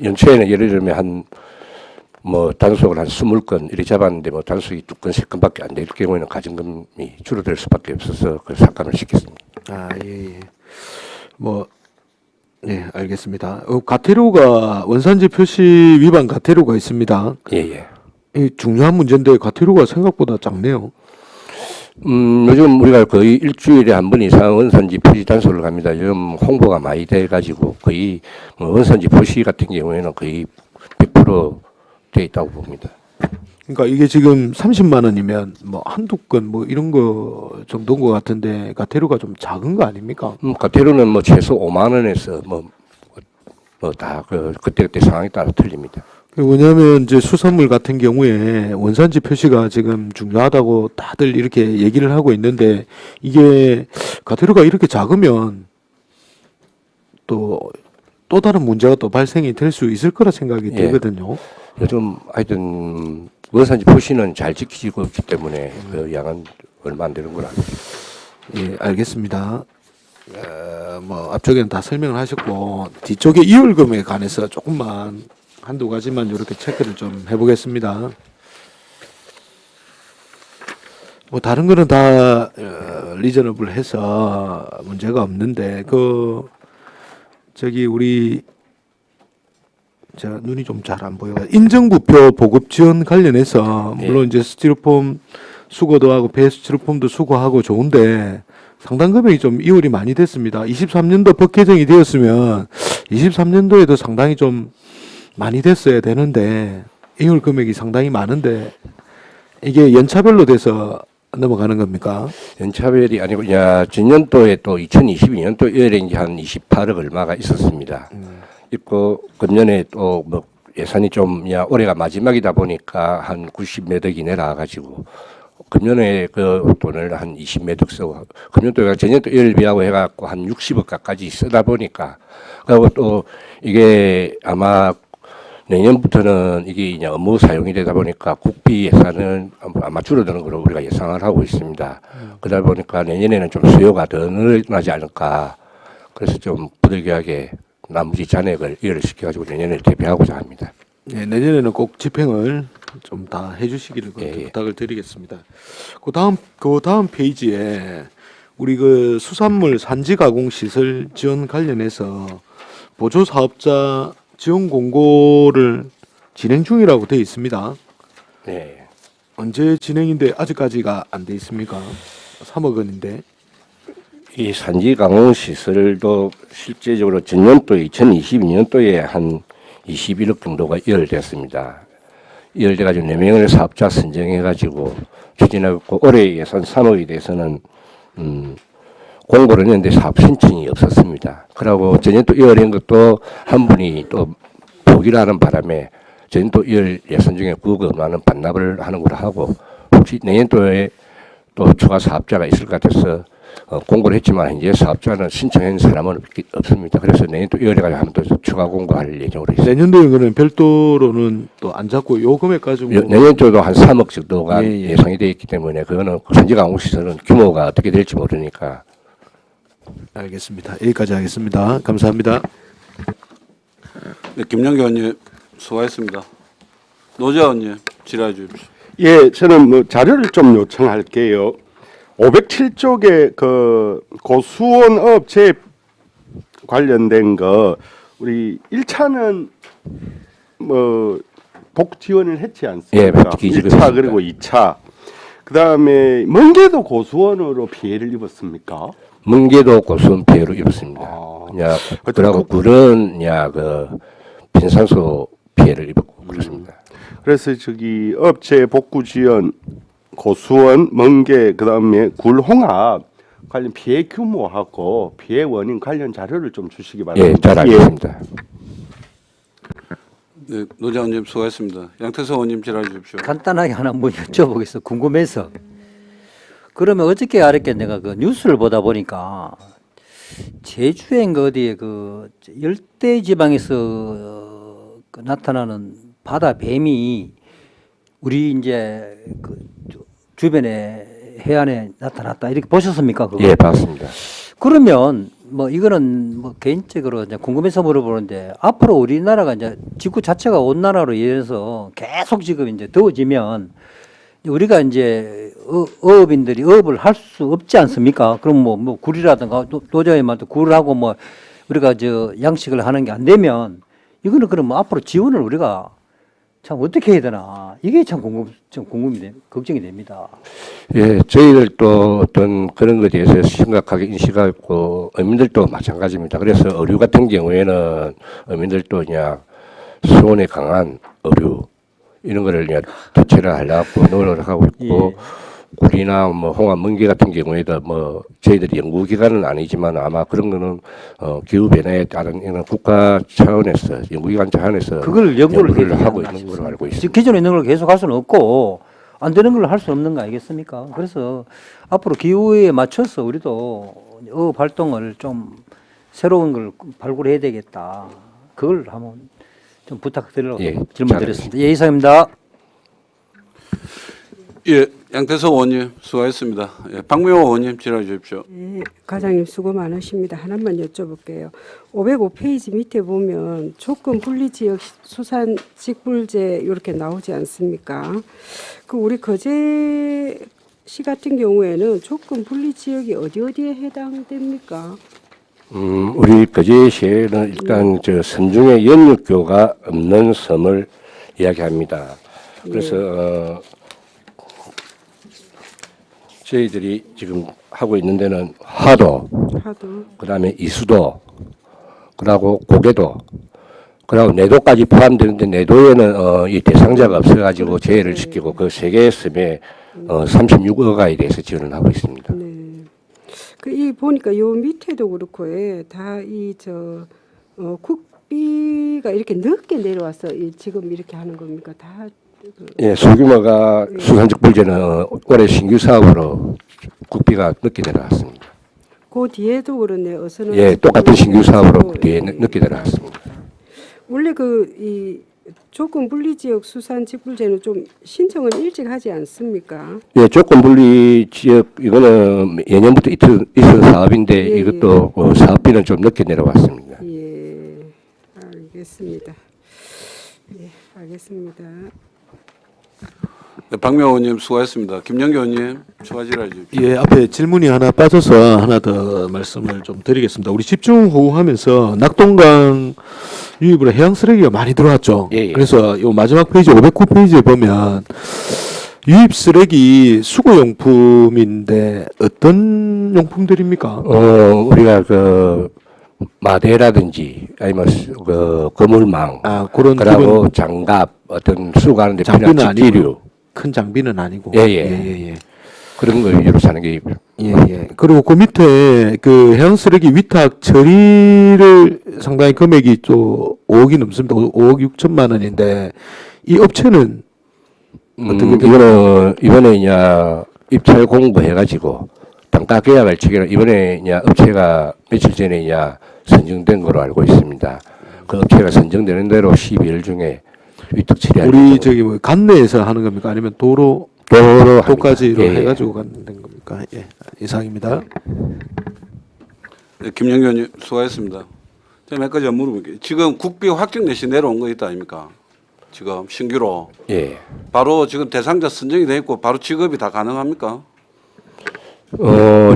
연초에는 예를 들면 단속을 한 20건 이렇게 잡았는데 단속이 2건, 3건밖에 안 될 경우에는 과징금이 줄어들 수밖에 없어서 그 삭감을 시켰습니다. 예. 네, 알겠습니다. 과태료가 원산지 표시 위반 과태료가 있습니다. 예. 이 중요한 문제인데 과태료가 생각보다 작네요. 요즘 우리가 거의 일주일에 한 번 이상 원산지 표시 단속을 갑니다. 요즘 홍보가 많이 돼가지고 거의 원산지 표시 같은 경우에는 거의 100% 돼 있다고 봅니다. 그러니까 이게 지금 30만 원이면 한두 건 이런 거 정도인 것 같은데 과태료가 좀 작은 거 아닙니까? 과태료는 최소 5만 원에서 다 그때그때 상황에 따라 틀립니다. 왜냐하면 이제 수산물 같은 경우에 원산지 표시가 지금 중요하다고 다들 이렇게 얘기를 하고 있는데 이게 가태료가 이렇게 작으면 또 다른 문제가 또 발생이 될 수 있을 거라 생각이 들거든요. 요즘 하여튼 원산지 표시는 잘 지키고 있기 때문에 그 양은 얼마 안 되는 거라. 예, 알겠습니다. 뭐 앞쪽에는 다 설명을 하셨고 뒤쪽에 이율금에 관해서 조금만 한두 가지만 이렇게 체크를 좀 해보겠습니다. 뭐 다른 거는 다 리저너블해서 문제가 없는데 저기 우리 제가 눈이 좀 잘 안 보여요. 인증부표 보급 지원 관련해서 물론 이제 스티로폼 수거도 하고 배스티로폼도 수거하고 좋은데 상당 금액이 좀 이율이 많이 됐습니다. 23년도 법 개정이 되었으면 23년도에도 상당히 좀 많이 됐어야 되는데 이율 금액이 상당히 많은데 이게 연차별로 돼서 넘어가는 겁니까? 연차별이 아니고 전년도에 또 2022년도 이율에 이제 한 28억 얼마가 있었습니다. 있고 금년에 또 뭐 예산이 좀 올해가 마지막이다 보니까 한 90몇 억이 내려가지고 금년에 그 돈을 한 20몇 억 쓰고 금년도가 전년도 이율 비하고 해갖고 한 60억 가까지 쓰다 보니까 그리고 또 이게 아마 내년부터는 이게 이제 업무 사용이 되다 보니까 국비 예산은 아마 줄어드는 걸로 우리가 예상을 하고 있습니다. 그러다 보니까 내년에는 좀 수요가 더 늘어나지 않을까. 그래서 좀 부득이하게 나머지 잔액을 이해를 시켜가지고 내년에 대비하고자 합니다. 네, 내년에는 꼭 집행을 좀 다 해주시기를 부탁을 드리겠습니다. 그 다음 페이지에 우리 그 수산물 산지 가공 시설 지원 관련해서 보조 사업자 지원 공고를 진행 중이라고 되어 있습니다. 네. 언제 진행인데 아직까지가 안 돼 있습니까? 3억 원인데. 이 산지 가공 시설도 실제적으로 전년도 2022년도에 한 21억 정도가 이월됐습니다. 이월돼가지고 4명의 사업자 선정해가지고 추진하고 올해 예산 3억에 대해서는 공고를 했는데 사업 신청이 없었습니다. 그러고 전년도 이월인 것도 한 분이 또 포기를 하는 바람에 전년도 이월 예산 중에 9억 원만은 반납을 하는 걸로 하고 혹시 내년도에 또 추가 사업자가 있을 것 같아서 공고를 했지만 이제 사업자는 신청한 사람은 없습니다. 그래서 내년도 이월에까지 하면 또 추가 공고할 예정으로 있습니다. 내년도에는 별도로는 또 안 잡고 요 금액 가지고 내년도도 한 3억 정도가 예상이 되어 있기 때문에 그거는 산지 가공 시설은 규모가 어떻게 될지 모르니까. 알겠습니다. 여기까지 하겠습니다. 감사합니다. 네, 김영기 의원님 수고하셨습니다. 노자 의원님 질의해 주십시오. 예, 저는 뭐 자료를 좀 요청할게요. 507쪽에 그 고수원 업체 관련된 거 우리 1차는 뭐 복 지원을 했지 않습니까? 예, 1차 그리고 2차. 그다음에 먼게도 고수원으로 피해를 입었습니까? 문계도 고수원 피해로 입었습니다. 그러고 굴은 그 빈산소 피해를 입었고 그렇습니다. 그래서 저기 업체 복구 지원 고수원, 멍게, 그다음에 굴홍합 관련 피해 규모하고 피해 원인 관련 자료를 좀 주시기 바랍니다. 예, 잘 알겠습니다. 네, 노자 의원님 수고하셨습니다. 양태석 의원님 질의해 주십시오. 간단하게 하나 뭐 여쭤보겠어. 궁금해서. 그러면 어저께 알았게 내가 그 뉴스를 보다 보니까 제주행 어디에 그 열대 지방에서 그 나타나는 바다 뱀이 우리 이제 그 주변에 해안에 나타났다 이렇게 보셨습니까? 그거? 예, 봤습니다. 그러면 뭐 이거는 뭐 개인적으로 이제 궁금해서 물어보는데 앞으로 우리나라가 이제 지구 자체가 온난화로 인해서 계속 지금 이제 더워지면 우리가 이제 어업인들이 어업을 할 수 없지 않습니까? 그럼 뭐 굴이라든가 노자의 말도 굴을 하고 뭐 우리가 저 양식을 하는 게 안 되면 이거는 그럼 뭐 앞으로 지원을 우리가 참 어떻게 해야 되나 이게 참 궁금이 돼 걱정이 됩니다. 예, 저희들도 어떤 그런 것에 대해서 심각하게 인식하고 어민들도 마찬가지입니다. 그래서 의류 같은 경우에는 어민들도 그냥 수온에 강한 의류 이런 거를 그냥 대체를 하려고 노력을 하고 있고 구리나 뭐 홍합, 멍게 같은 경우에도 뭐 저희들이 연구기관은 아니지만 아마 그런 거는 기후 변화에 따른 이런 국가 차원에서 연구기관 차원에서 그걸 연구를 하고 있는 걸로 알고 있습니다. 지금 기존에 있는 걸 계속 할 수는 없고 안 되는 걸 할 수 없는 거 아니겠습니까? 그래서 앞으로 기후에 맞춰서 우리도 어업 활동을 좀 새로운 걸 발굴해야 되겠다. 그걸 한번 좀 부탁드리려고 예, 질문드렸습니다. 예, 이상입니다. 예, 양태석 의원님 수고하셨습니다. 예, 박명호 의원님 질의해 주십시오. 네, 과장님 수고 많으십니다. 하나만 여쭤볼게요. 505페이지 밑에 보면 조건 분리 지역 수산 직불제 이렇게 나오지 않습니까? 그 우리 거제시 같은 경우에는 조건 분리 지역이 어디에 해당됩니까? 우리 거제시에는 일단 저 섬중에 연육교가 없는 섬을 이야기합니다. 그래서 저희들이 지금 하고 있는 데는 하도, 그다음에 이수도, 그리고 고개도, 그리고 내도까지 포함되는데 내도에는 이 대상자가 없어가지고 제외를 시키고 그 세 개의 섬에 36억가에 대해서 지원을 하고 있습니다. 네. 이 보니까 요 밑에도 그렇고 다 국비가 이렇게 늦게 내려와서 지금 이렇게 하는 겁니까? 다 예, 소규모가 수산직불제는 올해 신규 사업으로 국비가 늦게 내려왔습니다. 그 뒤에도 그렇네. 어서는 예, 똑같은 신규 사업으로 뒤에 늦게 내려왔습니다. 원래 이 조건 분리 지역 수산 직불제는 좀 신청은 일찍 하지 않습니까? 예, 조건 분리 지역 이거는 예년부터 있던 사업인데 이것도 사업비는 좀 늦게 내려왔습니다. 예, 알겠습니다. 예, 알겠습니다. 네, 박명호 의원님 수고하셨습니다. 김영규 의원님 추가 질의해 주십시오. 예, 앞에 질문이 하나 빠져서 하나 더 말씀을 좀 드리겠습니다. 우리 집중호우하면서 낙동강 유입으로 해양 쓰레기가 많이 들어왔죠. 예. 그래서 요 마지막 페이지 509페이지에 보면 유입 쓰레기 수거용품인데 어떤 용품들입니까? 우리가 그 마대라든지 아니면 그 거물망, 그런 그리고 장갑, 어떤 수거하는데 장비는 필요한 집기류, 큰 장비는 아니고. 예. 그런 걸 위주로 사는 게 예. 그리고 그 밑에 그 해양 쓰레기 위탁 처리를 상당히 금액이 또 5억이 넘습니다. 5억 6천만 원인데 이 업체는 어떻게 이거는 이번에 이제 입찰 공부해가지고 단가 계약을 체결 이번에 이제 업체가 며칠 전에 이제 선정된 걸로 알고 있습니다. 그 업체가 선정되는 대로 12일 중에 위탁 처리할 우리 저기 뭐 관내에서 하는 겁니까? 아니면 도로까지로 해가지고 가는 겁니까? 예, 이상입니다. 네, 김영규 의원님 수고하셨습니다. 제가 몇 가지 물어볼게요. 지금 국비 확정 내시 내려온 거 있다 아닙니까? 지금 신규로. 예. 바로 지금 대상자 선정이 돼 있고 바로 지급이 다 가능합니까?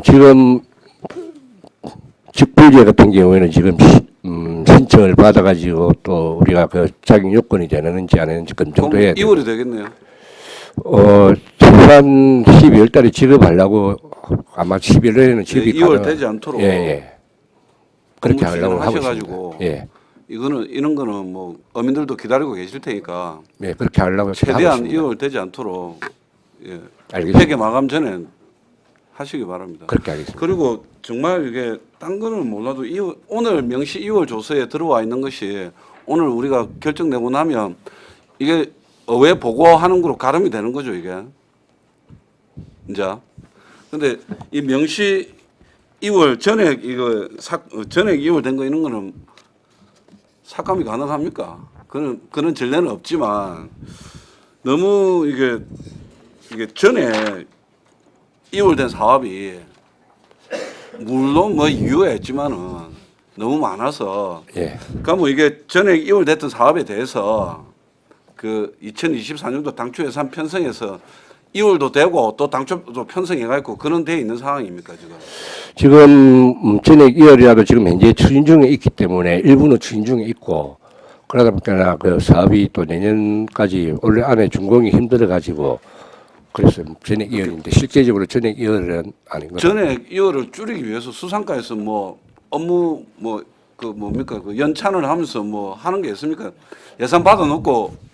지금 직불제 같은 경우에는 지금 신청을 받아가지고 또 우리가 그 자격 요건이 되는지 안 되는지 검증도 해야 돼요. 2월이 되겠네요. 최소한 12월 달에 지급하려고 아마 11월에는 지급이 2월 되지 않도록. 예. 그렇게 하려고 하고 하셔가지고 있습니다. 예. 이런 거는 뭐 어민들도 기다리고 계실 테니까 예, 그렇게 하려고 최대한 하고 있습니다. 2월 되지 않도록 예. 알겠습니다. 회계 마감 전에 하시기 바랍니다. 그렇게 하겠습니다. 그리고 정말 이게 딴 거는 몰라도 오늘 명시 2월 조서에 들어와 있는 것이 오늘 우리가 결정되고 나면 이게 왜 보고하는 거로 가름이 되는 거죠, 이게. 이제. 근데 이 명시 2월 전액 전액 2월 된 거 이런 거는 삭감이 가능합니까? 그런 전례는 없지만 너무 이게 전에 2월 된 사업이 물론 뭐 이유가 있지만은 너무 많아서 그러니까 뭐 이게 전에 2월 됐던 사업에 대해서 그 2024년도 당초 예산 편성해서 2월도 되고 또 당초도 편성해가지고 그런 데 있는 상황입니까 지금? 지금 전액 2월이라도 지금 현재 추진 중에 있기 때문에 일부는 추진 중에 있고 그러다 보니까 그 사업이 또 내년까지 올해 안에 준공이 힘들어가지고 그래서 전액 2월인데 실제적으로 전액 2월은 아닌 거죠. 전액 2월을 줄이기 위해서 수상가에서 뭐 업무 그 연찬을 하면서 뭐 하는 게 있습니까? 예산 받아놓고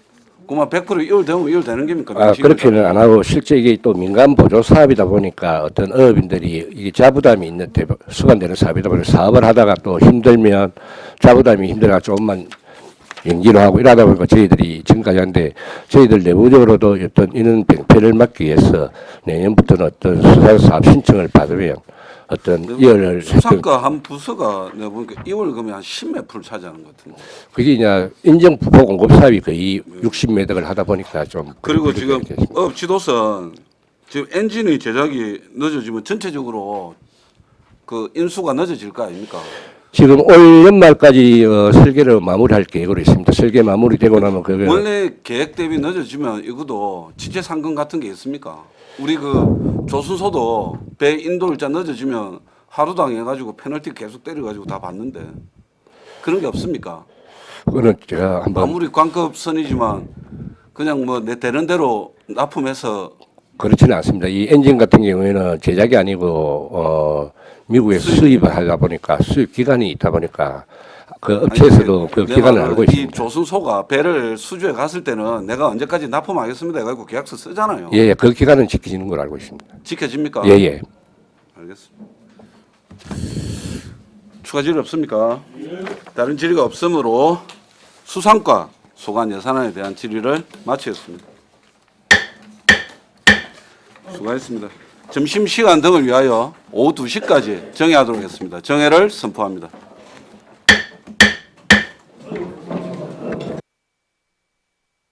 그만 100% 이월되면 이월되는 겁니까? 그렇게는 안 하고 실제 이게 또 민간 보조 사업이다 보니까 어떤 어업인들이 이게 자부담이 있는 수반되는 사업이다 보니까 사업을 하다가 또 힘들면 자부담이 힘들어가 조금만 연기를 하고 이러다 보니까 저희들이 지금까지 하는데 저희들 내부적으로도 어떤 이런 병폐를 막기 위해서 내년부터는 어떤 수상사업 신청을 받으면 어떤 이월을 수상과 한 부서가 내가 보니까 이월 금이 한 10몇 프로 차지하는 것 같은데. 그게 이제 인정 부포 공급 사업이 거의 60매덕을 하다 보니까 좀 그리고 지금 업 지도선 지금 엔진의 제작이 늦어지면 전체적으로 그 인수가 늦어질 거 아닙니까? 지금 올 연말까지 설계를 마무리할 계획으로 있습니다. 설계 마무리되고 나면 그게 원래 계획 대비 늦어지면 이것도 지체 상금 같은 게 있습니까? 우리 그 조순소도 배 인도 일자 늦어지면 하루당 해가지고 페널티 계속 때려가지고 다 받는데 그런 게 없습니까? 그거는 제가 한번 아무리 관급선이지만 그냥 뭐 내 되는 대로 납품해서 그렇지는 않습니다. 이 엔진 같은 경우에는 제작이 아니고 미국에서 수입을 하다 보니까 수입 기간이 있다 보니까 그 업체에서도 그 기간을 알고 이 있습니다. 조순소가 배를 수주해 갔을 때는 내가 언제까지 납품하겠습니다 해가지고 계약서 쓰잖아요. 예, 그 기간은 지켜지는 걸 알고 있습니다. 지켜집니까? 예, 예. 알겠습니다. 추가 질의 없습니까? 다른 질의가 없으므로 수상과 소관 예산안에 대한 질의를 마치겠습니다. 수고하셨습니다. 점심시간 등을 위하여 오후 2시까지 정회하도록 하겠습니다. 정회를 선포합니다.